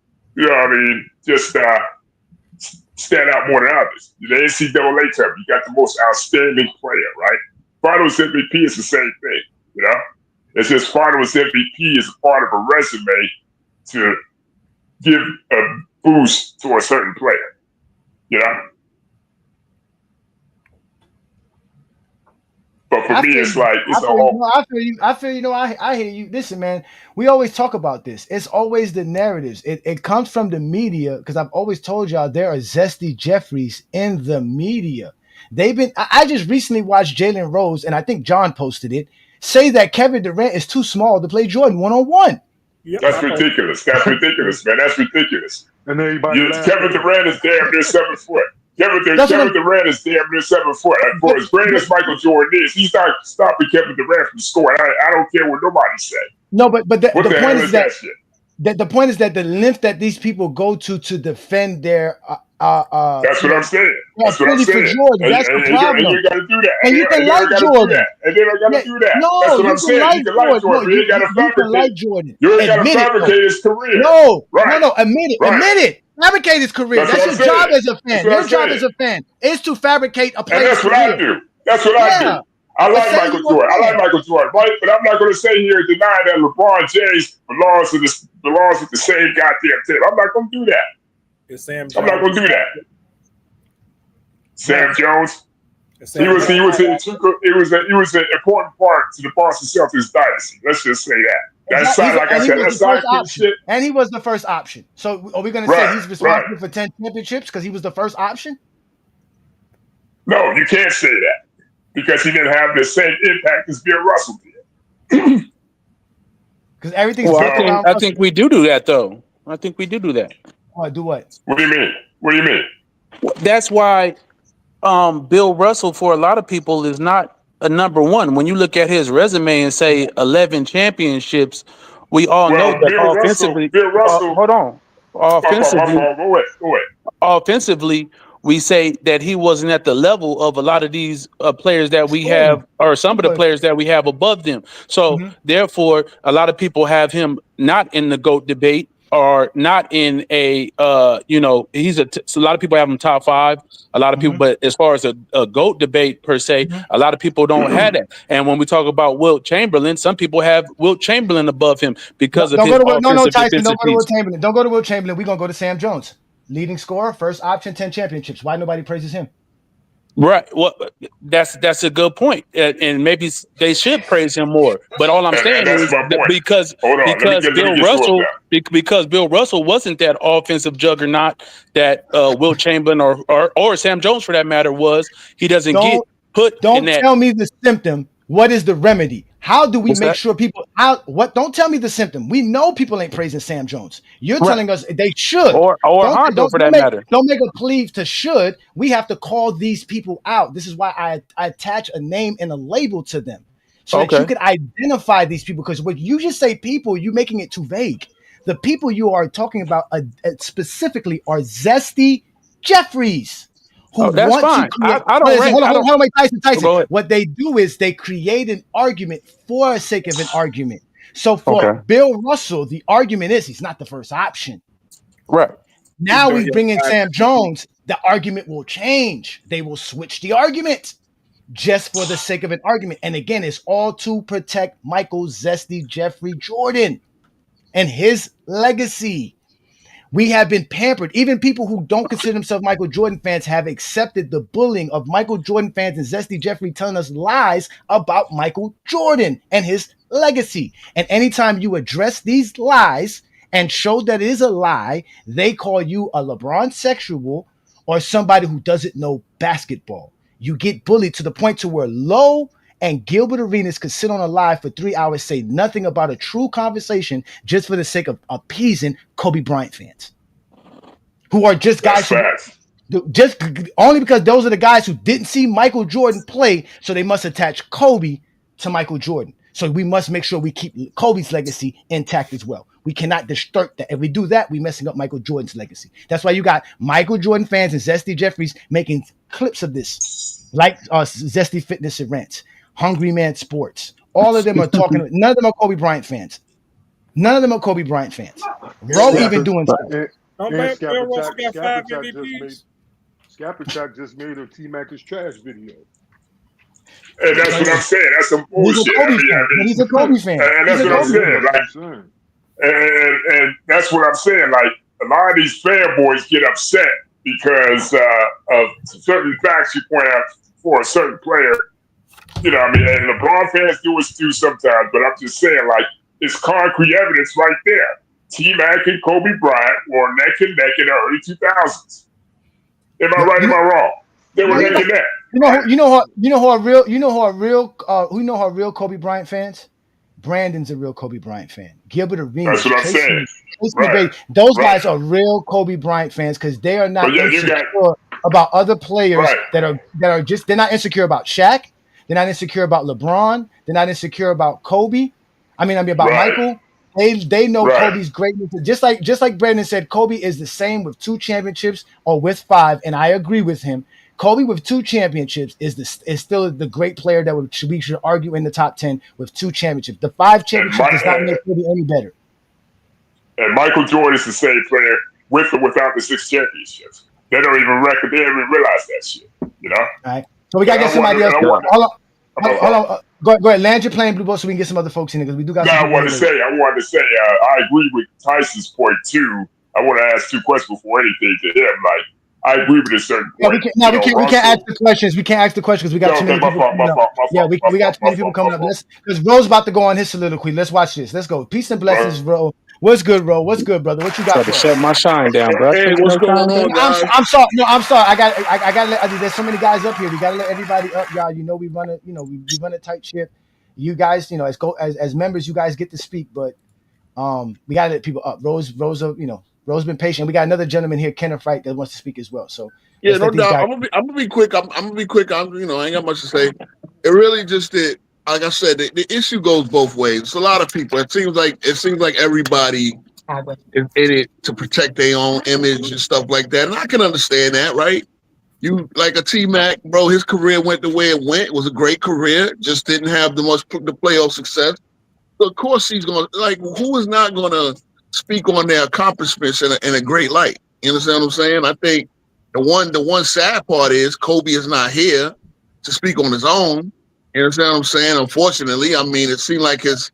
just stand out more than others. The NCAA tournament, you got the most outstanding player, right? Finals MVP is the same thing, you know? It's just Finals MVP is a part of a resume to give a boost to a certain player, you know? But for me, it's like, it's a whole... I feel you. I hear you. Listen, man, we always talk about this. It's always the narratives. It comes from the media, because I've always told y'all there are zesty Jeffries in the media. I just recently watched Jalen Rose, and I think John posted it, say that Kevin Durant is too small to play Jordan one-on-one. Yep. That's ridiculous. That's ridiculous, man. That's ridiculous. And Kevin Durant is damn near 7 foot. Kevin Durant is damn near 7 foot. For as great as Michael Jordan is, he's not stopping Kevin Durant from scoring. I don't care what nobody say. No, but the point is that the point is that the length that these people go to defend their that's what I'm saying. That's what I'm saying. For Jordan, that's the problem. And you got to do that. And you can like Jordan. And they don't got to do that. No, that's what I'm saying. You can like Jordan. You ain't got to fabricate. You ain't got to fabricate his career. No, admit it. Fabricate his career. That's your job as a fan. Your job as a fan is to fabricate a player's career. And that's what I do. That's what I do. I like Michael Jordan. I like Michael Jordan, right? But I'm not going to sit here and deny that LeBron James belongs with the same goddamn team. I'm not going to do that. I'm not going to do that. Sam Jones. He was an important part to the Boston Celtics dynasty. Let's just say that. That's like I said, that's sidekick shit. And he was the first option. So are we going to say he's responsible for 10 championships because he was the first option? No, you can't say that because he didn't have the same impact as Bill Russell did. Because everything's I think we do that, though. I think we do that. Do what? What do you mean? What do you mean? That's why Bill Russell, for a lot of people, is not a number one. When you look at his resume and say 11 championships, we all know that offensively. Bill Russell. Hold on. Wait. Offensively, we say that he wasn't at the level of a lot of these players that we have, or some of the players that we have above them. So therefore, a lot of people have him not in the GOAT debate. Or not in a, he's so a lot of people have him top 5. A lot of people, but as far as a GOAT debate per se, a lot of people don't have that. And when we talk about Wilt Chamberlain, some people have Wilt Chamberlain above him because of his offensive Tyson, don't go to Wilt Chamberlain. Don't go to Wilt Chamberlain. We're going to go to Sam Jones. Leading scorer, first option, 10 championships. Why nobody praises him? Right. Well, that's a good point, and maybe they should praise him more. But all I'm saying is because Bill Russell wasn't that offensive juggernaut that Wilt Chamberlain or Sam Jones, for that matter, was. He doesn't get put. Don't tell me the symptom. What is the remedy? How do we make sure people don't tell me the symptom. We know people ain't praising Sam Jones. You're telling us they should. Or Hondo, for that matter. Don't make a plea to should. We have to call these people out. This is why I attach a name and a label to them. So that you could identify these people. Because when you just say people, you're making it too vague. The people you are talking about specifically are zesty Jeffries. That's fine. I don't. Hold on, Tyson. What they do is they create an argument for the sake of an argument. So for Bill Russell, the argument is he's not the first option. Right. Now we bring in Sam Jones. The argument will change. They will switch the argument just for the sake of an argument. And again, it's all to protect Michael Zesty Jeffrey Jordan and his legacy. We have been pampered. Even people who don't consider themselves Michael Jordan fans have accepted the bullying of Michael Jordan fans and Zesty Jeffrey telling us lies about Michael Jordan and his legacy. And anytime you address these lies and show that it is a lie, they call you a LeBron sexual or somebody who doesn't know basketball. You get bullied to the point to where low and Gilbert Arenas could sit on a live for 3 hours, say nothing about a true conversation just for the sake of appeasing Kobe Bryant fans, who are just guys who just only because those are the guys who didn't see Michael Jordan play, so they must attach Kobe to Michael Jordan. So we must make sure we keep Kobe's legacy intact as well. We cannot disturb that. If we do that, we're messing up Michael Jordan's legacy. That's why you got Michael Jordan fans and Zesty Jeffries making clips of this, like Zesty Fitness and Rants, Hungry Man Sports. All of them are talking. None of them are Kobe Bryant fans. None of them are Kobe Bryant fans. Roe even doing stuff. Scapperchak just made a T-Mac is trash video. And that's what I'm saying. That's some bullshit. He's a Kobe fan. And that's what I'm saying. Like, and that's what I'm saying. Like, a lot of these fanboys get upset because of certain facts you point out for a certain player. You know, I mean, and LeBron fans do it too sometimes, but I'm just saying, like, it's concrete evidence right there. T-Mac and Kobe Bryant were neck and neck in the early 2000s. Am I right? Am I wrong? They were neck and neck. You know who are real Kobe Bryant fans? Brandon's a real Kobe Bryant fan. Gilbert Arenas. That's what I'm saying. Right. Those guys are real Kobe Bryant fans because they are not insecure about other players that are just, they're not insecure about Shaq. They're not insecure about LeBron. They're not insecure about Kobe. I mean about Michael. They know Kobe's greatness. Just like Brandon said, Kobe is the same with 2 championships or with 5, and I agree with him. Kobe with 2 championships is still the great player that we should argue in the top 10 with 2 championships. The 5 championships does not make Kobe any better. And Michael Jordan is the same player with or without the 6 championships. They don't even record. They don't even realize that shit. You know. All right. So we gotta get somebody else. Hold on. Go ahead. Land your plane, Blue Ball, so we can get some other folks in there because we do got. I wanted to say. I agree with Tyson's point too. I want to ask 2 questions before anything to him. Like, I agree with a certain point. We can't ask the questions. We can't ask the questions because we got too many people. We got too many people coming up. Because Ro's about to go on his soliloquy. Let's watch this. Let's go. Peace and blessings, Ro. What's good, Ro? What's good, brother? What you got? To shut my shine down, bro. Hey, what's going on, guys? I'm sorry. No, I'm sorry. I got to let. There's so many guys up here. We got to let everybody up, y'all. You know, we run a tight ship. You guys, as members, you guys get to speak, but we got to let people up. Ro's been patient. We got another gentleman here, Kenneth Wright, that wants to speak as well. So yeah, no doubt. I'm gonna be quick. I'm gonna be quick. I ain't got much to say. It really just did. Like I said, the issue goes both ways. It's a lot of people. It seems like everybody is in it to protect their own image and stuff like that. And I can understand that, right? You like a T-Mac, bro, his career went the way it went. It was a great career, just didn't have the playoff success. So of course he's gonna, like, who is not gonna speak on their accomplishments in a great light? You understand what I'm saying? I think the one sad part is Kobe is not here to speak on his own. You understand what I'm saying? Unfortunately, I mean, it seemed like his,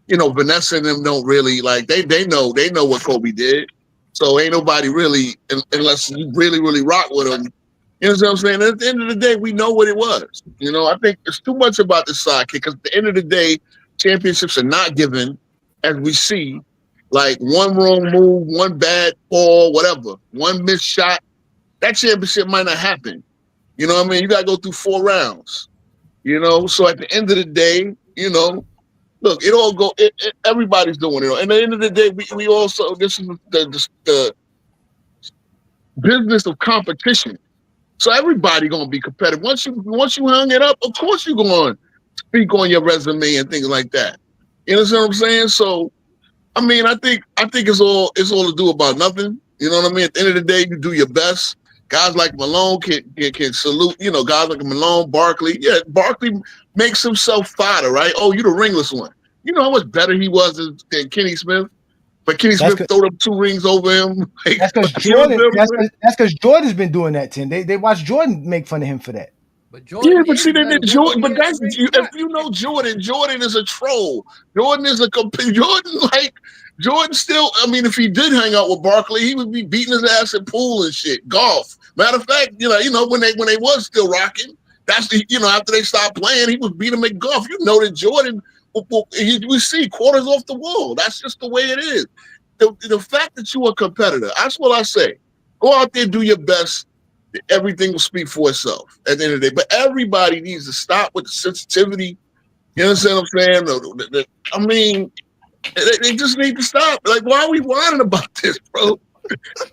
Vanessa and them don't really, like, they know what Kobe did. So ain't nobody really, unless you really, really rock with him. You know what I'm saying? At the end of the day, we know what it was. I think it's too much about the sidekick because at the end of the day, championships are not given, as we see, like one wrong move, one bad ball, whatever, one missed shot. That championship might not happen. You know what I mean? You got to go through 4 rounds. So at the end of the day, look, everybody's doing it. And at the end of the day, we also, this is the business of competition. So everybody gonna be competitive. Once you hung it up, of course you're gonna speak on your resume and things like that. You know what I'm saying? So, I mean, I think it's all to do about nothing. You know what I mean? At the end of the day, you do your best. Guys like Malone can salute, guys like Malone, Barkley. Yeah, Barkley makes himself fodder, right? Oh, you the ringless one. You know how much better he was than Kenny Smith? But Kenny Smith throwed up 2 rings over him. That's because Jordan's been doing that, Tim. They watched Jordan make fun of him for that. But Jordan, but see, Jordan. But that's if you know Jordan. Jordan is a troll. Jordan is Jordan still. I mean, if he did hang out with Barkley, he would be beating his ass at pool and shit, golf. Matter of fact, when they was still rocking, that's after they stopped playing, he was beating them at golf. That Jordan, we see quarters off the wall. That's just the way it is. The fact that you're a competitor, that's what I say. Go out there, do your best. everything will speak for itself at the end of the day. But everybody needs to stop with the sensitivity. You understand what I'm saying? I mean, they just need to stop. Like, why are we whining about this, bro?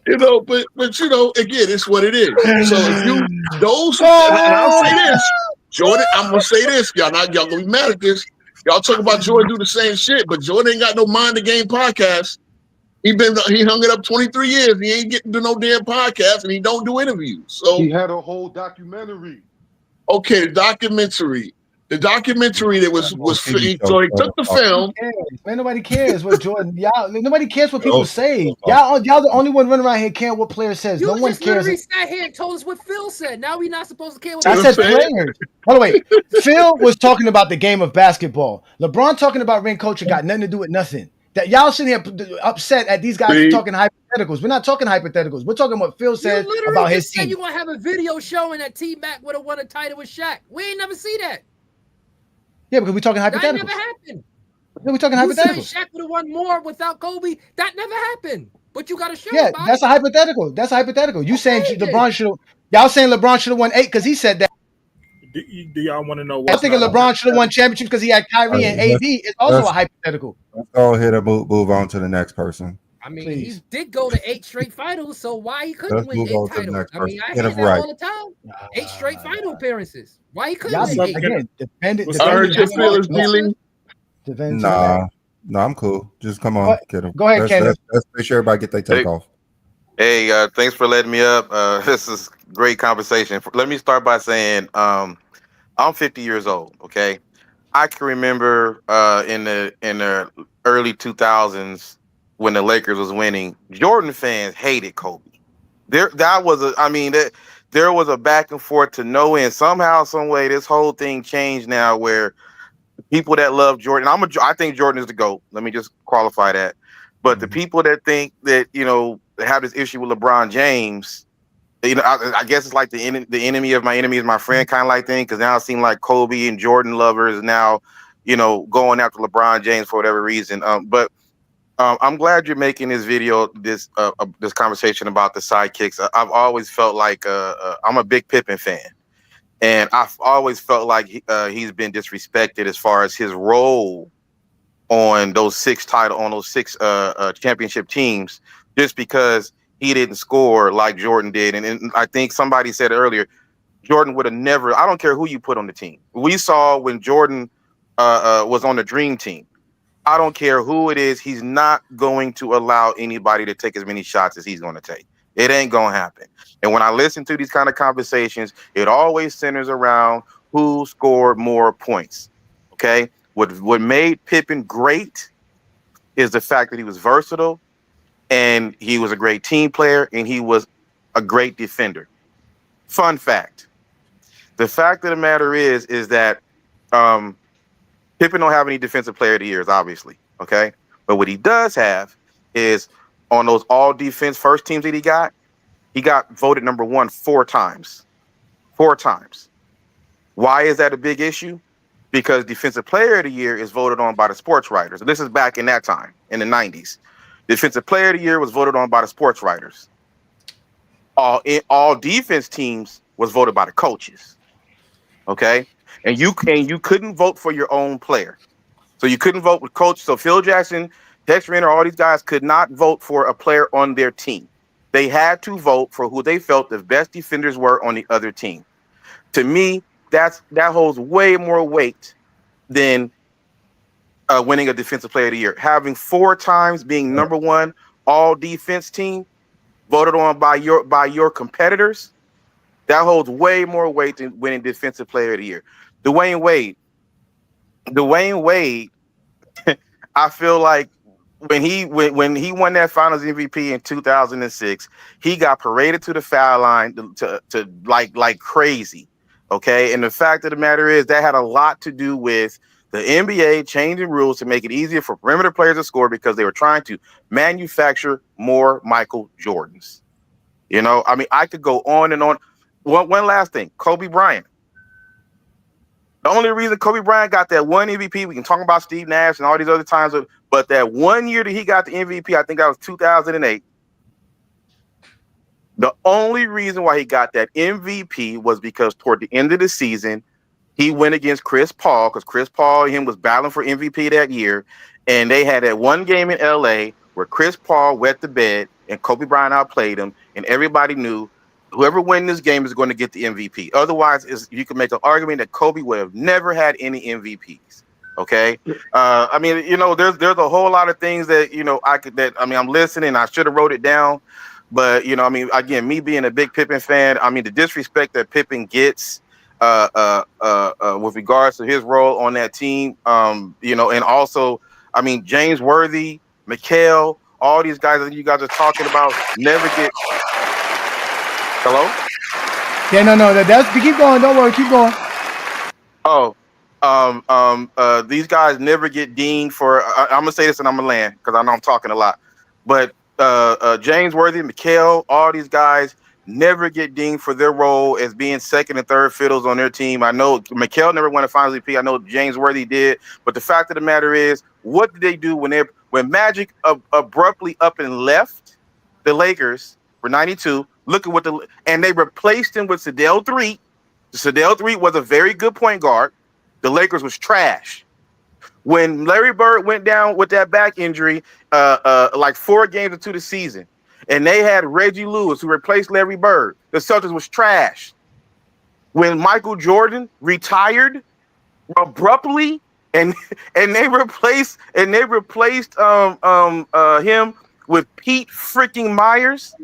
But again, it's what it is. So if and I'll say this, Jordan, I'm gonna say this, y'all gonna be mad at this. Y'all talk about Jordan do the same shit, but Jordan ain't got no Mind the Game podcast. He hung it up 23 years. He ain't getting to no damn podcast, and he don't do interviews. So he had a whole documentary. Okay, the documentary that was so he took the film. Man, nobody cares what Jordan. Y'all, nobody cares what people say. Y'all the only one running around here caring what player says. No one cares. Literally sat here and told us what Phil said. Now we're not supposed to care what I said players. By the way, Phil was talking about the game of basketball. LeBron talking about ring culture got nothing to do with nothing. That y'all sitting here upset at these guys talking hypotheticals. We're not talking hypotheticals. We're talking what Phil said about his team. You gonna have a video showing that T-Mac would have won a title with Shaq. We ain't never see that. Yeah, because we're talking hypotheticals. That never happened. Yeah, we're talking hypotheticals. Shaq would have won more without Kobe. That never happened. But you got to show. Yeah, that's a hypothetical. That's a hypothetical. You saying LeBron should have? Y'all saying LeBron should have won 8 because he said that. Do y'all want to know? I'm thinking LeBron should have won championships because he had Kyrie and AD. It's also a hypothetical. Let's go ahead and move on to the next person. I mean, he did go to 8 straight finals, so why he couldn't win 8 titles? I mean, I hear that all the time. 8 straight final appearances. Why he couldn't win 8? Again, dependent. I heard your feelings, Dealing. No, I'm cool. Just come on, kid him. Go ahead, Ken. Let's make sure everybody get their take off. Hey, thanks for letting me up. This is great conversation. Let me start by saying I'm 50 years old. Okay, I can remember in the early 2000s when the Lakers was winning, Jordan fans hated Kobe. There was a back and forth to no end. Somehow, some way, this whole thing changed now where people that love Jordan, I think Jordan is the GOAT. Let me just qualify that. But the people that think that, have this issue with LeBron James, I guess it's like the enemy of my enemy is my friend kind of like thing. Because now it seems like Kobe and Jordan lovers now, going after LeBron James for whatever reason. But I'm glad you're making this video, this conversation about the sidekicks. I've always felt like I'm a big Pippen fan, and I've always felt like he's been disrespected as far as his role on those 6 championship teams, just because he didn't score like Jordan did. And I think somebody said earlier, Jordan would have never. I don't care who you put on the team. We saw when Jordan was on the Dream Team. I don't care who it is. He's not going to allow anybody to take as many shots as he's going to take. It ain't going to happen. And when I listen to these kind of conversations, it always centers around who scored more points. Okay. What made Pippen great is the fact that he was versatile and he was a great team player and he was a great defender. Fun fact. The fact of the matter is that, Pippen don't have any defensive player of the years, obviously. Okay. But what he does have is on those all defense first teams that he got voted number 1 4 times. 4 times. Why is that a big issue? Because defensive player of the year is voted on by the sports writers. And this is back in that time, in the 90s. Defensive player of the year was voted on by the sports writers. All defense teams was voted by the coaches. Okay. And you couldn't vote for your own player. So you couldn't vote with coach. So Phil Jackson, Tex Renner, all these guys could not vote for a player on their team. They had to vote for who they felt the best defenders were on the other team. To me, that holds way more weight than winning a defensive player of the year. Having 4 times being number 1 all defense team voted on by your competitors, that holds way more weight than winning defensive player of the year. Dwayne Wade, I feel like when he won that Finals MVP in 2006, he got paraded to the foul line to like crazy. Okay, and the fact of the matter is that had a lot to do with the NBA changing rules to make it easier for perimeter players to score because they were trying to manufacture more Michael Jordans. I could go on and on. One last thing, Kobe Bryant. The only reason Kobe Bryant got that one MVP, we can talk about Steve Nash and all these other times, but that one year that he got the MVP, I think that was 2008. The only reason why he got that MVP was because toward the end of the season, he went against Chris Paul, because Chris Paul and him was battling for MVP that year. And they had that one game in LA where Chris Paul wet the bed and Kobe Bryant outplayed him. And everybody knew whoever wins this game is going to get the MVP. Otherwise, you can make an argument that Kobe would have never had any MVPs. Okay. I mean, there's a whole lot of things that, I'm listening. I should have wrote it down. But, again, me being a big Pippen fan, the disrespect that Pippen gets with regards to his role on that team, and also, James Worthy, Mikal, all these guys that you guys are talking about never get. Hello? Yeah, no, that's keep going. Don't worry, keep going. These guys never get deemed for. I'm gonna say this and I'm gonna land because I know I'm talking a lot, but James Worthy, Mikal, all these guys never get deemed for their role as being second and third fiddles on their team. I know Mikal never won a Finals MVP. I know James Worthy did, but the fact of the matter is, what did they do when Magic abruptly up and left the Lakers for 92? Look at and they replaced him with Sedale Threatt. Sedale Threatt was a very good point guard. The Lakers was trash. When Larry Bird went down with that back injury, like 4 games into the season, and they had Reggie Lewis who replaced Larry Bird, the Celtics was trash. When Michael Jordan retired abruptly, and they replaced him with Pete freaking Myers,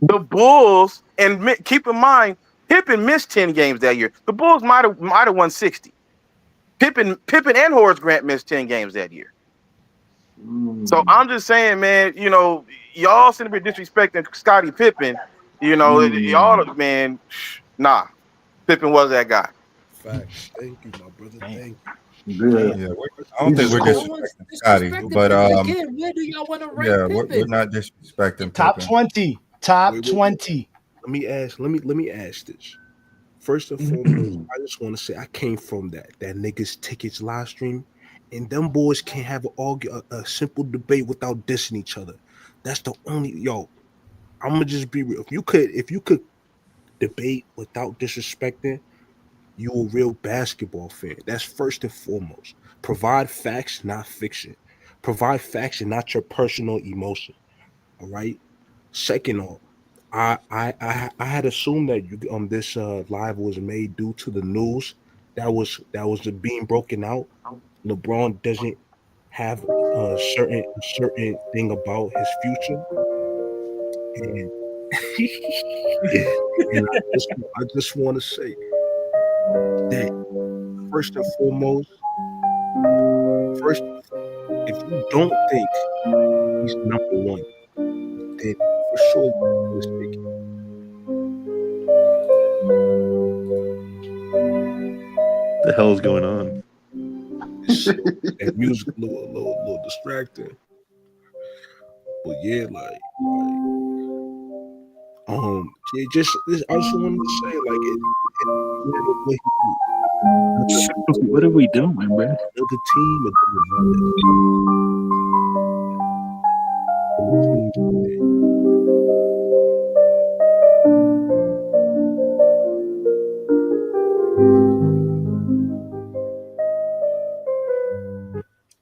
the Bulls, and keep in mind, Pippen missed 10 games that year. The Bulls might have won 60. Pippen and Horace Grant missed 10 games that year. So I'm just saying, man, y'all seem to be disrespecting Scottie Pippen. Y'all, man, nah. Pippen was that guy. Facts. Thank you, my brother. Thank you. Yeah, I don't think we're disrespecting Scotty, but Again, where do y'all want to rank Pippen? We're not disrespecting Top Pippen. 20. Top 20. Let me ask this. First and foremost, I just want to say I came from that niggas tickets live stream, and them boys can't have a simple debate without dissing each other. That's the only I'm gonna just be real. If you could debate without disrespecting, you a real basketball fan. That's first and foremost. Provide facts, not fiction. Provide facts and not your personal emotion. All right. Second off, I had assumed that this live was made due to the news that was being broken out. LeBron doesn't have a certain thing about his future, and, and I just want to say that first and foremost, if you don't think he's number one, then for sure you're mistaken. The hell's going on? That music a little distracting. But yeah, I just wanted to say, what are we doing, bro? The team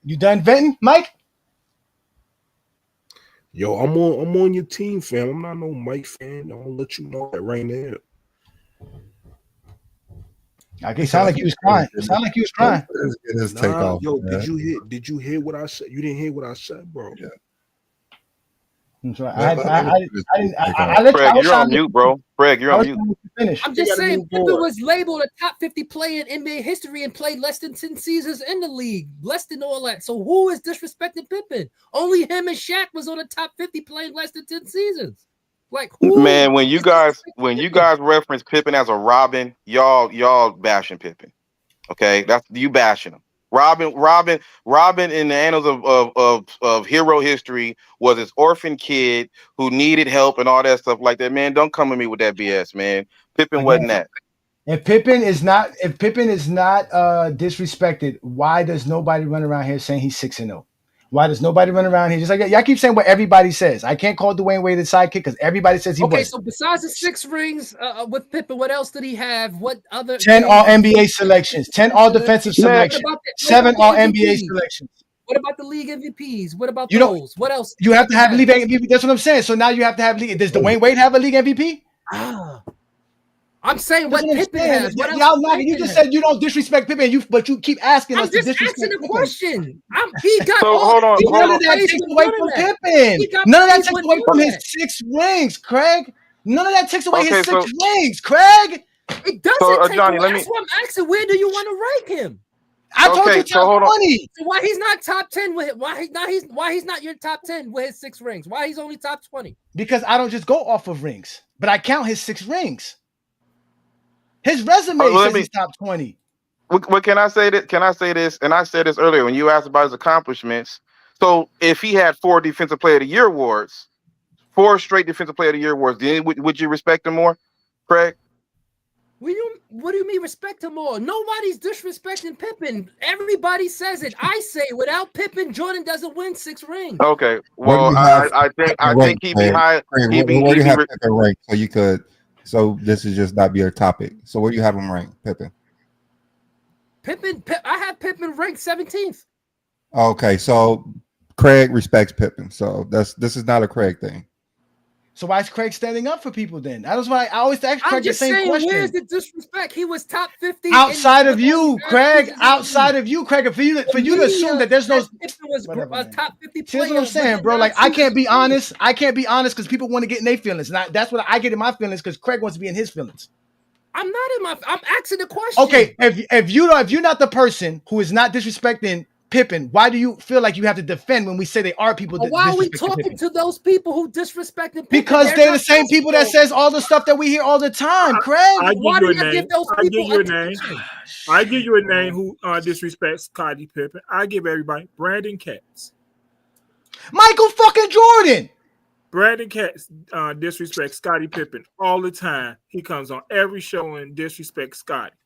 You done venting, Mike? Yo, I'm on your team, fam. I'm not no Mike fan. I'll let you know that right now. It sound like he was crying. Yo, did you hear what I said? You didn't hear what I said, bro. Yeah. I let Craig, you're on mute, bro. Craig, you're on mute. I'm just saying, Pippen was labeled a top 50 player in NBA history and played less than 10 seasons in the league, less than all that. So who is disrespecting Pippen? Only him and Shaq was on the top 50 playing less than 10 seasons. Like, who? Man, when you guys reference Pippen as a Robin, y'all bashing Pippen. Okay, that's you bashing him. Robin in the annals of hero history was this orphan kid who needed help and all that stuff like that. Man, don't come at me with that BS, man. Pippen wasn't that. If Pippen is not disrespected, why does nobody run around here saying he's 6-0? Why does nobody run around here? Just like y'all keep saying what everybody says. I can't call Dwayne Wade the sidekick because everybody says he was. Okay, so besides the 6 rings with Pippen, what else did he have? What other 10 all NBA selections, 10 all defensive selections, 7 all NBA selections. What about the league MVPs? What about You those? What else? You have to have league MVP. That's what I'm saying. So now you have to have league. Does Dwayne Wade have a league MVP? I'm saying what Pippen has. What else? Y'all knocking. You just said you don't disrespect Pippen, but you keep asking us to disrespect Pippen. I'm just asking a question. He got hold on. None of that takes away from Pippen. None of that takes away from his 6 rings, Craig. None of that takes away his 6 rings, Craig. It doesn't take Johnny, away. That's what I'm asking. Where do you want to rank him? I told you top 20. So why he's not top 10 with it? Why he's not your top 10 with his 6 rings? Why he's only top 20? Because I don't just go off of rings, but I count his 6 rings. His resume says he's top 20. What can I say? Can I say this? And I said this earlier when you asked about his accomplishments. So if he had 4 Defensive Player of the Year awards, 4 straight Defensive Player of the Year awards, then would you respect him more, Craig? What do you mean respect him more? Nobody's disrespecting Pippen. Everybody says it. I say without Pippen, Jordan doesn't win 6 rings. Okay. Well, I think he'd be high. Where do you have Pippen ranked? So you could. So this is just not be a topic. So where do you have him ranked, Pippen? I have Pippen ranked 17th. Okay, so Craig respects Pippen. So this is not a Craig thing. So why is Craig standing up for people then? That was why I always ask Craig the same question. Where's the disrespect? He was top 50 outside of you, Craig. Outside of you, Craig. For you to assume that there's no top 50 players. Here's what I'm saying, bro. Like I can't be honest. I can't be honest because people want to get in their feelings. And that's what I get in my feelings because Craig wants to be in his feelings. I'm not in my. I'm asking the question. Okay, if you're not the person who is not disrespecting Pippen, why do you feel like you have to defend when we say they are people? Why are we talking to those people who disrespect Pippen? Because they're the same people that says all the stuff that we hear all the time, Craig. Why do you give those people a name? I give you a name who disrespects Scottie Pippen. I give everybody Brandon Katz. Michael fucking Jordan. Brandon Katz disrespects Scottie Pippen all the time. He comes on every show and disrespects Scottie.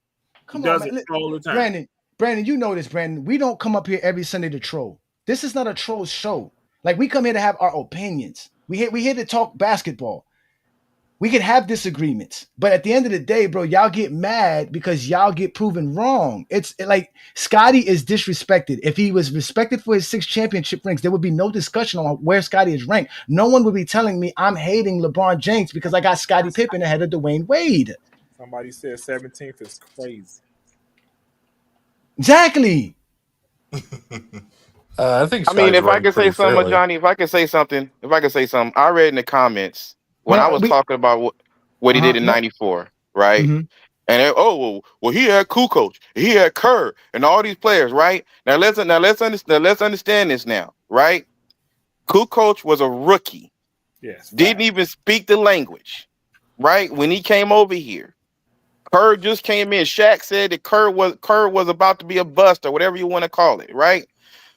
Come on, man. All the time. Brandon, you know this, Brandon. We don't come up here every Sunday to troll. This is not a troll show. Like we come here to have our opinions. We here to talk basketball. We can have disagreements, but at the end of the day, bro, y'all get mad because y'all get proven wrong. It's like Scottie is disrespected. If he was respected for his 6 championship rings, there would be no discussion on where Scottie is ranked. No one would be telling me I'm hating LeBron James because I got Scottie Pippen ahead of Dwayne Wade. Somebody said 17th is crazy. Exactly. I think. I mean, if I could say something, Johnny, if I could say something, I read in the comments when I was talking about what he did in '94, right? Mm-hmm. And he had Kukoc, he had Kerr, and all these players, right? Now let's understand this now, right? Kukoc was a rookie, didn't even speak the language, right? When he came over here. Kerr just came in. Shaq said that Kerr was about to be a bust or whatever you want to call it, right?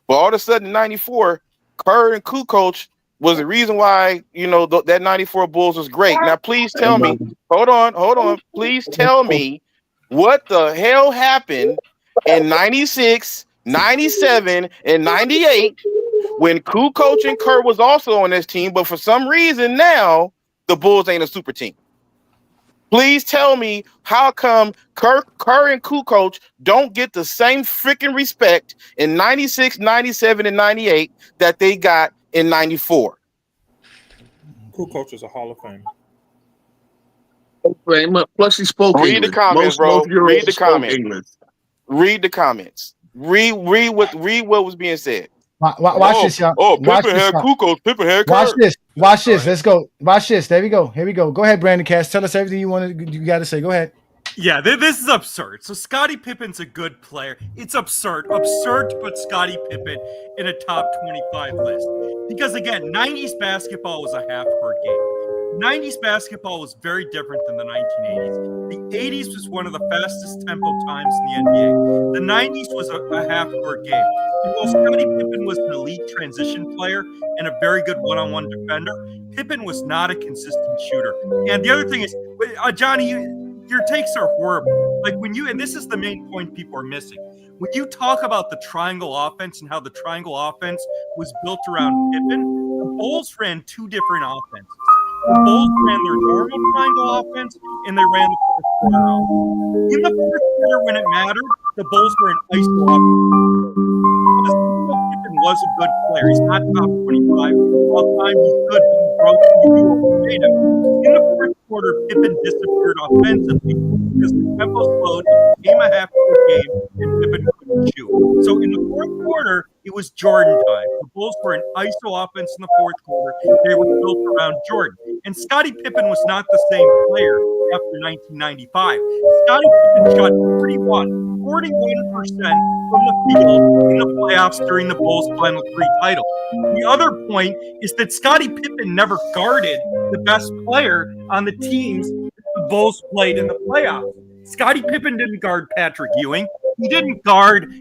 But all of a sudden in '94, Kerr and Kukoc was the reason why, that '94 Bulls was great. Now, please tell me, hold on. Please tell me what the hell happened in '96, '97, and '98 when Kukoc and Kerr was also on this team, but for some reason now the Bulls ain't a super team. Please tell me how come Kerr and Kukoc don't get the same freaking respect in '96, '97, and '98 that they got in '94. Kukoc is a Hall of Famer. Plus, he spoke English. Read the comments, bro. Read the comments. English. Read the comments. Read what was being said. Watch this, y'all. Pippen had Kukoc. Pippen had Kerr. Watch this. Let's go. Watch this. There we go. Here we go. Go ahead, Brandon Cass. Tell us everything you got to say. Go ahead. Yeah, this is absurd. So Scottie Pippen's a good player. It's absurd to put Scottie Pippen in a top 25 list. Because again, 90s basketball was a half-court game. 90s basketball was very different than the 1980s. The 80s was one of the fastest tempo times in the NBA. The 90s was a half-court game. And while Scottie Pippen was an elite transition player and a very good one-on-one defender, Pippen was not a consistent shooter. And the other thing is, Johnny, your takes are horrible. Like when you, and this is the main point people are missing. When you talk about the triangle offense and how the triangle offense was built around Pippen, the Bulls ran two different offenses. The Bulls ran their normal triangle offense, and they ran the fourth quarter offense. In the fourth quarter, when it mattered, the Bulls were an ISO offense. Because even though Pippen was a good player, he's not top 25 all time. He's good, but he broke through overpaid him. In the fourth quarter, Pippen disappeared offensively because the tempo slowed. It became a half-court game, and Pippen couldn't shoot. So in the fourth quarter, it was Jordan time. The Bulls were an ISO offense in the fourth quarter. They were built around Jordan. And Scottie Pippen was not the same player after 1995. Scottie Pippen shot 41% from the field in the playoffs during the Bulls' final three titles. The other point is that Scottie Pippen never guarded the best player on the teams that the Bulls played in the playoffs. Scottie Pippen didn't guard Patrick Ewing. He didn't guard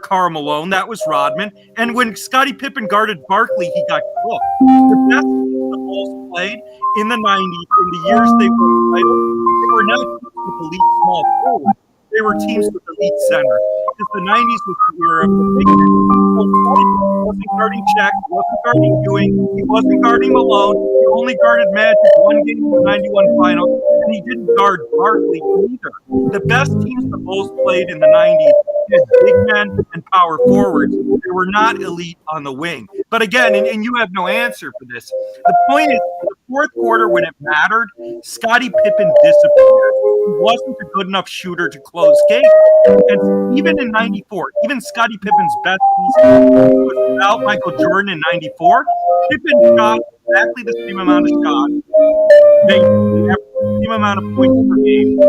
Karl Malone. That was Rodman. And when Scottie Pippen guarded Barkley, he got cooked. The best teams the Bulls played in the 90s, in the years they won titles, they were not with elite small forwards. They were teams with elite centers. Because the 90s was the era of the big men. So Scottie Pippen wasn't guarding Shaq, he wasn't guarding Ewing, he wasn't guarding Malone, he only guarded Magic one game in the 91 finals, and he didn't guard Barkley either. The best teams the Bulls played in the 90s had big men and power forwards. They were not elite on the wing. But again, and you have no answer for this, the point is, in the fourth quarter when it mattered, Scottie Pippen disappeared. He wasn't a good enough shooter to close games. And even in 94, even Scottie Pippen's best season was without Michael Jordan in 94. Pippen shot exactly the same amount of shots. They averaged the same amount of points per game.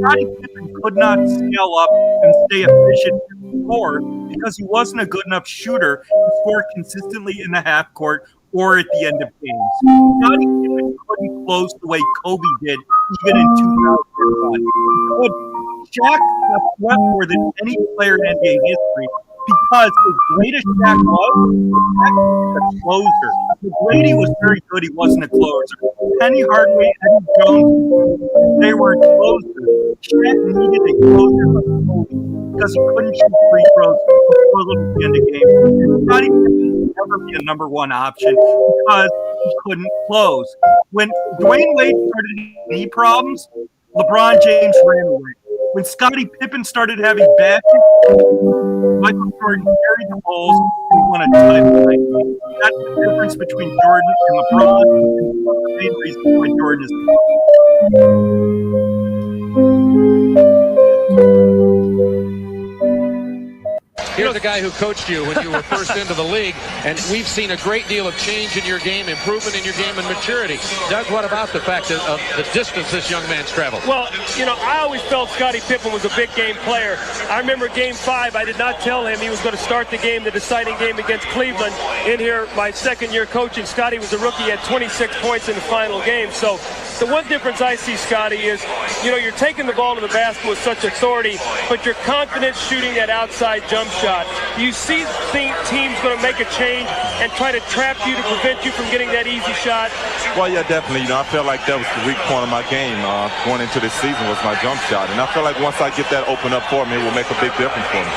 Scottie Pippen could not scale up and stay efficient to score because he wasn't a good enough shooter to score consistently in the half court or at the end of games. Scottie Pippen couldn't close the way Kobe did even in 2001. Shaq got swept more than any player in NBA history because as great as Shaq was a closer. Brady was very good. He wasn't a closer. Penny Hardaway, Eddie Jones, they were closers. Shaq needed a closer like Kobe because he couldn't shoot free throws at the end of games. And Scottie Pippen would never be a number one option because he couldn't close. When Dwayne Wade started knee problems, LeBron James ran away. When Scottie Pippen started having bad Michael Jordan carried the Bulls and he won a title. That's the difference between Jordan and LeBron, and one of the main reasons why Jordan is Here's a guy who coached you when you were first into the league, and we've seen a great deal of change in your game, improvement in your game, and maturity. Doug, what about the fact of the distance this young man's traveled? Well, I always felt Scottie Pippen was a big game player. I remember Game 5, I did not tell him he was going to start the game, the deciding game against Cleveland. In here, my second year coaching, Scottie was a rookie, he had 26 points in the final game. So the one difference I see, Scottie, is, you're taking the ball to the basket with such authority, but you're confident shooting that outside jump shot. You see teams going to make a change and try to trap you to prevent you from getting that easy shot? Well, yeah, definitely. I felt like that was the weak point of my game going into this season was my jump shot. And I feel like once I get that open up for me, it will make a big difference for me.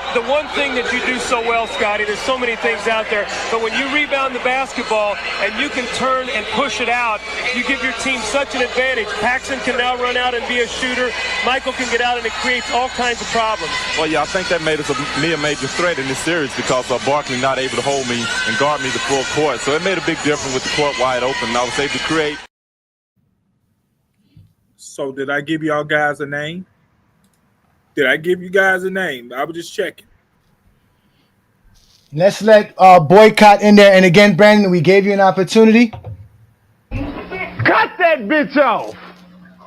The one thing that you do so well, Scottie, there's so many things out there, but when you rebound the basketball and you can turn and push it out, you give your team such an advantage. Paxson can now run out and be a shooter. Michael can get out, and it creates all kinds of problems. Well, yeah, I think that made us a major threat in this series because of Barkley not able to hold me and guard me the full court. So it made a big difference with the court wide open, and I was able to create. So did I give y'all guys a name? Did I give you guys a name? I was just checking. Let's let Boycott in there. And again, Brandon, we gave you an opportunity. Cut that bitch off.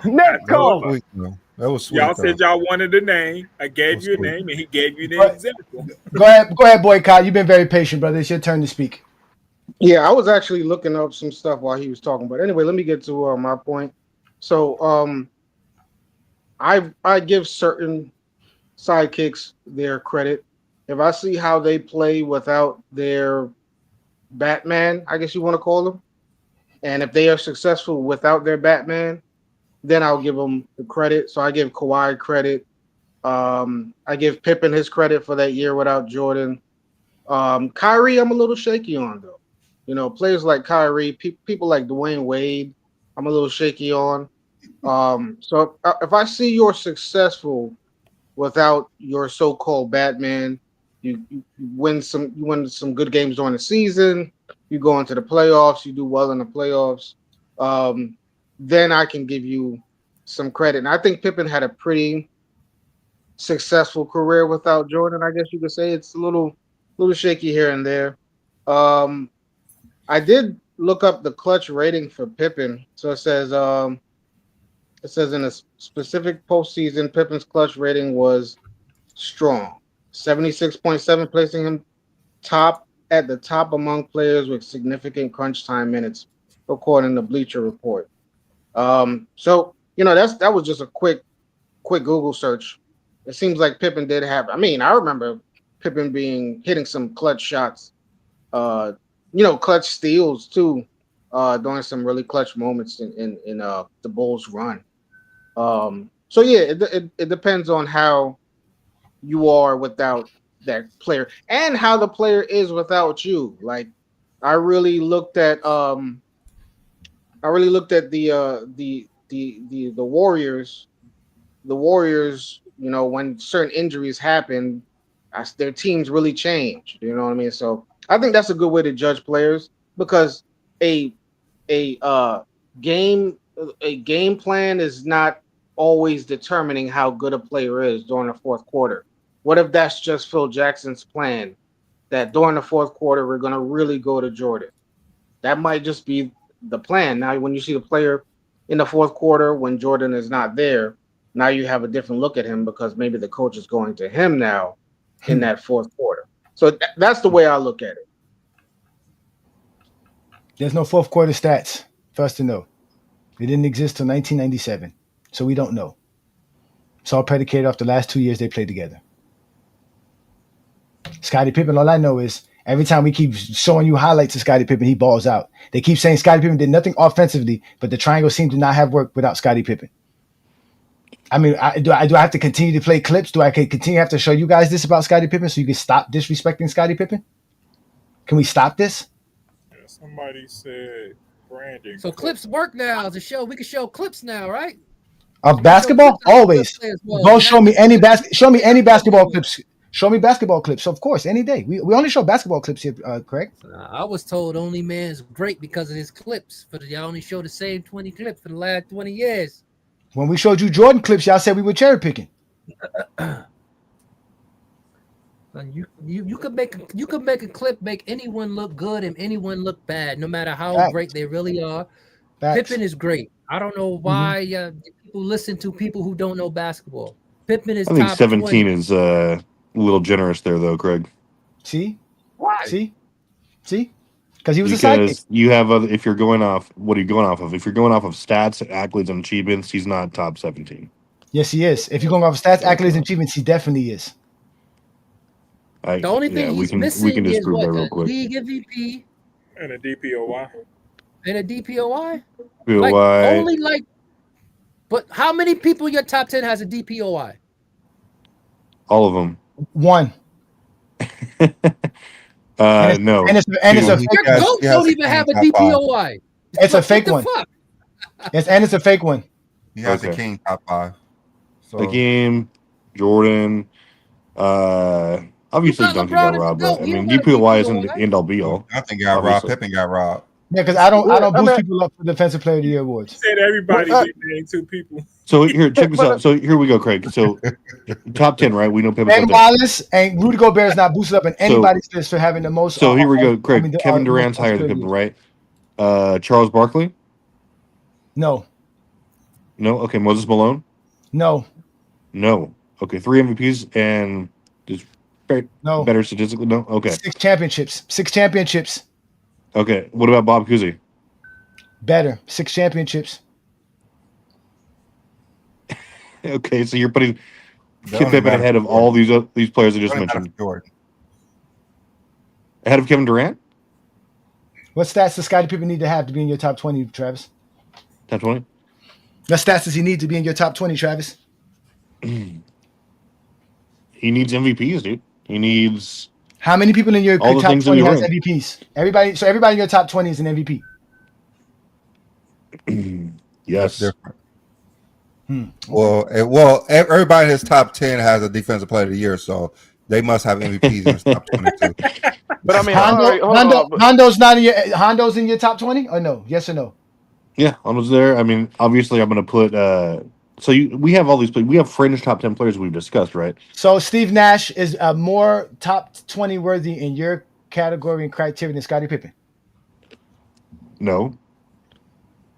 Next call. That was sweet. Y'all said y'all wanted a name. I gave you a name, and he gave you the example. Go ahead, Boycott. You've been very patient, brother. It's your turn to speak. Yeah, I was actually looking up some stuff while he was talking. But anyway, let me get to my point. So I give certain sidekicks their credit. If I see how they play without their Batman, I guess you want to call them, and if they are successful without their Batman, then I'll give him the credit. So I give Kawhi credit. I give Pippen his credit for that year without Jordan. Kyrie, I'm a little shaky on though. You know, players like Kyrie, people like Dwayne Wade, I'm a little shaky on. So if I see you're successful without your so-called Batman, you win some good games during the season, you go into the playoffs, you do well in the playoffs, then I can give you some credit. And I think Pippen had a pretty successful career without Jordan. I guess you could say it's a little shaky here and there. I did look up the clutch rating for Pippen. So it says in a specific postseason, Pippen's clutch rating was strong, 76.7, placing him at the top among players with significant crunch time minutes, according to Bleacher Report. So you know that was just a quick Google search. It seems like Pippen did have. I mean, I remember Pippen hitting some clutch shots. Clutch steals too, during some really clutch moments in the Bulls run. So yeah, it depends on how you are without that player and how the player is without you. Like I really looked at the Warriors. The Warriors, you know, when certain injuries happen, their teams really change. You know what I mean? So I think that's a good way to judge players because a a uh game a game plan is not always determining how good a player is during the fourth quarter. What if that's just Phil Jackson's plan that during the fourth quarter we're going to really go to Jordan? That might just be the plan. Now, when you see the player in the fourth quarter when Jordan is not there, now you have a different look at him because maybe the coach is going to him now in that fourth quarter. So that's the way I look at it. There's no fourth quarter stats for us to know. It didn't exist till 1997, so we don't know. It's all predicated off the last 2 years they played together. Scottie Pippen, all I know is every time we keep showing you highlights of Scottie Pippen, he balls out. They keep saying Scottie Pippen did nothing offensively, but the triangle seemed to not have worked without Scottie Pippen. I mean, do I have to continue to play clips? Do I continue to have to show you guys this about Scottie Pippen so you can stop disrespecting Scottie Pippen? Can we stop this? Somebody said branding. So clips work now to show. We can show clips now, right? Of basketball, always. Go show me any basketball clips. Show me basketball clips, of course, any day. We only show basketball clips here, Craig. I was told only man's great because of his clips. But y'all only show the same 20 clips for the last 20 years. When we showed you Jordan clips, y'all said we were cherry picking. You could make a clip make anyone look good and anyone look bad, no matter how great they really are. Pippen is great. I don't know why people listen to people who don't know basketball. Pippen is. I think top 17 20. is a little generous there, though, Craig. See, why? See, because he was because a sidekick. You have if you're going off, what are you going off of? If you're going off of stats, accolades, and achievements, he's not top 17. Yes, he is. If you're going off stats, accolades, and achievements, he definitely is. The only thing he's missing is what? A league MVP and a DPOY. And a DPOY? DPOY. But how many people in your top 10 has a DPOY? All of them. One. No. And it's a your GOAT don't even have a DPOY. It's a fake one. Yes, and it's a fake one. He has the king top 5. So Hakeem, Jordan, obviously Duncan got robbed, but I mean DPOY isn't the end all be all. Duncan got robbed, Pippen got robbed. Yeah, because I don't boost people up for Defensive Player of the Year awards. Said everybody named 2 people. So here, check this out. So here we go, Craig. So top 10, right? We know Pippen. Ben Wallace and Rudy Gobert is not boosted up in anybody's list for having the most. So here we go, Craig. Kevin Durant's higher than Pippen, right? Charles Barkley? No. No? Okay, Moses Malone? No. No. Okay, 3 MVPs and just better statistically? No? Okay. 6 championships. Okay, what about Bob Cousy? Better. 6 championships. Okay, so you're putting Kid Pippen ahead of all these players I just mentioned. Ahead of Kevin Durant? What stats does Scottie Pippen need to have to be in your top 20, Travis? Top 20? What stats does he need to be in your top 20, Travis? He needs MVPs, dude. He needs. How many people in your all the top things 20 in your has ring. MVPs? Everybody. So everybody in your top 20 is an MVP. Yes. That's different. Well, everybody in his top 10 has a defensive player of the year, so they must have MVPs in his top 22. But I mean, all right, hold on. But Hondo's in your top 20 or no? Yes or no? Yeah, I was there. I mean, obviously, I'm going to put. We have all these. We have fringe top 10 players we've discussed, right? So Steve Nash is more top 20 worthy in your category and criteria than Scottie Pippen. No,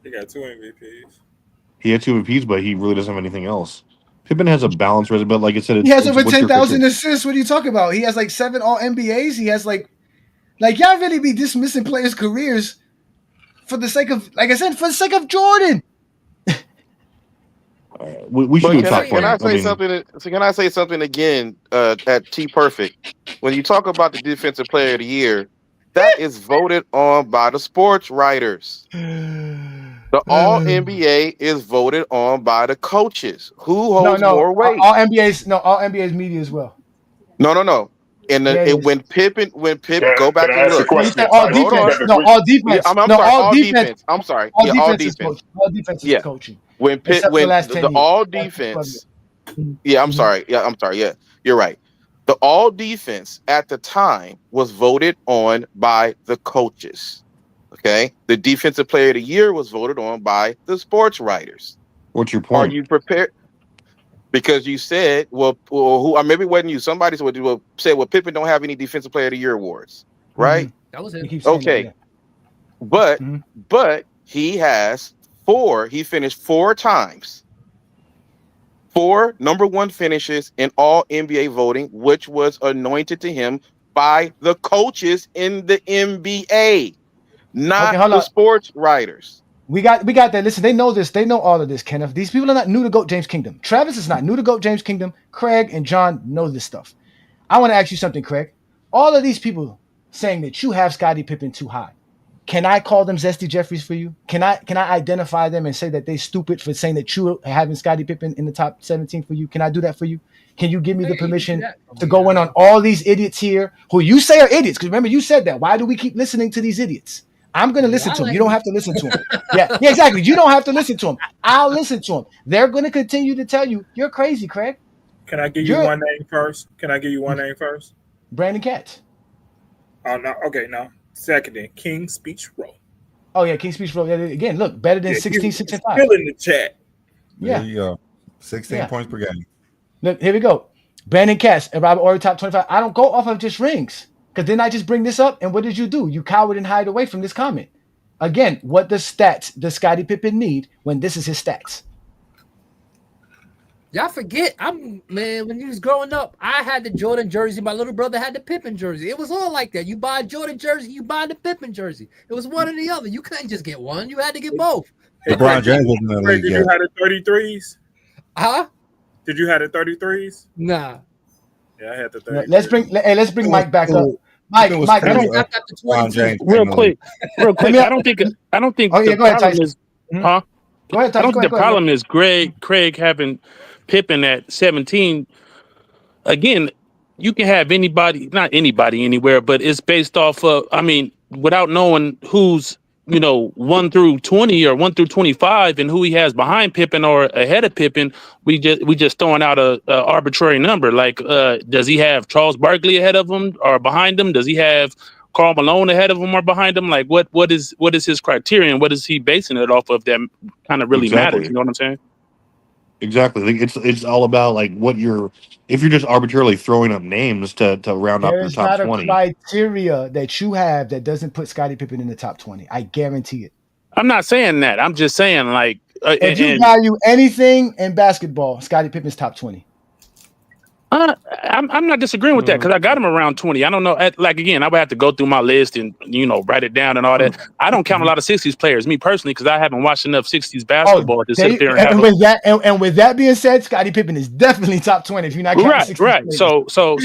He got 2 MVPs. he had 2 MVPs, but he really doesn't have anything else. Pippen has a balanced resume, but like I said, He has over 10,000 assists. What are you talking about? He has like 7 All NBAs. He has like y'all really be dismissing players' careers for the sake of, like I said, for the sake of Jordan. We should do top 20. Can I say something? So can I say something again at T Perfect? When you talk about the defensive player of the year, that is voted on by the sports writers. The All NBA is voted on by the coaches. Who holds more weight? All NBA's media as well. No. And when Pippen, go back and look. All defense. All defense. I'm sorry. All All defense. defense. All defense is coaching. When the all defense. Yeah, I'm sorry. Yeah, you're right. The all defense at the time was voted on by the coaches. Okay. The defensive player of the year was voted on by the sports writers. What's your point? Are you prepared? Because you said, who? Or maybe it wasn't you. Somebody said, Pippen don't have any defensive player of the year awards, right? That was him. Okay, but he has 4. He finished 4 times. 4 number 1 finishes in all NBA voting, which was anointed to him by the coaches in the NBA, not the sports writers. We got that. Listen, they know this. They know all of this, Kenneth. These people are not new to GOAT James Kingdom. Travis is not new to GOAT James Kingdom. Craig and John know this stuff. I want to ask you something, Craig. All of these people saying that you have Scottie Pippen too high. Can I call them Zesty Jeffries for you? Can I identify them and say that they stupid for saying that you are having Scottie Pippen in the top 17 for you? Can I do that for you? Can you give me the permission to go in on all these idiots here who you say are idiots? Because remember, you said that. Why do we keep listening to these idiots? I'm going to listen to them. You don't have to listen to them. Yeah, exactly. You don't have to listen to them. I'll listen to them. They're going to continue to tell you, you're crazy, Craig. Can I give you one name first? Brandon Katz. Oh, no. Okay, no. Second, King Speech Row. Oh, yeah, King Speech Row. Yeah, again, look, better than 16, 6, and 5. Still in the chat. Yeah. There you go. 16 points per game. Look, here we go. Brandon Katz and Robert Horry, top 25. I don't go off of just rings. Because then I just bring this up, and what did you do? You cowered and hide away from this comment. Again, what stats does Scottie Pippen need when this is his stats? Y'all forget, when you was growing up, I had the Jordan jersey. My little brother had the Pippen jersey. It was all like that. You buy a Jordan jersey, you buy the Pippen jersey. It was one or the other. You couldn't just get one. You had to get both. LeBron James wasn't in the league Did yet. you have the 33s? Huh? Did you have the 33s? Nah. Yeah, I had the 33s. Let's bring Mike back up. Mike, real quick. I don't think the problem is, huh? Go ahead, Tyson. I don't think the problem is Craig having Pippen at 17. Again, you can have not anybody anywhere, but it's based off of, without knowing who's 1 through 20 or 1 through 25 and who he has behind Pippen or ahead of Pippen, we just throwing out a arbitrary number. Like, does he have Charles Barkley ahead of him or behind him? Does he have Karl Malone ahead of him or behind him? Like, what is his criterion? What is he basing it off of? That kind of really matters. You know what I'm saying? Exactly. Like, it's all about like if you're just arbitrarily throwing up names to round up your top 20. There's not a criteria that you have that doesn't put Scottie Pippen in the top 20. I guarantee it. I'm not saying that. I'm just saying if you value anything in basketball, Scottie Pippen's top 20. I'm not disagreeing with that because I got him around 20. I don't know. Like again, I would have to go through my list and write it down and all that. I don't count a lot of 60s players, me personally, because I haven't watched enough 60s basketball to sit there and have. With that being said, Scottie Pippen is definitely top 20. If you're not counting 60s right. players. So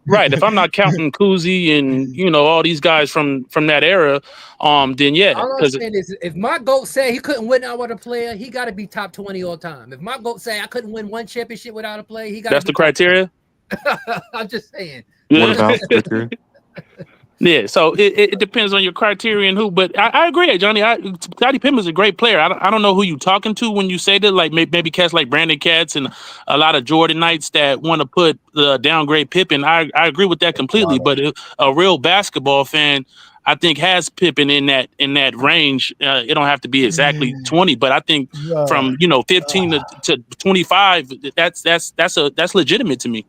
right. If I'm not counting Kuzi and all these guys from that era, then yeah. All I'm saying is, if my GOAT said he couldn't win out with a player, he got to be top 20 all time. If my GOAT say I couldn't win one championship without a player, he got. That's the criteria. I'm just saying. Yeah, so it depends on your criteria and who, but I agree, Johnny. Scottie Pippen is a great player. I don't know who you talking to when you say that. Like maybe cats like Brandon Katz and a lot of Jordan Knights that want to put downgrade Pippen. I agree with that completely. But a real basketball fan, I think, has Pippen in that range. It don't have to be exactly 20, but I think from 15 to 25, that's legitimate to me.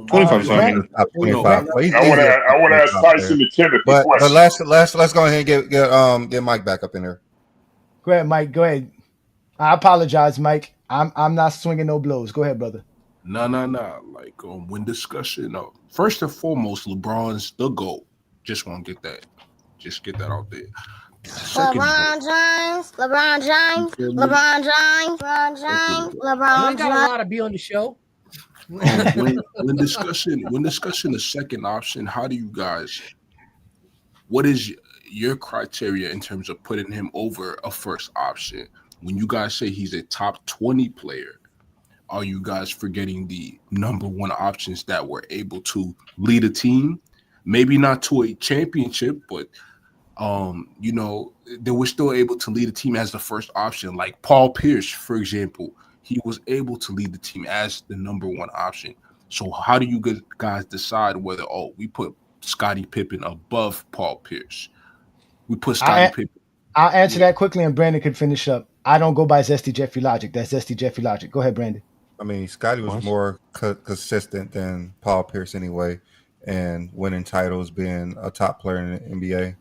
25. I want to ask Tyson the Kenneth but question. let's go ahead and get Mike back up in there. Go ahead, Mike. Go ahead. I apologize, Mike. I'm not swinging no blows. Go ahead, brother. No. Like when discussion. First and foremost, LeBron's the GOAT. Just want to get that. Just get that out there. LeBron James. I got a lot to be on the show. When discussing the second option, how do you guys? What is your criteria in terms of putting him over a first option? When you guys say he's a top 20 player, are you guys forgetting the number one options that were able to lead a team? Maybe not to a championship, but they were still able to lead a team as the first option. Like Paul Pierce, for example. He was able to lead the team as the number one option. So how do you guys decide whether we put Scottie Pippen above Paul Pierce? We put Scottie Pippen. I'll answer that quickly, and Brandon can finish up. I don't go by Zesty Jeffrey logic. That's Zesty Jeffrey logic. Go ahead, Brandon. I mean, Scottie was more consistent than Paul Pierce anyway, and winning titles, being a top player in the NBA,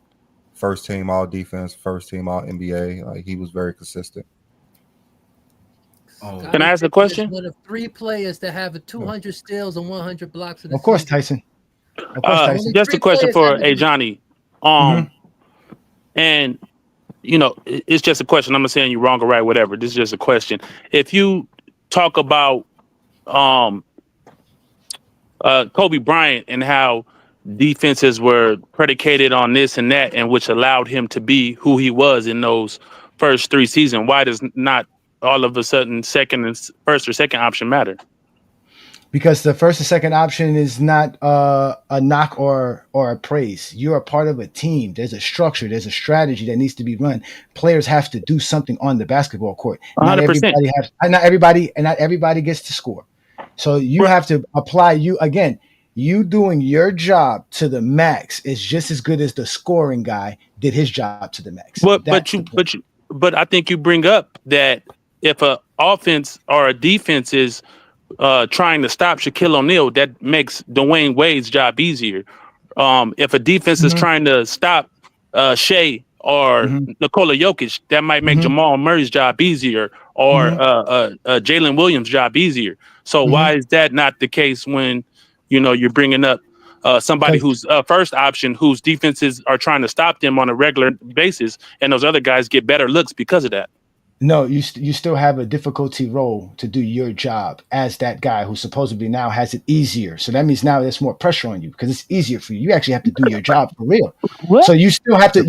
first team all defense, first team all NBA. Like he was very consistent. Can I ask a question? One of 3 players to have 200 steals and 100 blocks. Of course, Tyson. Just a question for Johnny. And it's just a question. I'm not saying you're wrong or right, whatever. This is just a question. If you talk about Kobe Bryant and how defenses were predicated on this and that, and which allowed him to be who he was in those first 3 seasons, why does not all of a sudden first or second option matter? Because the first and second option is not a knock or a praise. You're a part of a team. There's a structure. There's a strategy that needs to be run. Players have to do something on the basketball court. 100%. Not everybody gets to score. So you have to apply. You doing your job to the max is just as good as the scoring guy did his job to the max. But I think you bring up that if an offense or a defense is trying to stop Shaquille O'Neal, that makes Dwayne Wade's job easier. If a defense is trying to stop Shea or Nikola Jokic, that might make Jamal Murray's job easier, or Jalen Williams' job easier. So why is that not the case when you're bringing up somebody who's first option, whose defenses are trying to stop them on a regular basis, and those other guys get better looks because of that? No, you still have a difficulty role to do your job as that guy who supposedly now has it easier. So that means now there's more pressure on you because it's easier for you. You actually have to do your job for real. What? So you still have to do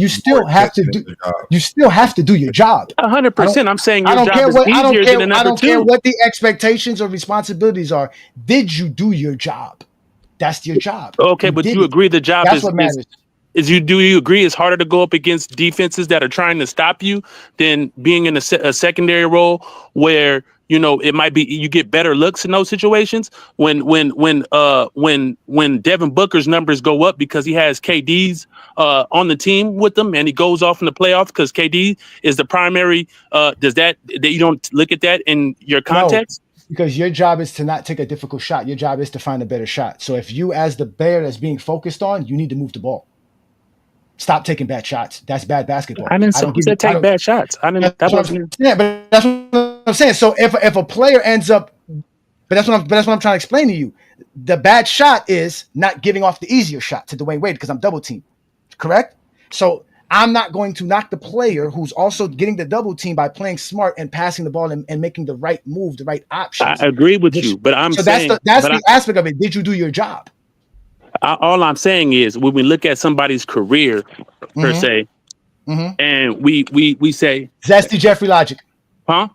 your job. 100%. I'm saying your job is easier than another. I don't care what the expectations or responsibilities are. Did you do your job? That's your job. Okay, but you agree the job is what matters. Do you agree it's harder to go up against defenses that are trying to stop you than being in a secondary role where it might be you get better looks in those situations when Devin Booker's numbers go up because he has KD's on the team with them and he goes off in the playoffs because KD is the primary. Does that you don't look at that in your context? No, because your job is to not take a difficult shot. Your job is to find a better shot. So if you, as the player that's being focused on, you need to move the ball. Stop taking bad shots. That's bad basketball. I didn't say take bad shots. I didn't. That's what I'm saying. So if a player ends up But that's what I'm trying to explain to you. The bad shot is not giving off the easier shot to Dwayne Wade because I'm double team. Correct? So I'm not going to knock the player who's also getting the double team by playing smart and passing the ball and making the right move, the right options. I agree with you, but I'm saying that's the aspect of it. Did you do your job? All I'm saying is when we look at somebody's career per se, and we say Zesty Jeffrey logic. Huh?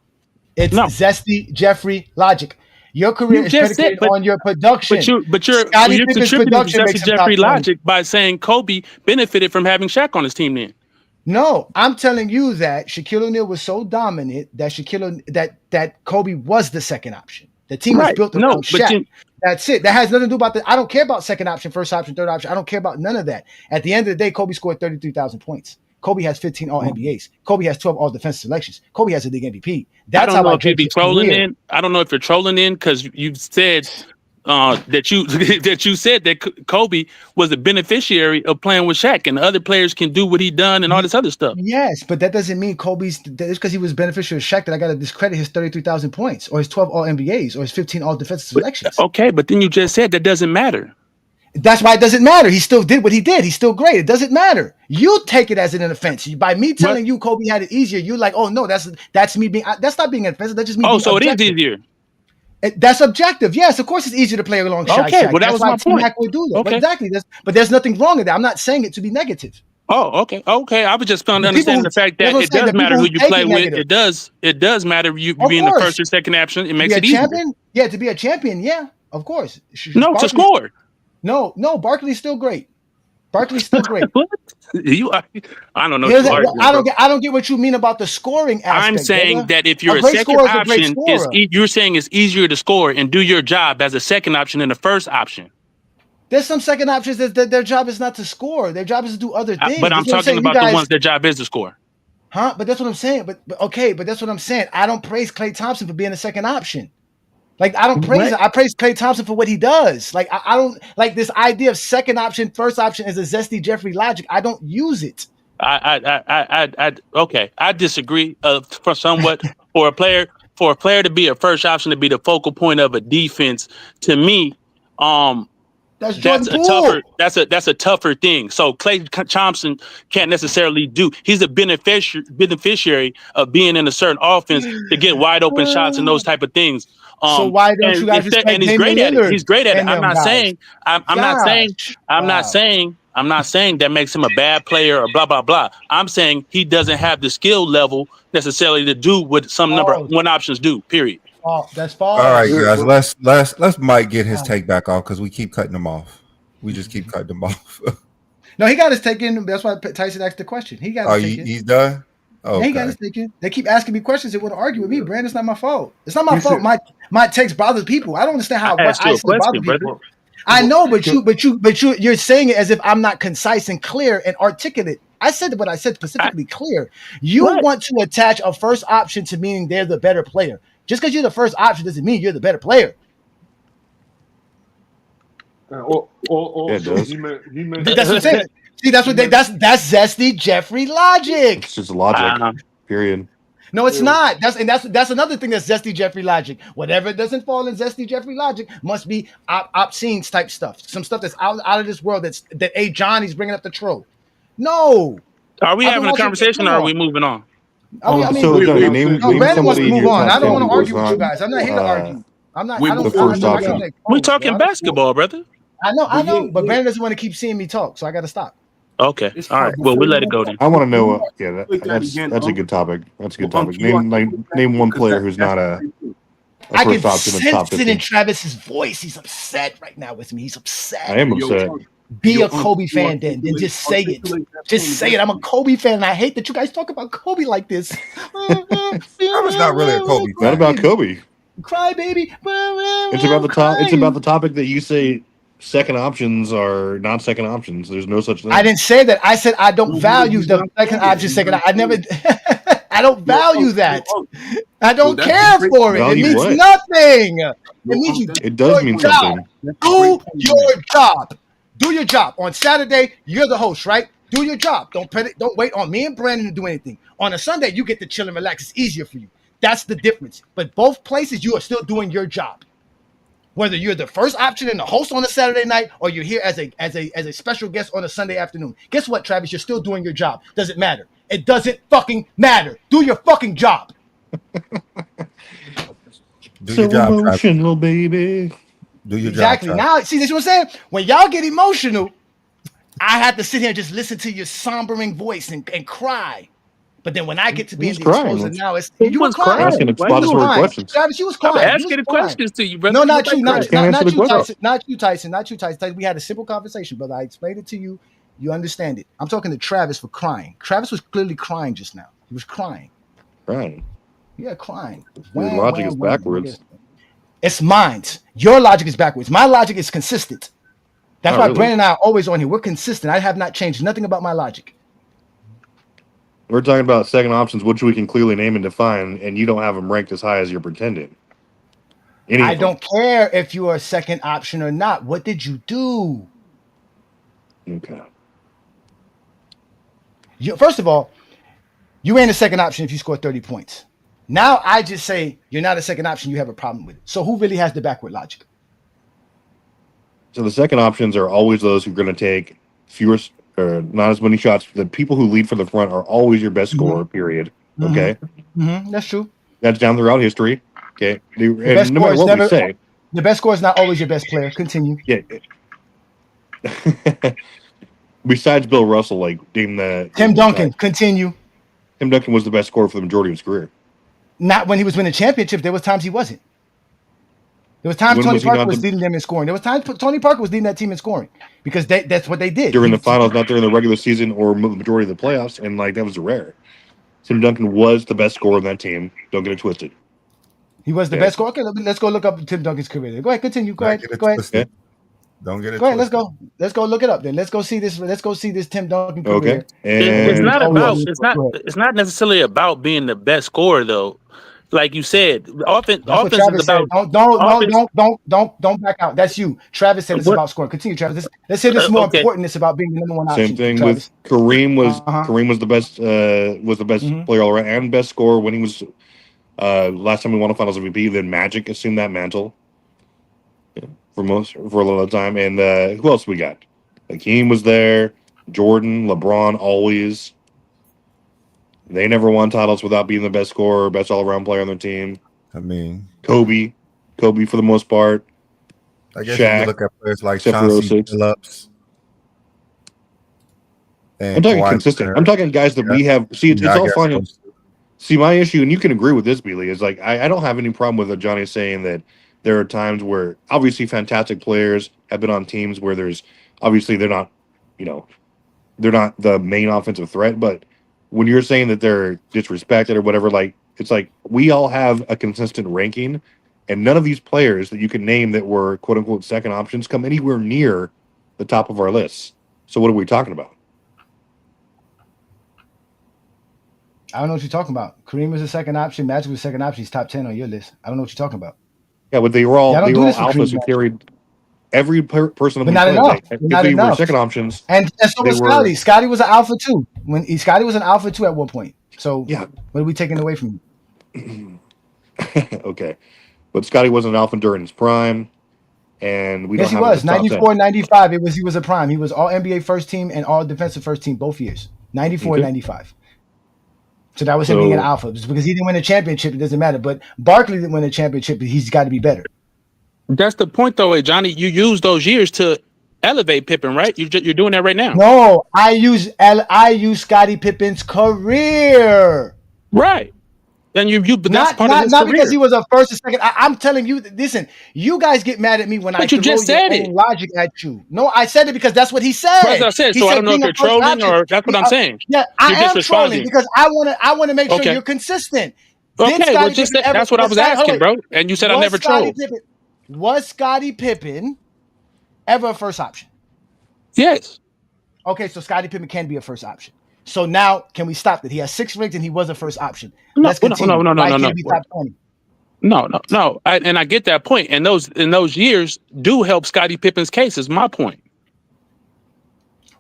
It's Zesty Jeffrey logic. Your career is predicated on your production. But you're contributing to Zesty Jeffrey logic by saying Kobe benefited from having Shaq on his team then. No, I'm telling you that Shaquille O'Neal was so dominant that that Kobe was the second option. The team was built around Shaq. That's it. That has nothing to do about I don't care about second option, first option, third option. I don't care about none of that. At the end of the day, Kobe scored 33,000 points. Kobe has 15 All NBAs. Kobe has 12 All Defensive selections. Kobe has a league MVP. That's how I be trolling in. I don't know if you're trolling in because you said that you said that Kobe was a beneficiary of playing with Shaq, and the other players can do what he done and all this other stuff. Yes, but that doesn't mean Kobe's. It's because he was beneficiary of Shaq that I got to discredit his 33,000 points or his 12 All NBAs or his 15 All Defensive selections. Okay, but then you just said that doesn't matter. That's why it doesn't matter. He still did what he did. He's still great. It doesn't matter. You take it as an offense by me telling you Kobe had it easier. You're like, oh no, that's me being. That's not being offensive. That's just me. Oh, being so objective. it is easier. That's objective. Yes, of course it's easier to play along Shaq. Okay, well that was my point. Would do that. Okay. But exactly. But there's nothing wrong with that. I'm not saying it to be negative. Oh, okay. I was just trying to understand the fact that it does matter who you play with. It does matter you being the first or second option. It makes it easier. Yeah, to be a champion. Yeah, of course. No, to score. No, Barkley's still great. Barkley's still great. I don't know. I don't get what you mean about the scoring aspect. I'm saying brother. that if you're a second option, you're saying it's easier to score and do your job as a second option than the first option. There's some second options that their job is not to score. Their job is to do other things. But I'm talking about the ones their job is to score. Huh? But that's what I'm saying. But that's what I'm saying. I don't praise Klay Thompson for being a second option. Like I don't praise it. I praise Klay Thompson for what he does. Like I don't like this idea of second option, first option as a Zesty Jeffrey logic. I don't use it. Okay. I disagree for somewhat. For a player to be a first option to be the focal point of a defense, to me, that's a tougher thing. So Klay Thompson can't necessarily do. He's a beneficiary of being in a certain offense to get wide open shots and those type of things. So why don't you guys respect and he's great at it. He's great at it. I'm not saying that makes him a bad player or blah blah blah. I'm saying he doesn't have the skill level necessarily to do what some number one options do. Period. Oh, that's false. All right, guys. Let's Mike get his take back off because we keep cutting him off. We just keep cutting him off. No, he got his take in. That's why Tyson asked the question. He got his take in. He's done. Oh, okay. He got his take in. They keep asking me questions. They want to argue with me, Brandon. It's not my fault. It's not my fault. My takes bother people. I don't understand how I bother people. I know, but you're saying it as if I'm not concise and clear and articulate. I said what I said specifically clear. You want to attach a first option to meaning they're the better player. Just because you're the first option doesn't mean you're the better player. He meant that's what I'm saying. See, that's Zesty Jeffrey logic. It's just logic. Period. No, it's not. That's another thing that's Zesty Jeffrey logic. Whatever doesn't fall in Zesty Jeffrey logic must be obscene type stuff. Some stuff that's out of this world. That Johnny's bringing up the troll. No. Are we having a conversation or are we moving on? Brandon wants to move on. I don't want to argue with you guys. I'm not here to argue. I'm not. We're talking basketball, brother. I know, but Brandon doesn't want to keep seeing me talk, so I got to stop. Okay. All right. Well, we let it go then. I want to know. That's a good topic. That's a good topic. Name one player who's not a I can sense it in Travis's voice. He's upset right now with me. He's upset. I am upset. Be a Kobe fan then just say it. Just say it. I'm a Kobe fan and I hate that you guys talk about Kobe like this. I was not really a Kobe fan. Not about Kobe. Cry baby. It's about the top. It's about the topic that you say second options are not second options. There's no such thing. I didn't say that. I said I don't value the second option. I never. I don't value that. I don't care for it. It means nothing. It means you. It does mean something. Do your job. Do your job. On Saturday, you're the host, right? Do your job. Don't wait on me and Brandon to do anything. On a Sunday, you get to chill and relax. It's easier for you. That's the difference. But both places, you are still doing your job. Whether you're the first option and the host on a Saturday night, or you're here as a special guest on a Sunday afternoon. Guess what, Travis? You're still doing your job. Does it matter? It doesn't fucking matter. Do your fucking job. Do your job, emotional, baby. Do your exactly. job. Now, see, this is what I'm saying. When y'all get emotional, I have to sit here and just listen to your sombering voice and cry. But then when I get to be in the exposure, now it's you were crying. Asking expository questions. Travis, you was crying. I'm asking the questions to you, brother. No, not you, not you, question. Tyson. We had a simple conversation, brother. I explained it to you. You understand it. I'm talking to Travis for crying. Travis was clearly crying just now. He was crying. Crying. Yeah, crying. Your logic is backwards. It's mine. Your logic is backwards. My logic is consistent. That's why really. Brandon and I are always on here. We're consistent. I have not changed nothing about my logic. We're talking about second options, which we can clearly name and define, and you don't have them ranked as high as you're pretending. I don't care if you are a second option or not. What did you do? Okay. First of all, you ain't a second option if you score 30 points. Now I just say you're not a second option. You have a problem with it. So who really has the backward logic? So the second options are always those who are going to take fewer or not as many shots. The people who lead from the front are always your best scorer, period. Okay. That's true. That's down throughout history. Okay. The And no matter what we say. The best scorer is not always your best player. Continue. Yeah. Besides Bill Russell, like Tim Duncan. Continue. Tim Duncan was the best scorer for the majority of his career. Not when he was winning championships. There was times he wasn't. There was times Tony Parker was leading them in scoring. There was times Tony Parker was leading that team in scoring because that's what they did during the finals, not during the regular season or the majority of the playoffs, and like that was rare. Tim Duncan was the best scorer on that team. Don't get it twisted. He was the best scorer. Okay, let's go look up Tim Duncan's career. Go ahead, continue. Go ahead. Okay. Don't get it. Go ahead. Let's go look it up. Then let's go see this. Let's go see this Tim Duncan career. Okay. It's not about. It's not necessarily about being the best scorer, though. Like you said, offense is about. Don't back out. That's you. Travis said it's about scoring. Continue, Travis. Let's say this is more important. It's about being the number one option. Same thing with Kareem. Kareem was the best player all around and best scorer when he was. Last time we won a Finals MVP, then Magic assumed that mantle for a lot of time. And who else we got? Hakeem was there. Jordan, LeBron, always. They never won titles without being the best scorer, best all-around player on their team. I mean, Kobe for the most part. I guess Shaq, you look at players like Chauncey Billups. I'm talking consistent. I'm talking guys that we have. See, it's all fine. See, my issue, and you can agree with this, Bealey, is like I don't have any problem with Johnny saying that there are times where obviously fantastic players have been on teams where there's obviously they're not the main offensive threat, but when you're saying that they're disrespected or whatever, like it's like we all have a consistent ranking, and none of these players that you can name that were quote unquote second options come anywhere near the top of our lists. So what are we talking about? I don't know what you're talking about. Kareem was a second option. Magic was a second option. He's top 10 on your list. I don't know what you're talking about. Yeah, but they were all alphas who carried every person. But not enough. If they were second options, and so was Scotty. Scotty was an alpha too. Scotty was an alpha too at one point. So yeah, what are we taking away from you? Okay, but Scotty wasn't an alpha during his prime, and we yes, don't he have was 94, 95. He was a prime. He was all NBA first team and all defensive first team both years. 94, 95. So that was him being an alpha. Just because he didn't win a championship, it doesn't matter. But Barkley didn't win a championship. He's got to be better. That's the point, though, Johnny. You use those years to elevate Pippen, right? You're doing that right now. No, I use Scottie Pippen's career. Right. And but not because he was a first or second. I'm telling you, listen, you guys get mad at me when I throw your own logic at you. No, I said it because that's what he said. That's what I said. So I don't know if you're trolling or that's what I'm saying. Yeah, I am trolling because I want to make sure you're consistent. Okay, well, that's what I was asking, bro. And you said I never trolled. Was Scottie Pippen ever a first option? Yes. Okay, so Scottie Pippen can be a first option. So now, can we stop that? He has 6 rings and he was a first option. Let's continue. No. And I get that point. And those years do help Scottie Pippen's case. Is my point.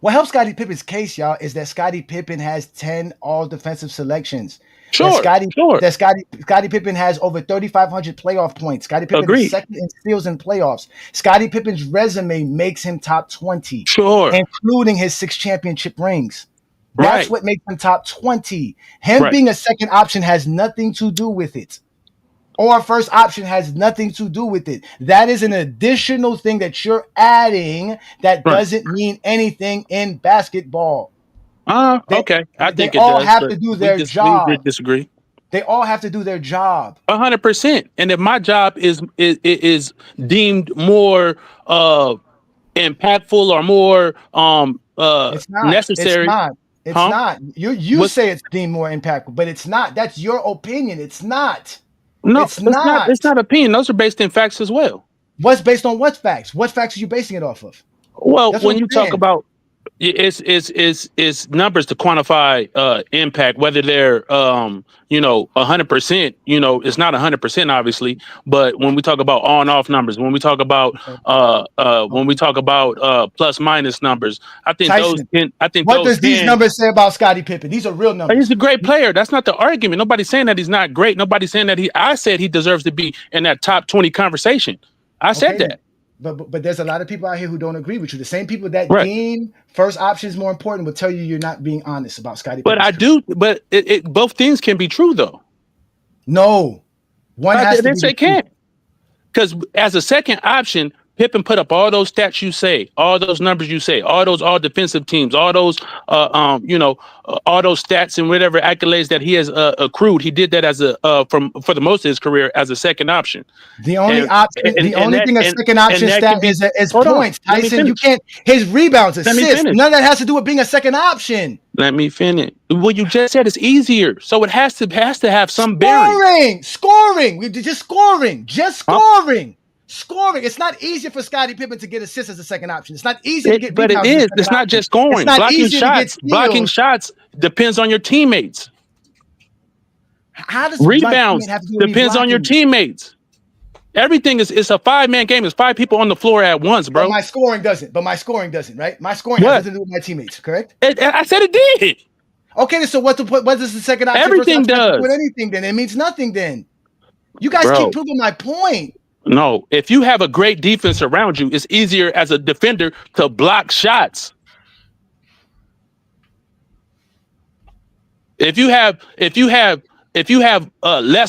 What helps Scottie Pippen's case, y'all, is that Scottie Pippen has 10 all defensive selections. Sure. Scottie Pippen has over 3,500 playoff points. Scottie Pippen is second in steals in playoffs. Scottie Pippen's resume makes him top 20. Sure. Including his 6 championship rings. That's what makes him top 20. Him being a second option has nothing to do with it. Or first option has nothing to do with it. That is an additional thing that you're adding that doesn't mean anything in basketball. Okay. I think they it all does, have to do their job. We disagree. They all have to do their job. 100%. And if my job is deemed more impactful or more it's not necessary. It's not. You say it's deemed more impactful, but it's not. That's your opinion. It's not. No, it's not opinion. Those are based in facts as well. What's based on what facts? What facts are you basing it off of? Well, when you talk about it's numbers to quantify impact, whether they're 100%, it's not 100% obviously, but when we talk about on and off numbers, when we talk about plus minus numbers, I think Tyson, what does these numbers say about Scottie Pippen? These are real numbers. He's a great player. That's not the argument. Nobody's saying that he's not great. Nobody's saying that I said he deserves to be in that top 20 conversation. I said that. But there's a lot of people out here who don't agree with you. The same people that deem first option is more important will tell you you're not being honest about Scottie Pippen. But I do. But both things can be true though. No, one has to be. They can't. Because as a second option, Pippen put up all those stats you say, all those numbers you say, all those all defensive teams, all those all those stats and whatever accolades that he has accrued. He did that as for the most of his career as a second option. The only thing a second option stat is points. Tyson, you can't. His rebounds, assists, none of that has to do with being a second option. Let me finish. Well, you just said it's easier, so it has to have some bearing. Scoring. We just scoring. Scoring. It's not easier for Scottie Pippen to get assists as a second option. It's not easy to get but it is. It's not just scoring. It's not Blocking shots depends on your teammates. How does rebounds depends on your teammates? Everything is a 5-man game. There's 5 people on the floor at once, bro. But my scoring doesn't, right? My scoring has nothing to do with my teammates, correct? I said it did. Okay, so what does the second option? Everything does. With anything, then it means nothing. Then you guys keep proving my point. No, if you have a great defense around you, it's easier as a defender to block shots. If you have less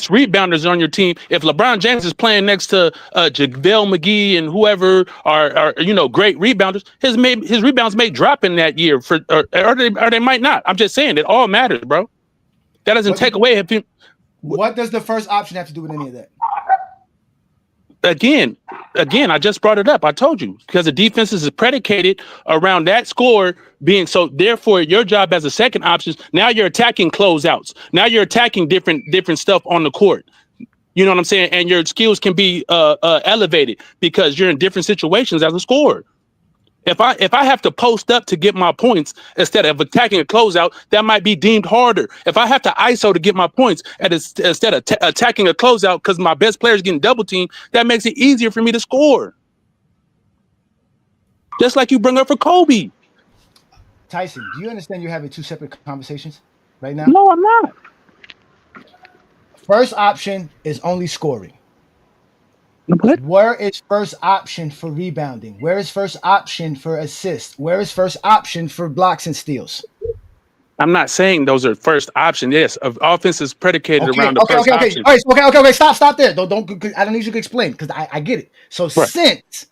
rebounders on your team, if LeBron James is playing next to JaVale McGee and whoever are great rebounders, his rebounds may drop in that year or they might not. I'm just saying it all matters, bro. That doesn't take away what does the first option have to do with any of that? Again, I just brought it up. I told you, because the defense is predicated around that score being so. Therefore, your job as a second option, now you're attacking closeouts. Now you're attacking different stuff on the court. You know what I'm saying? And your skills can be elevated because you're in different situations as a scorer. If I have to post up to get my points instead of attacking a closeout, that might be deemed harder. If I have to ISO to get my points instead of attacking a closeout because my best player is getting double teamed, that makes it easier for me to score. Just like you bring up for Kobe. Tyson, do you understand you're having 2 separate conversations right now? No, I'm not. First option is only scoring. What? Where is first option for rebounding? Where is first option for assists? Where is first option for blocks and steals? I'm not saying those are first option. Yes, offense is predicated around the first option. Okay. Stop there. Don't. I don't need you to explain because I get it. So since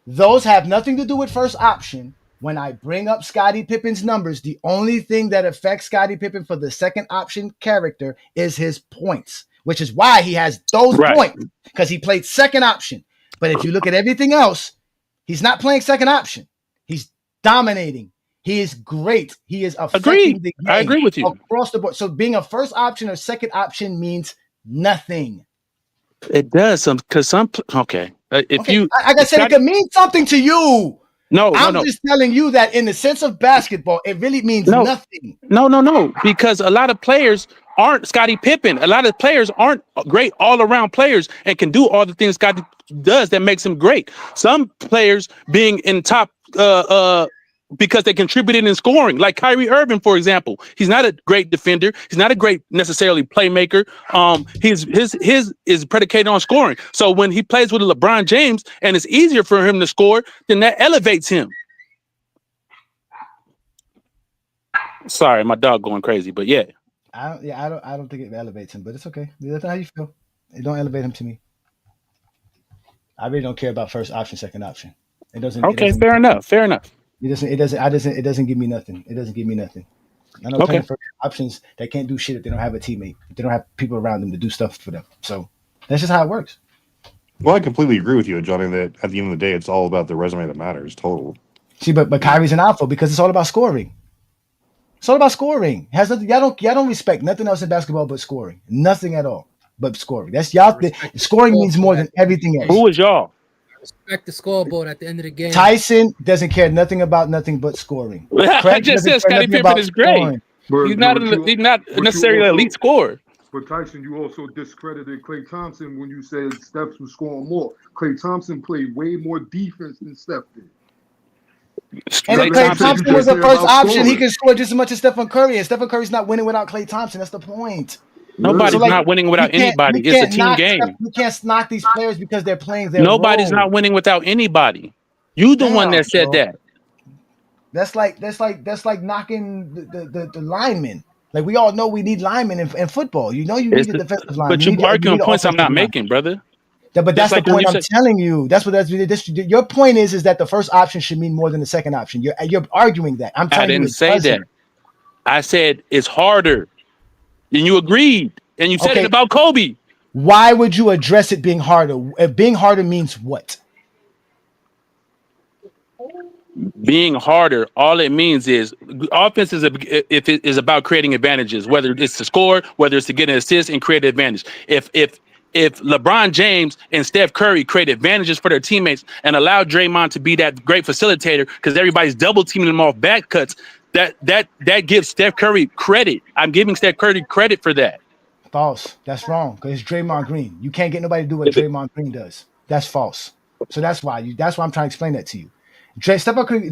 those have nothing to do with first option, when I bring up Scottie Pippen's numbers, the only thing that affects Scottie Pippen for the second option character is his points, which is why he has those points, because he played second option. But if you look at everything else, he's not playing second option. He's dominating. He is great. He is affecting the game. I agree with you. Across the board. So being a first option or second option means nothing. It does because okay. Like I said, it can mean something to you. I'm No. just telling you that in the sense of basketball, it really means nothing. No. Because a lot of players aren't Scottie Pippen. A lot of players aren't great all-around players and can do all the things Scottie does that makes him great. Some players being in top because they contributed in scoring. Like Kyrie Irving, for example, he's not a great defender. He's not a great necessarily playmaker. His is predicated on scoring. So when he plays with LeBron James and it's easier for him to score, then that elevates him. Sorry, my dog going crazy, but yeah. I don't think it elevates him, but it's okay. That's how you feel. It don't elevate him to me. I really don't care about first option, second option. It doesn't. Okay, fair enough. Fair enough. It doesn't give me nothing. It doesn't give me nothing. I know plenty of first options that can't do shit if they don't have a teammate. If they don't have people around them to do stuff for them. So that's just how it works. Well, I completely agree with you, Johnny, that at the end of the day, it's all about the resume that matters. Total. See, but Kyrie's an alpha because it's all about scoring. It's all about scoring. It has nothing. Y'all don't respect nothing else in basketball but scoring. Nothing at all but scoring. That's y'all. Scoring means more than everything else. Who is y'all? Respect the scoreboard at the end of the game. Tyson doesn't care nothing about nothing but scoring. I just said Scottie Pippen is great. He's not necessarily an elite scorer. But Tyson, you also discredited Klay Thompson when you said Steph was scoring more. Klay Thompson played way more defense than Steph did. And if Klay Thompson was the first option, he could score just as much as Stephen Curry. And Stephen Curry's not winning without Klay Thompson. That's the point. Nobody's not winning without anybody. It's a team game. We can't knock these players because they're playing their Nobody's role. not winning without anybody. You the one that said that. That's like knocking the linemen. Like we all know we need linemen in football. You know you need a defensive lineman. But you're arguing points I'm not making, brother. Yeah, but that's the point I'm telling you. Your point is that the first option should mean more than the second option. You're arguing that. I'm telling you. I didn't say that. I said it's harder. And you agreed. And you said it about Kobe. Why would you address it being harder? Being harder means what? Being harder, all it means is offense is about creating advantages, whether it's to score, whether it's to get an assist and create an advantage. If LeBron James and Steph Curry create advantages for their teammates and allow Draymond to be that great facilitator because everybody's double teaming them off back cuts, that gives Steph Curry credit. I'm giving Steph Curry credit for that. False. That's wrong because it's Draymond Green. You can't get nobody to do what Draymond Green does. That's false. So that's why I'm trying to explain that to you. Stephen Curry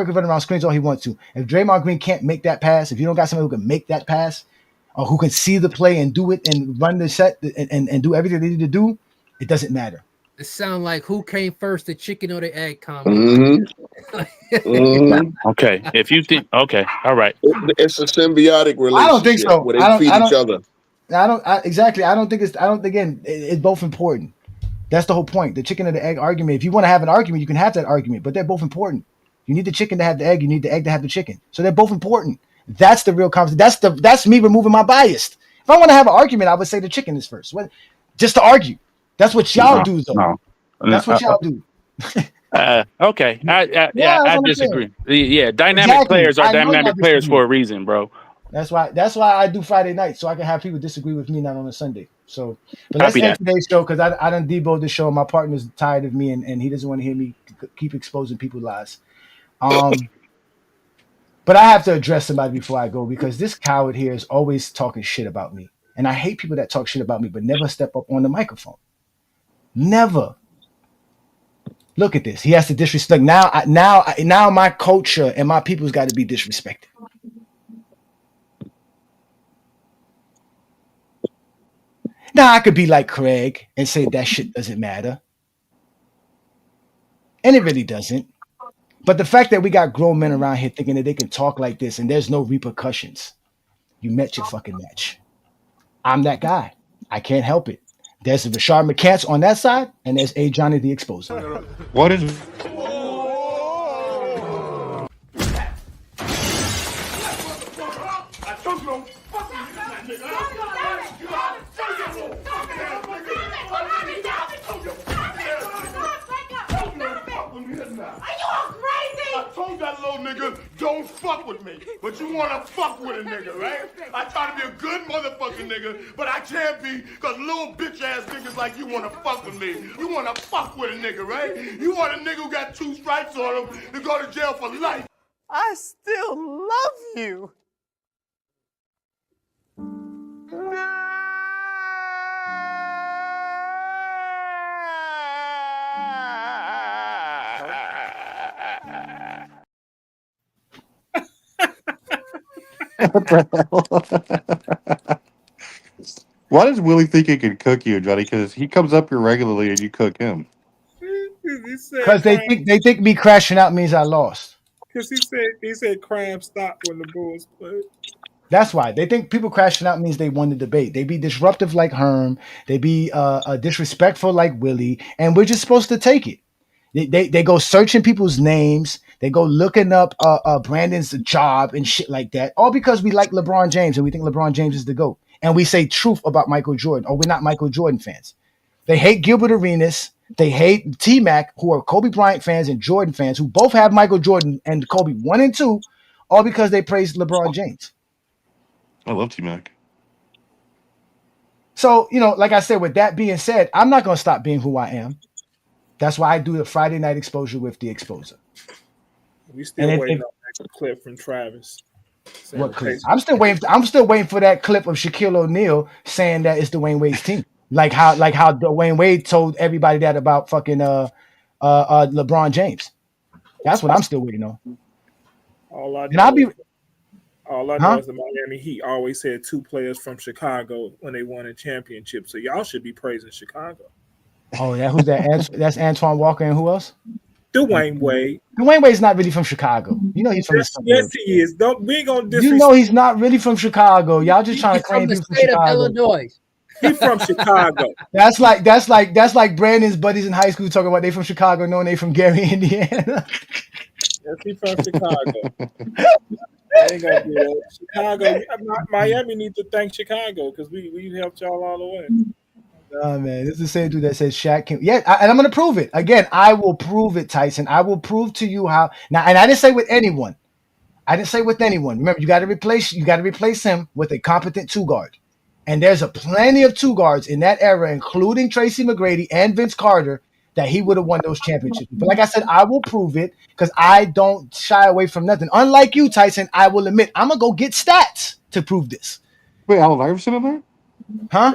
can run around screens all he wants to. If Draymond Green can't make that pass, if you don't got somebody who can make that pass, or who can see the play and do it and run the set and do everything they need to do, it doesn't matter. It sounds like who came first, the chicken or the egg comment. Okay, if you think, okay, all right. It's a symbiotic relationship. I don't think so. Where they feed each other. I don't think it's both important. That's the whole point. The chicken and the egg argument. If you want to have an argument, you can have that argument, but they're both important. You need the chicken to have the egg. You need the egg to have the chicken. So they're both important. That's the real conversation. That's me removing my bias. If I want to have an argument, I would say the chicken is first. Just to argue. That's what y'all do, though. That's what y'all do. Okay. I disagree. Yeah, dynamic players are dynamic players for a reason, bro. That's why I do Friday night, so I can have people disagree with me, not on a Sunday. So, but let's end today's show because I done deboed the show. My partner's tired of me, and he doesn't want to hear me keep exposing people's lies. But I have to address somebody before I go because this coward here is always talking shit about me, and I hate people that talk shit about me but never step up on the microphone. Never. Look at this. He has to disrespect. Now my culture and my people's got to be disrespected. Now I could be like Craig and say that shit doesn't matter. And it really doesn't. But the fact that we got grown men around here thinking that they can talk like this and there's no repercussions. You met your fucking match. I'm that guy. I can't help it. There's Rashard McCants on that side, and there's A. Johnny the Exposer. What is... That little nigga don't fuck with me, but you wanna fuck with a nigga, right? I try to be a good motherfucking nigga, but I can't be because little bitch ass niggas like you wanna fuck with me. You wanna fuck with a nigga, right? You want a nigga who got 2 stripes on him to go to jail for life. I still love you. What the hell? Why does Willie think he can cook you, Johnny? Because he comes up here regularly and you cook him. Because they think me crashing out means I lost. Because he said crime stopped when the Bulls played. That's why they think people crashing out means they won the debate. They be disruptive like Herm. They be disrespectful like Willie, and we're just supposed to take it. They go searching people's names. They go looking up Brandon's job and shit like that. All because we like LeBron James and we think LeBron James is the GOAT. And we say truth about Michael Jordan, or we're not Michael Jordan fans. They hate Gilbert Arenas. They hate T-Mac, who are Kobe Bryant fans and Jordan fans, who both have Michael Jordan and Kobe 1 and 2, all because they praise LeBron James. I love T-Mac. So, like I said, with that being said, I'm not going to stop being who I am. That's why I do the Friday night exposure with the exposer. We still waiting on that clip from Travis. What clip? I'm still waiting for that clip of Shaquille O'Neal saying that it's Dwayne Wade's team. Like how Dwayne Wade told everybody that about fucking LeBron James. That's what I'm still waiting on. All I know is the Miami Heat always had 2 players from Chicago when they won a championship. So y'all should be praising Chicago. Oh, yeah, who's that? That's Antoine Walker and who else? Dwayne Wade. Dwayne Wade's not really from Chicago. He's from the suburbs. Yes, he is. We ain't gonna disrespect. He's not really from Chicago. Y'all just trying to claim from the people from state of Chicago. Illinois. He's from Chicago. That's like Brandon's buddies in high school talking about they from Chicago, knowing they from Gary, Indiana. Yes, he's from Chicago. I ain't gonna do that. Chicago, Miami needs to thank Chicago because we helped y'all all the way. Oh man, this is the same dude that says Shaq can. Yeah, and I'm gonna prove it. Again, I will prove it, Tyson. I will prove to you how. Now, and I didn't say with anyone. Remember, you got to replace him with a competent 2 guard. And there's plenty of 2 guards in that era, including Tracy McGrady and Vince Carter, that he would have won those championships. But like I said, I will prove it because I don't shy away from nothing. Unlike you, Tyson, I will admit I'm gonna go get stats to prove this. Wait, Allen Iverson in there? Huh?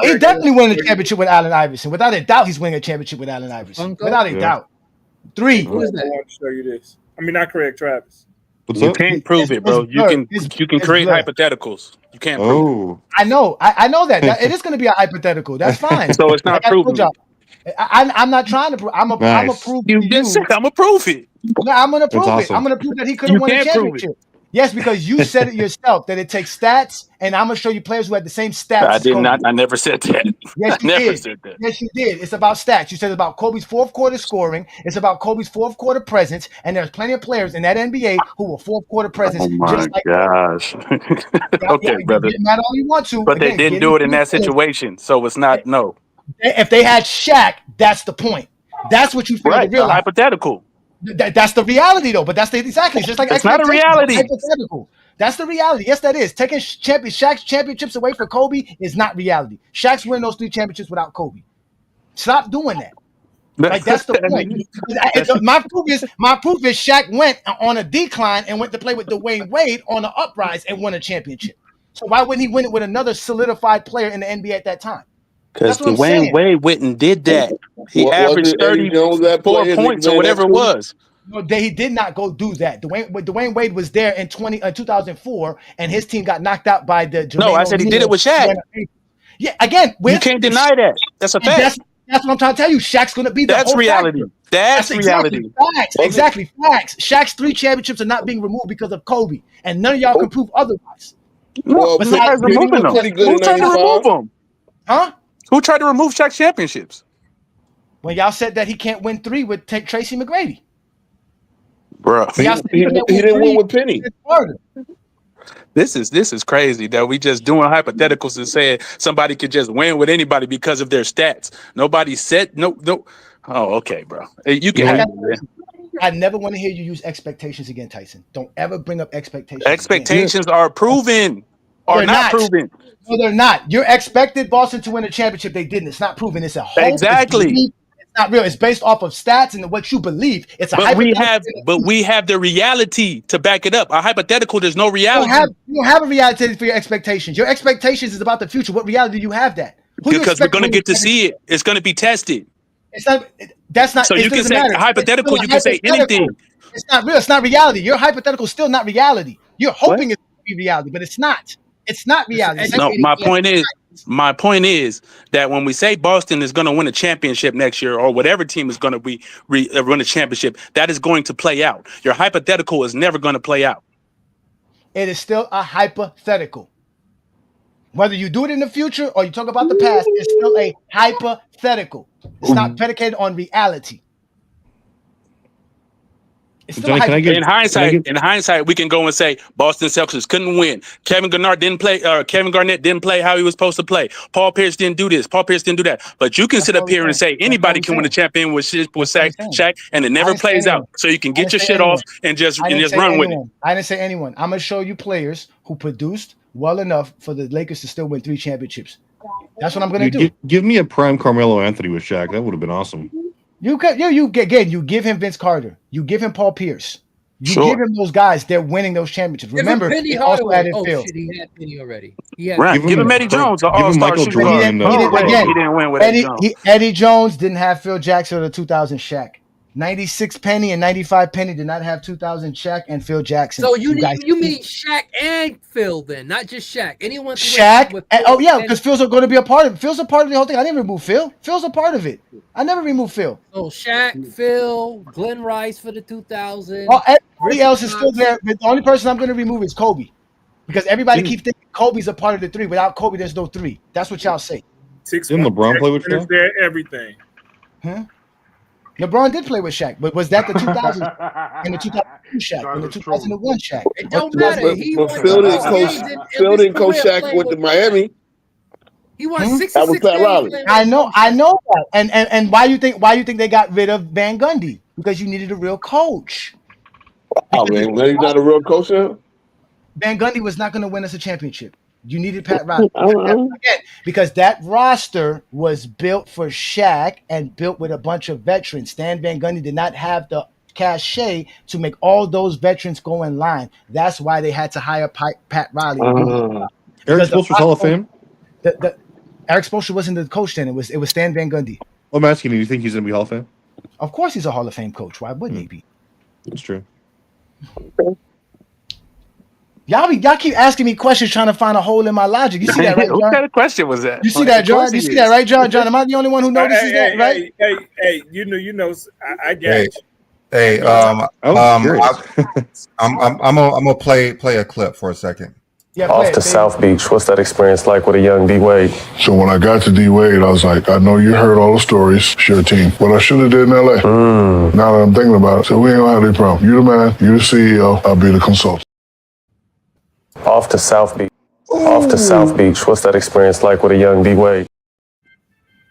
He definitely won a championship with Allen Iverson. Without a doubt, he's winning a championship with Allen Iverson. Without a doubt. 3. Who is that? I want to show you this. I mean, not correct, Travis. You can't prove it, bro. You can create hypotheticals. You can't prove it. I know that. It is going to be a hypothetical. That's fine. So it's not proven. I'm not trying to prove. I'm a prove. You just said I'm gonna prove it. No, I'm gonna prove Awesome. it. I'm gonna prove that he could have won a championship. Yes, because you said it yourself that it takes stats, and I'm gonna show you players who had the same stats. I did not. I never said that. Yes, you never did. said that. Yes, you did. It's about stats. You said it's about Kobe's 4th quarter scoring. It's about Kobe's 4th quarter presence, and there's plenty of players in that NBA who were 4th quarter presence. Oh my gosh. Okay, brother. Get mad all you want to, but they didn't do it in that situation, so it's not no. If they had Shaq, that's the point. That's what you feel to realize. Hypothetical. That's the reality, though. But that's exactly. It's just like it's not a reality. Hypothetical. That's the reality. Yes, that is. Taking Shaq's championships away from Kobe is not reality. Shaq's winning those 3 championships without Kobe. Stop doing that. Like that's the point. My proof is Shaq went on a decline and went to play with Dwayne Wade on an uprise and won a championship. So why wouldn't he win it with another solidified player in the NBA at that time? Because Dwayne Wade went and did that. He averaged 34 points or whatever it was. No, he did not go do that. Dwayne Wade was there in 2004, and his team got knocked out by the. No, I said he did it with Shaq. Yeah, again, you can't deny that. That's a fact. That's what I'm trying to tell you. Shaq's going to be the. That's reality. That's reality. Facts. Exactly. Facts. Shaq's 3 championships are not being removed because of Kobe, and none of y'all can prove otherwise. Well, besides removing them, who tried to remove them? Huh? Who tried to remove Shaq's championships? When y'all said that he can't win 3 with Tracy McGrady. Bro, he didn't win with Penny. This is crazy that we just doing hypotheticals and saying somebody could just win with anybody because of their stats. Nobody said no. Oh, okay, bro. You can. I never want to hear you use expectations again, Tyson. Don't ever bring up expectations. Expectations are proven. Are not proven. No, they're not. You expected Boston to win a championship. They didn't. It's not proven. It's a hope. Exactly. It's not real. It's based off of stats and what you believe. It's a but we have the reality to back it up. A hypothetical, there's no reality. You don't have a reality for your expectations. Your expectations is about the future. What reality do you have that? Because we're going to get to see it. It's going to be tested. It's not. That's not. So you can say hypothetical. You can say anything. It's not real. It's not reality. Your hypothetical is still not reality. You're hoping it's be reality, but it's not. It's not reality. No, my point is that when we say Boston is going to win a championship next year, or whatever team is going to win a championship, that is going to play out. Your hypothetical is never going to play out. It is still a hypothetical. Whether you do it in the future or you talk about the past, it's still a hypothetical. It's not predicated on reality. Johnny, in hindsight, we can go and say Boston Celtics couldn't win. Kevin Garnett didn't play how he was supposed to play. Paul Pierce didn't do this. Paul Pierce didn't do that. But you can sit up here and say anybody can win a champion with Shaq, and it never plays out. So you can get your shit off and just run with it. I didn't say anyone. I'm gonna show you players who produced well enough for the Lakers to still win 3 championships. That's what I'm gonna do. Give me a prime Carmelo Anthony with Shaq. That would have been awesome. You give him Vince Carter. You give him Paul Pierce. You give him those guys. They're winning those championships. Remember, Penny also Hardaway. added Phil. Shit, he had Penny already. Give him Eddie Jones, an all-star shooter. He didn't win with Eddie Jones. Eddie Jones didn't have Phil Jackson or the 2000 Shaq. 96 Penny and 95 Penny did not have 2000 Shaq and Phil Jackson. So you mean Shaq and Phil then, not just Shaq. Anyone Shaq? Because Phil's going to be a part of it. Phil's a part of the whole thing. I didn't remove Phil. Phil's a part of it. I never removed Phil. So Shaq, Phil, Glenn Rice for the 2000. Everybody else is still there. But the only person I'm going to remove is Kobe. Because everybody keeps thinking Kobe's a part of the 3. Without Kobe, there's no 3. That's what y'all say. Didn't LeBron play with Shaq? Everything. Huh? LeBron did play with Shaq, but was that the 2000 and the 2002 Shaq and the 2001 Shaq? It don't matter. But Phil didn't coach Shaq with the Miami. He won 66 That was Pat Riley. I know that. And why you think they got rid of Van Gundy? Because you needed a real coach. Oh man, he's not a real coach now. Van Gundy was not going to win us a championship. You needed Pat Riley. Again, because that roster was built for Shaq and built with a bunch of veterans. Stan Van Gundy did not have the cachet to make all those veterans go in line. That's why they had to hire Pat Riley. Eric Spoelstra's Hall of Fame? Eric Spoelstra wasn't the coach then. It was Stan Van Gundy. I'm asking you, do you think he's going to be Hall of Fame? Of course he's a Hall of Fame coach. Why wouldn't he be? That's true. Y'all keep asking me questions trying to find a hole in my logic. You see that, right, John? What kind of question was that? You see that, John? You see that, right, John? John, am I the only one who notices that, right? Hey, you know, I got you. Hey, I'm gonna play a clip for a second. Off to South Beach, what's that experience like with a young D Wade? So when I got to D Wade, I was like, I know you heard all the stories, sure team. What I should have did in LA. Now that I'm thinking about it, so we ain't gonna have any problem. You the man, you the CEO, I'll be the consultant. Off to South Beach. Off to South Beach, what's that experience like with a young D Wade?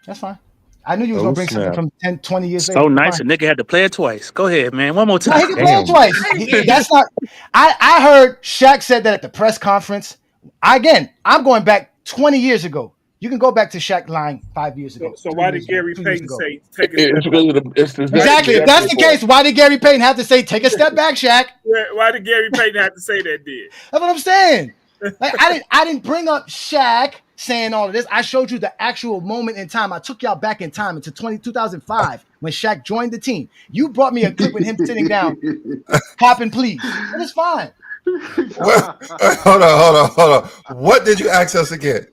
That's fine. I knew you was gonna bring something from 10, 20 years later. So nice, a nigga had to play it twice. Go ahead, man. One more time. No, he can play it twice. That's not. I heard Shaq said that at the press conference. I'm going back 20 years ago. You can go back to Shaq line 5 years ago. So why did Gary Payton say take a step back? Exactly. If that's the case, why did Gary Payton have to say take a step back, Shaq? Why did Gary Payton have to say that? That's what I'm saying. Like I didn't bring up Shaq saying all of this. I showed you the actual moment in time. I took y'all back in time into 2005 when Shaq joined the team. You brought me a clip with him sitting down, popping please. But it's fine. Hold on. What did you ask us to get?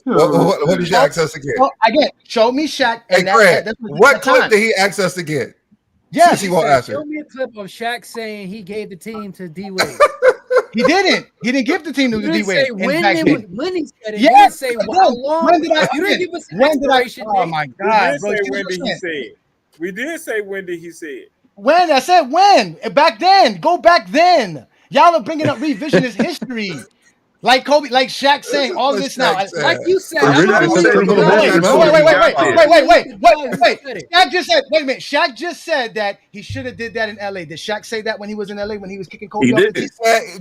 What did you ask us to get? Well, again, show me Shaq. And hey, Greg, what clip did he ask us to get? Yes, he won't answer. Show me a clip of Shaq saying he gave the team to D Wade. He didn't. He didn't give the team to D Wade. When he said it, yes, you didn't say how long. When did I? You didn't give us an when did I? expiration Oh date. my God, bro! We did say when did he say it? When I said when back then. Go back then. Y'all are bringing up revisionist history. Like Kobe, like Shaq saying all this now. Like you said, wait. Shaq just said, wait a minute. Shaq just said that he should have did that in LA. Did Shaq say that when he was in LA when he was kicking Kobe off the team?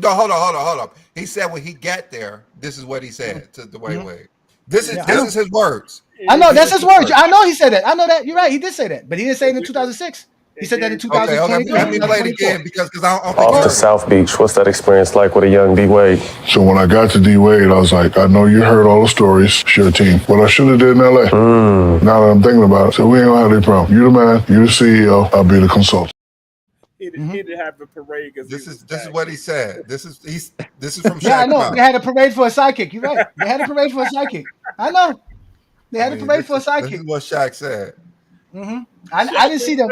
Hold on. He said when he got there, this is what he said to Dwayne Wade. This is his words. I know that's his words. I know he said that. I know that. You're right. He did say that, but he didn't say it in 2006. He said that in 2020. Let me play it again because I don't think Off to South Beach, what's that experience like with a young D Wade? So when I got to D Wade, I was like, I know you heard all the stories, sure team. What I should have did in LA. Now that I'm thinking about it, so we ain't gonna have any problem. You the man, you the CEO, I'll be the consultant. He'd have a parade. This is what he said. This is from Shaq's Yeah, I know. mouth. They had a parade for a sidekick. You're right. They had a parade for a sidekick. I know. They had a parade for a sidekick. This is what Shaq said. I didn't see them.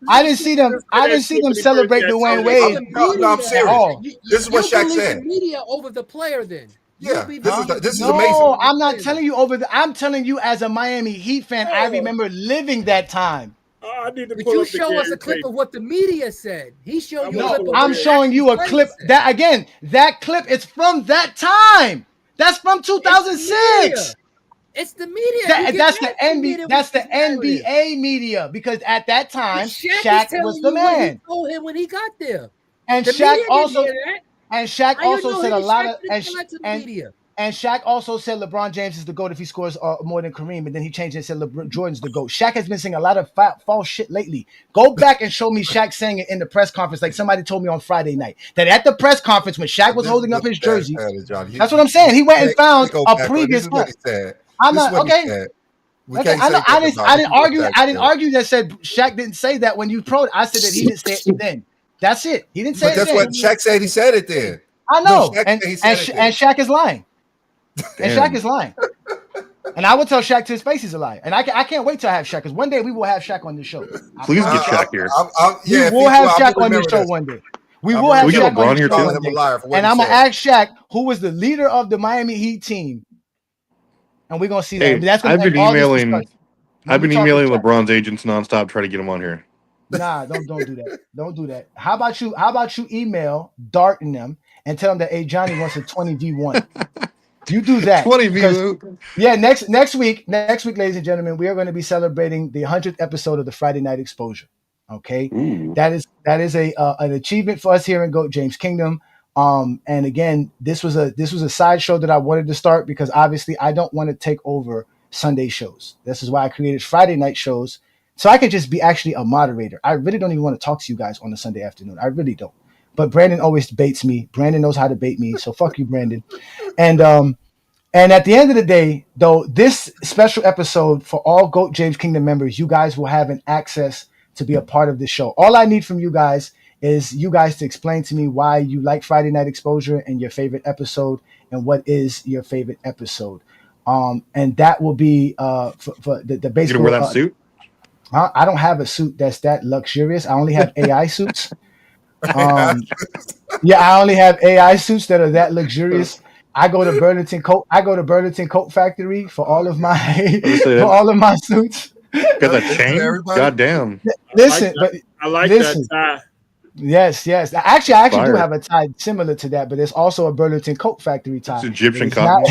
I didn't see them. I didn't see them celebrate Dwayne Wade. No, I'm serious. This is what Shaq believe said. The media over the player, then. Yeah, this is no, amazing. I'm not telling you I'm telling you as a Miami Heat fan, I remember living that time. I need to but pull you up the show us a game clip tape. of what the media said. He showed you a clip of I'm showing you a clip that clip is from that time. That's from 2006. It's the media. That's the NBA. That's the NBA media because at that time Shaq was the man. He told him when he got there, and the Shaq media also didn't hear that. and Shaq How you also know said a he- lot Shaq of didn't tell that to the media. and Shaq also said LeBron James is the GOAT if he scores more than Kareem, and then he changed it and said LeBron Jordan's the GOAT. Shaq has been saying a lot of false shit lately. Go back and show me Shaq saying it in the press conference, like somebody told me on Friday night. That at the press conference when Shaq was holding up his jersey, that's what I'm saying. He went and found a previous. This is what he said. I'm This is not what he okay. said. We Okay, can't I say know. I that didn't. about I him. didn't This is what argue. Shaq I didn't said. argue that said Shaq didn't say that when you pro. I said that he didn't say it then. That's it. He didn't say But it that's then. what Shaq said. He said it then. I know. No, Shaq said he said it then. And Shaq is lying. And Damn. Shaq is lying. And I would tell Shaq to his face he's a liar. And I can't wait till I have Shaq because one day we will have Shaq on this show. Please get Shaq here. Yeah, we will have Shaq on this show one day. We will have Shaq on this show one day. And I'm gonna ask Shaq who was the leader of the Miami Heat team, and we're gonna see that. Hey, I mean, that's gonna I've been end all this emailing. discussion. I've been talk to emailing Shaq. LeBron's agents nonstop, trying to get him on here. Nah, don't do that. Don't do that. How about you email Dart and them and tell them that Johnny wants a 20v1. You do that. 20v1. Yeah, next week, ladies and gentlemen, we are going to be celebrating the 100th episode of the Friday Night Exposure. Okay, that is an achievement for us here in GOAT James Kingdom. And again, this was a side show that I wanted to start because obviously I don't want to take over Sunday shows. This is why I created Friday night shows. So I could just be actually a moderator. I really don't even want to talk to you guys on a Sunday afternoon. I really don't. But Brandon always baits me. Brandon knows how to bait me. So fuck you, Brandon. And at the end of the day, though, this special episode for all GOAT James Kingdom members, you guys will have an access to be a part of this show. All I need from you guys is you guys to explain to me why you like Friday Night Exposure and your favorite episode and what is your favorite episode. And that will be for the basic. You gonna wear that suit? I don't have a suit that's that luxurious. I only have AI suits. Yeah, I only have AI suits that are that luxurious. I go to Burlington Coat Factory for all of my suits. Got that chain? God damn. Listen, I like listen. that tie. Yes. Actually, I do Fire. have a tie similar to that, but it's also a Burlington Coat Factory tie. It's Egyptian It's cotton.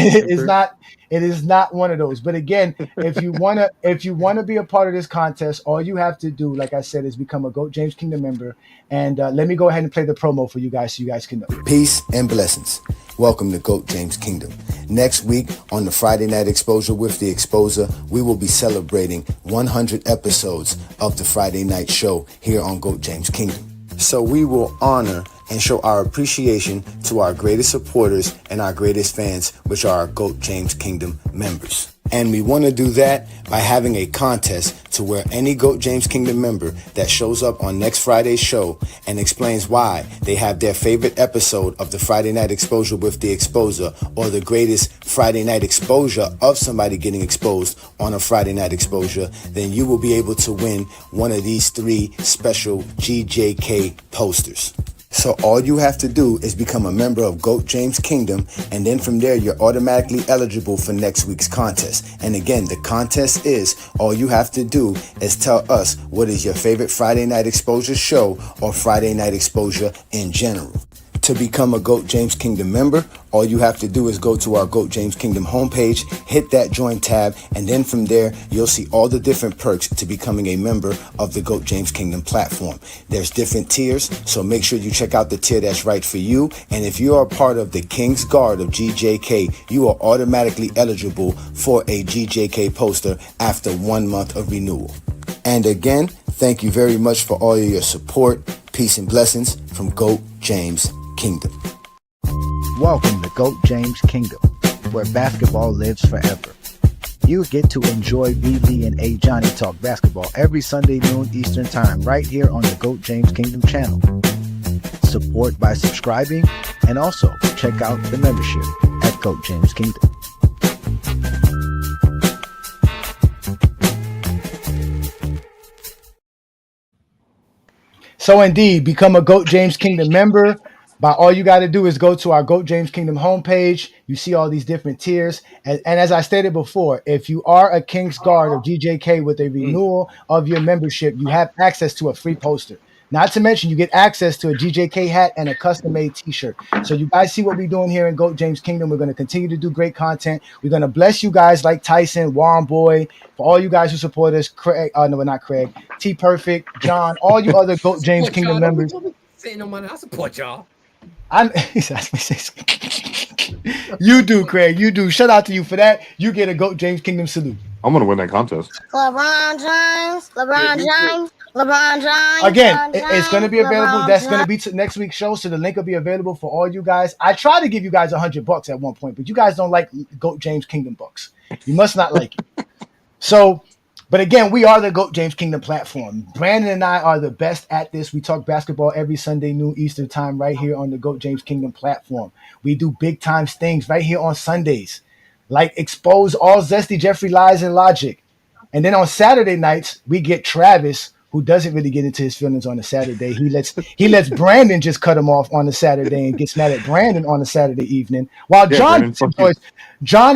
It is not one of those. But again, if you wanna be a part of this contest, all you have to do, like I said, is become a GOAT James Kingdom member. And let me go ahead and play the promo for you guys so you guys can know. Peace and blessings. Welcome to GOAT James Kingdom. Next week on the Friday Night Exposure with the Exposer, we will be celebrating 100 episodes of the Friday Night Show here on GOAT James Kingdom. So we will honor and show our appreciation to our greatest supporters and our greatest fans, which are our GOAT James Kingdom members. And we want to do that by having a contest to where any GOAT James Kingdom member that shows up on next Friday's show and explains why they have their favorite episode of the Friday Night Exposure with the Exposer, or the greatest Friday Night Exposure of somebody getting exposed on a Friday Night Exposure, then you will be able to win one of these 3 special GJK posters. So all you have to do is become a member of GOAT James Kingdom, and then from there you're automatically eligible for next week's contest. And again, the contest is, all you have to do is tell us what is your favorite Friday Night Exposure show or Friday Night Exposure in general. To become a GOAT James Kingdom member, all you have to do is go to our GOAT James Kingdom homepage, hit that join tab, and then from there, you'll see all the different perks to becoming a member of the GOAT James Kingdom platform. There's different tiers, so make sure you check out the tier that's right for you. And if you are part of the King's Guard of GJK, you are automatically eligible for a GJK poster after 1 month of renewal. And again, thank you very much for all of your support. Peace and blessings from GOAT James Kingdom. Welcome to GOAT James Kingdom, where basketball lives forever. you get to enjoy B. Lee and A. Johnny talk basketball every Sunday noon Eastern Time right here on the GOAT James Kingdom channel. Support by subscribing and also check out the membership at GOAT James Kingdom. So indeed, become a GOAT James Kingdom member. By all you got to do is go to our GOAT James Kingdom homepage. You see all these different tiers. And as I stated before, if you are a King's Guard or GJK with a renewal of your membership, you have access to a free poster. Not to mention, you get access to a GJK hat and a custom-made T-shirt. So you guys see what we're doing here in GOAT James Kingdom. We're going to continue to do great content. We're going to bless you guys like Tyson, Juan Boy, for all you guys who support us. Craig, no, not Craig. T Perfect, John, all you other GOAT James Kingdom members. Saying no money, I support y'all. You do, Craig. You do. Shout out to you for that. You get a GOAT James Kingdom salute. I'm gonna win that contest. LeBron James. Again, it's going to be available. That's going to be next week's show, so the link will be available for all you guys. I tried to give you guys $100 at one point, but you guys don't like GOAT James Kingdom bucks. You must not like it. So, but again, we are the GOAT James Kingdom platform. Brandon and I are the best at this. We talk basketball every Sunday noon Eastern Time right here on the GOAT James Kingdom platform. We do big time things right here on Sundays, like expose all zesty Jeffrey lies and logic. And then on Saturday nights, we get Travis, who doesn't really get into his feelings on a Saturday. He lets Brandon just cut him off on a Saturday and gets mad at Brandon on a Saturday evening. While John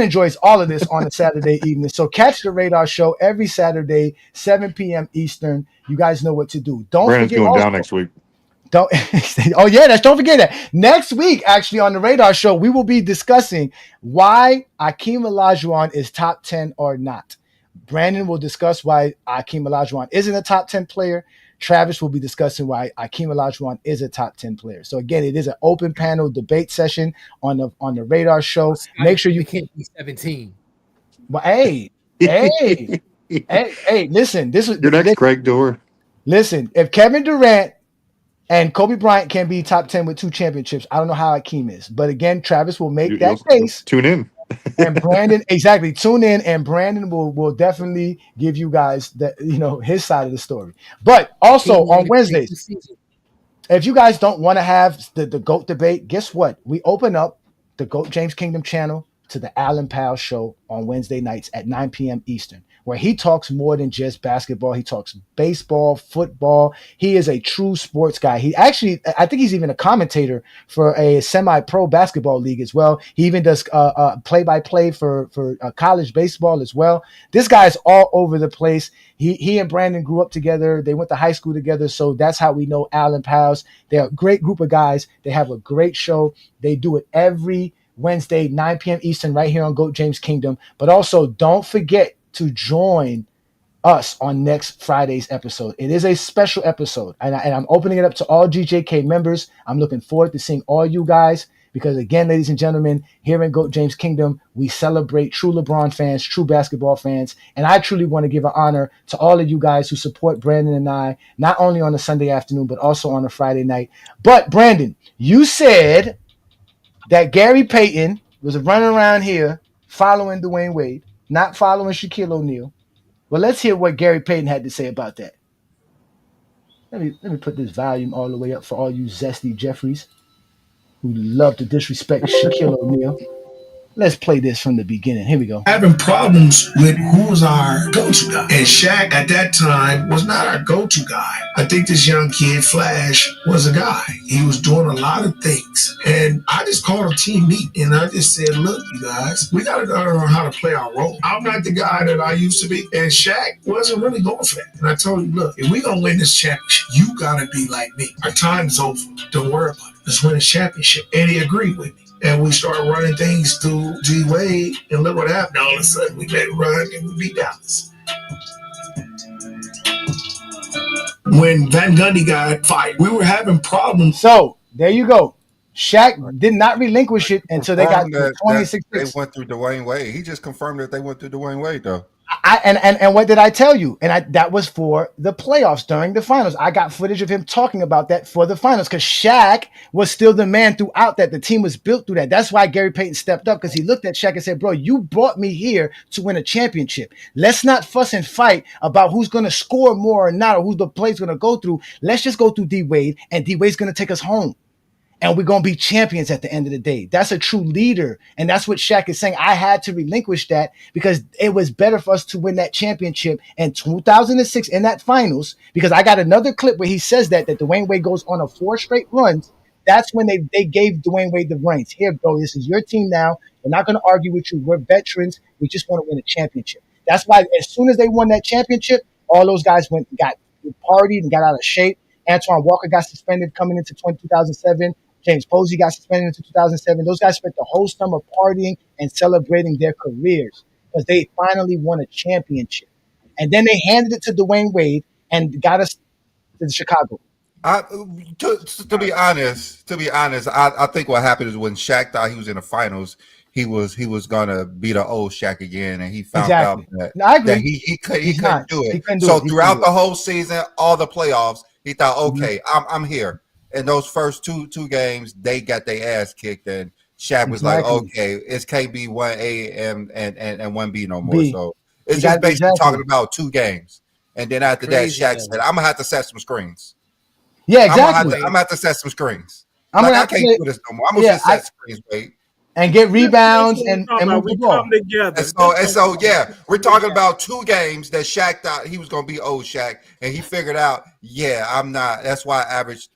enjoys all of this on a Saturday evening. So catch the Radar Show every Saturday, 7 p.m. Eastern. You guys know what to do. Brandon's going down next week. Don't forget that. Next week, actually, on the Radar Show, we will be discussing why Akeem Olajuwon is top 10 or not. Brandon will discuss why Akeem Olajuwon isn't a top 10 player. Travis will be discussing why Akeem Olajuwon is a top 10 player. So again, it is an open panel debate session on the Radar Show. Make sure you can't be 17. Well, hey, listen. This is your next Craig Door. Listen, if Kevin Durant and Kobe Bryant can be top 10 with 2 championships, I don't know how Akeem is. But again, Travis will make that case. Tune in. And Brandon, exactly. Tune in, and Brandon will definitely give you guys his side of the story. But also on Wednesdays, if you guys don't want to have the GOAT debate, guess what? We open up the GOAT James Kingdom channel to the Alan Powell Show on Wednesday nights at 9 p.m. Eastern, where he talks more than just basketball. He talks baseball, football. He is a true sports guy. I think he's even a commentator for a semi-pro basketball league as well. He even does play-by-play for college baseball as well. This guy's all over the place. He and Brandon grew up together. They went to high school together, so that's how we know Alan Powell's. They're a great group of guys. They have a great show. They do it every Wednesday, 9 p.m. Eastern, right here on GOAT James Kingdom. But also, don't forget to join us on next Friday's episode. It is a special episode, and I'm opening it up to all GJK members. I'm looking forward to seeing all you guys because, again, ladies and gentlemen, here in GOAT James Kingdom, we celebrate true LeBron fans, true basketball fans, and I truly want to give an honor to all of you guys who support Brandon and I, not only on a Sunday afternoon, but also on a Friday night. But, Brandon, you said that Gary Payton was running around here following Dwayne Wade, not following Shaquille O'Neal. Well, let's hear what Gary Payton had to say about that. Let me put this volume all the way up for all you zesty Jeffries who love to disrespect Shaquille O'Neal. Let's play this from the beginning. Here we go. Having problems with who was our go-to guy. And Shaq at that time was not our go-to guy. I think this young kid, Flash, was a guy. He was doing a lot of things. And I just called a team meeting and I just said, look, you guys, we got to learn how to play our role. I'm not the guy that I used to be. And Shaq wasn't really going for that. And I told him, look, if we're going to win this championship, you got to be like me. Our time's over. Don't worry about it. Let's win a championship. And he agreed with me. And we started running things through G Wade, and look what happened. All of a sudden, we let it run, and we beat Dallas. When Van Gundy got fired, we were having problems. So, there you go. Shaq did not relinquish it until they got to 26. They went through Dwayne Wade. He just confirmed that they went through Dwayne Wade, though. And what did I tell you? That was for the playoffs during the finals. I got footage of him talking about that for the finals because Shaq was still the man throughout that. The team was built through that. That's why Gary Payton stepped up because he looked at Shaq and said, "Bro, you brought me here to win a championship. Let's not fuss and fight about who's going to score more or not, or who the play's going to go through. Let's just go through D Wade, and D Wade's going to take us home." And we're going to be champions at the end of the day. That's a true leader. And that's what Shaq is saying. I had to relinquish that because it was better for us to win that championship in 2006 in that finals. Because I got another clip where he says that Dwayne Wade goes on a 4 straight runs. That's when they gave Dwayne Wade the reins. Here, bro, this is your team now. We're not going to argue with you. We're veterans. We just want to win a championship. That's why as soon as they won that championship, all those guys got partied and got out of shape. Antoine Walker got suspended coming into 2007. James Posey got suspended in 2007. Those guys spent the whole summer partying and celebrating their careers because they finally won a championship. And then they handed it to Dwayne Wade and got us to Chicago. To be honest, I think what happened is when Shaq thought he was in the finals, he was gonna be the old Shaq again, and he found out that he couldn't do it. So throughout the whole season, all the playoffs, he thought, okay, I'm here. In those first two games, they got their ass kicked, and Shaq was like, okay, it's KB 1A and 1B no more. So it's just basically talking about 2 games. And then after that, Shaq said, I'm gonna have to set some screens. Yeah, exactly. I'm gonna have to set some screens. I can't do this no more. I'm gonna just set screens, wait. And get rebounds and move the ball. And so, yeah, we're talking about 2 games that Shaq thought he was gonna be old Shaq, and he figured out, yeah, I'm not. That's why I averaged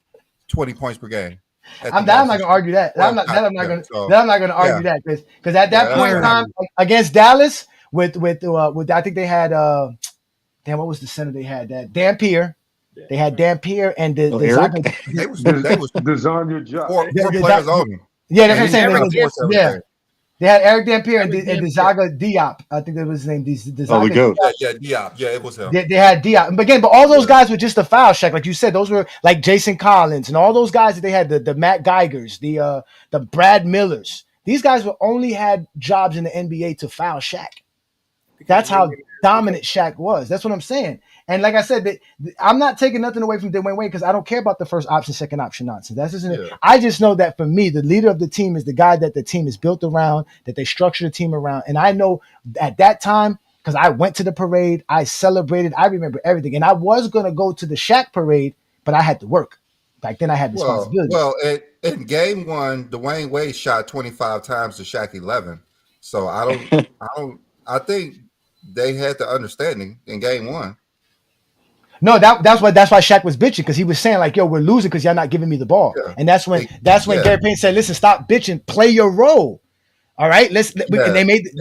20 points per game. I'm not going to argue that. I'm not going to argue that because at that point in time against Dallas with I think they had what was the center they had? That Dampier. They had Dampier and they was Desanya Job. 4 players on. Yeah, that's what I'm saying. Yeah. They had Eric Dampier and Dezaga Diop. I think that was his name. Diop. Yeah, Diop. Yeah, it was him. They had Diop. But all those guys were just a foul Shaq. Like you said, those were like Jason Collins and all those guys that they had, the Matt Geigers, the Brad Millers. These guys were only had jobs in the NBA to foul Shaq. That's how dominant Shaq was. That's what I'm saying. And like I said, I'm not taking nothing away from Dwayne Wade because I don't care about the first option, second option nonsense. That's just it. I just know that for me, the leader of the team is the guy that the team is built around, that they structure the team around. And I know at that time, because I went to the parade, I celebrated, I remember everything. And I was going to go to the Shaq parade, but I had to work. Back then I had responsibility. Well, in game 1, Dwayne Wade shot 25 times to Shaq 11. So I think they had the understanding in game 1. No, that's why Shaq was bitching because he was saying like, "Yo, we're losing because y'all not giving me the ball." Yeah. And that's when Gary Payton said, "Listen, stop bitching, play your role." All right, and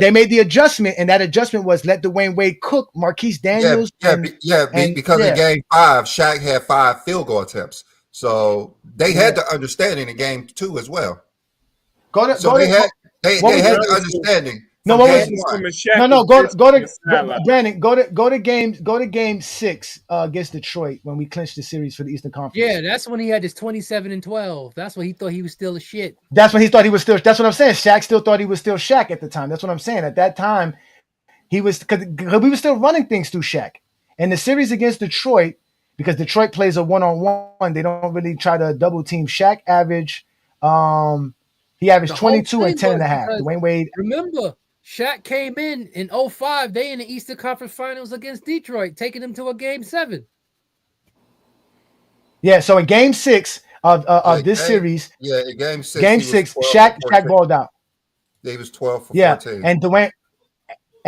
they made the adjustment, and that adjustment was let Dwayne Wade cook Marquise Daniels. Because in game 5, Shaq had 5 field goal attempts, so they had the understanding in game 2 as well. They had the understanding. No, what was Brandon? Go to game 6 against Detroit when we clinched the series for the Eastern Conference. Yeah, that's when he had his 27-12. That's when he thought he was still a shit. That's when he thought he was still. That's what I'm saying. Shaq still thought he was still Shaq at the time. That's what I'm saying. At that time, he was because we were still running things through Shaq. And the series against Detroit, because Detroit plays a 1-on-1, they don't really try to double team. Shaq averaged he averaged 22 and 10.5. Dwayne Wade. Remember, Shaq came in 05. They in the Eastern Conference Finals against Detroit, taking them to a game 7. Yeah, so in game 6 of this series, in game 6, Shaq balled out. He was 12 for 14. And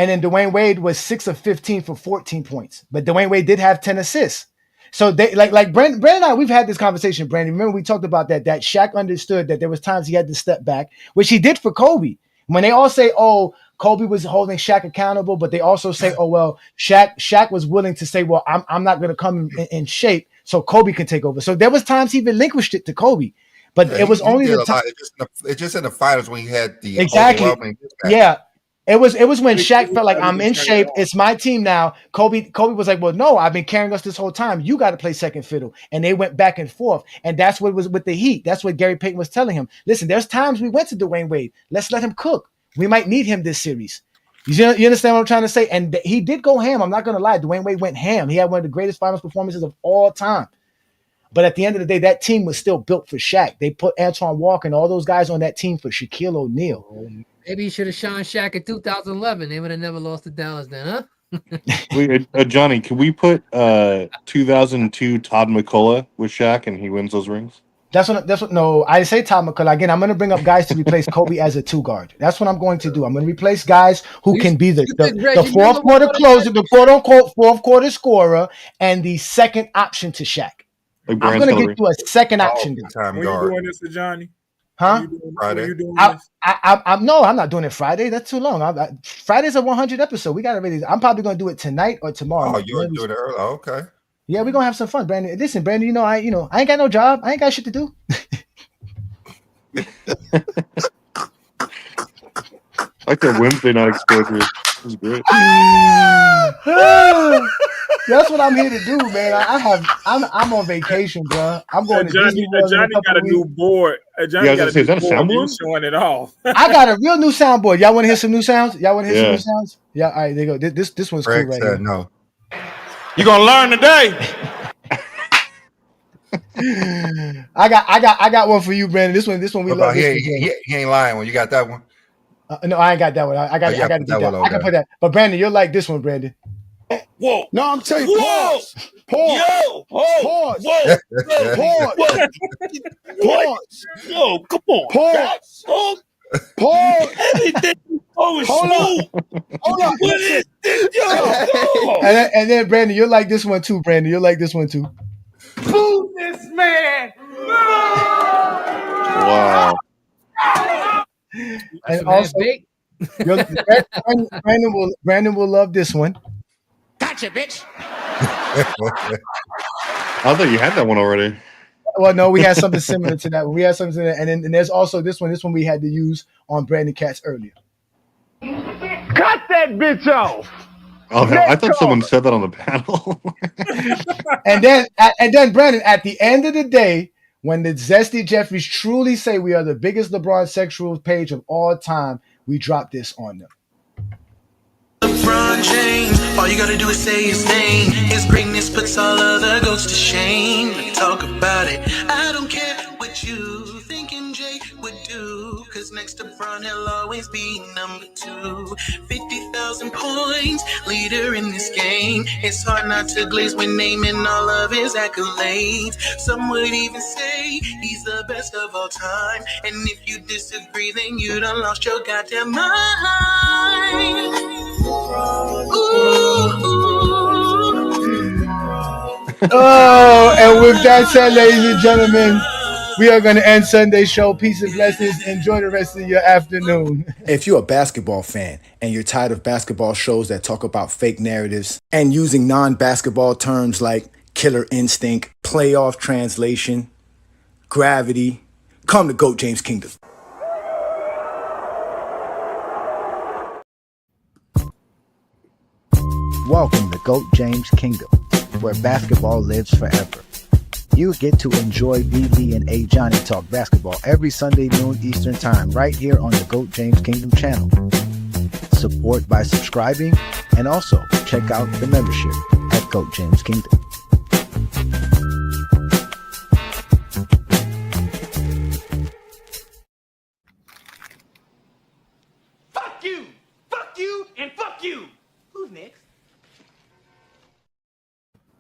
then Dwayne Wade was 6 of 15 for 14 points. But Dwayne Wade did have 10 assists. So they like Brandon and I, we've had this conversation, Brandon. Remember we talked about that Shaq understood that there was times he had to step back, which he did for Kobe. When they all say, "Oh, Kobe was holding Shaq accountable," but they also say, "Oh, well, Shaq was willing to say, well, I'm not going to come in shape, so Kobe can take over." So there was times he relinquished it to Kobe, but it was only the time. It's just in the finals when he had the overwhelming. Yeah, it was when Shaq felt like I'm in shape. It's my team now. Kobe was like, "Well, no, I've been carrying us this whole time. You got to play second fiddle." And they went back and forth. And that's what was with the Heat. That's what Gary Payton was telling him. Listen, there's times we went to Dwayne Wade. Let's let him cook. We might need him this series. You understand what I'm trying to say? And he did go ham. I'm not going to lie. Dwayne Wade went ham. He had one of the greatest finals performances of all time. But at the end of the day, that team was still built for Shaq. They put Antoine Walker and all those guys on that team for Shaquille O'Neal. Maybe he should have shone Shaq in 2011. They would have never lost to Dallas then, huh? Wait, Johnny, can we put 2002 Todd McCullough with Shaq and he wins those rings? That's what. No, I say Todd McCullough again. I'm going to bring up guys to replace Kobe as a 2 guard. That's what I'm going to do. I'm going to replace guys who can be the fourth quarter closer, the quote unquote fourth quarter scorer, and the second option to Shaq. Like I'm going to get you a second option. When you doing this to Johnny? Huh? Friday. I'm not doing it Friday. That's too long. Friday's a 100 episode. We got to really. I'm probably going to do it tonight or tomorrow. Oh, you're doing it early. Okay. Yeah, we're gonna have some fun, Brandon. Listen, Brandon, I ain't got no job. I ain't got shit to do. Like the Wednesday night exposure. This is great. That's what I'm here to do, man. I'm on vacation, bro. I'm going to Disney World. Johnny got a new board. Johnny got a new board. Showing it off. I got a real new soundboard. Y'all want to hear some new sounds? Some new sounds? Yeah. All right, there you go. This one's Greg cool right here. No. You're gonna learn today. I got one for you, Brandon. This one we love. He ain't lying when you got that one. No, I ain't got that one. I got to get that. I can put that. But Brandon, you'll like this one, Brandon. Whoa! No, I'm telling you, pause. Yo! Pause. Whoa! Pause. Pause. Yo, come on. Pause. Pause. Everything is smooth. Hold on. What is this? Yo! And then Brandon, you'll like this one too, Brandon. You'll like this one too. Boo this man! Wow. And also, Brandon will love this one. Gotcha, bitch. I thought you had that one already. Well, no, we had something similar to that. We had something similar, and there's also this one. This one we had to use on Brandon Katz earlier. Cut that bitch off. Oh, I thought someone said that on the panel. and then Brandon, at the end of the day, when the Zesty Jeffries truly say we are the biggest LeBron sexual page of all time, we drop this on them. LeBron James, all you gotta do is say his name. His greatness puts all other goats to shame. Let me talk about it. I don't care what you think MJ would do, cause next to Bron he'll always be number 2. 50,000 points, leader in this game. It's hard not to glaze when naming all of his accolades. Some would even say he's the best of all time, and if you disagree then you done lost your goddamn mind. Oh, and with that said, ladies and gentlemen, we are going to end Sunday's show. Peace and blessings. Enjoy the rest of your afternoon. If you're a basketball fan and you're tired of basketball shows that talk about fake narratives and using non-basketball terms like killer instinct, playoff translation, gravity, come to GOAT James Kingdom. Welcome to GOAT James Kingdom, where basketball lives forever. You get to enjoy BB and A Johnny talk basketball every Sunday noon Eastern time right here on the GOAT James Kingdom channel. Support by subscribing and also check out the membership at GOAT James Kingdom. Fuck you, and fuck you.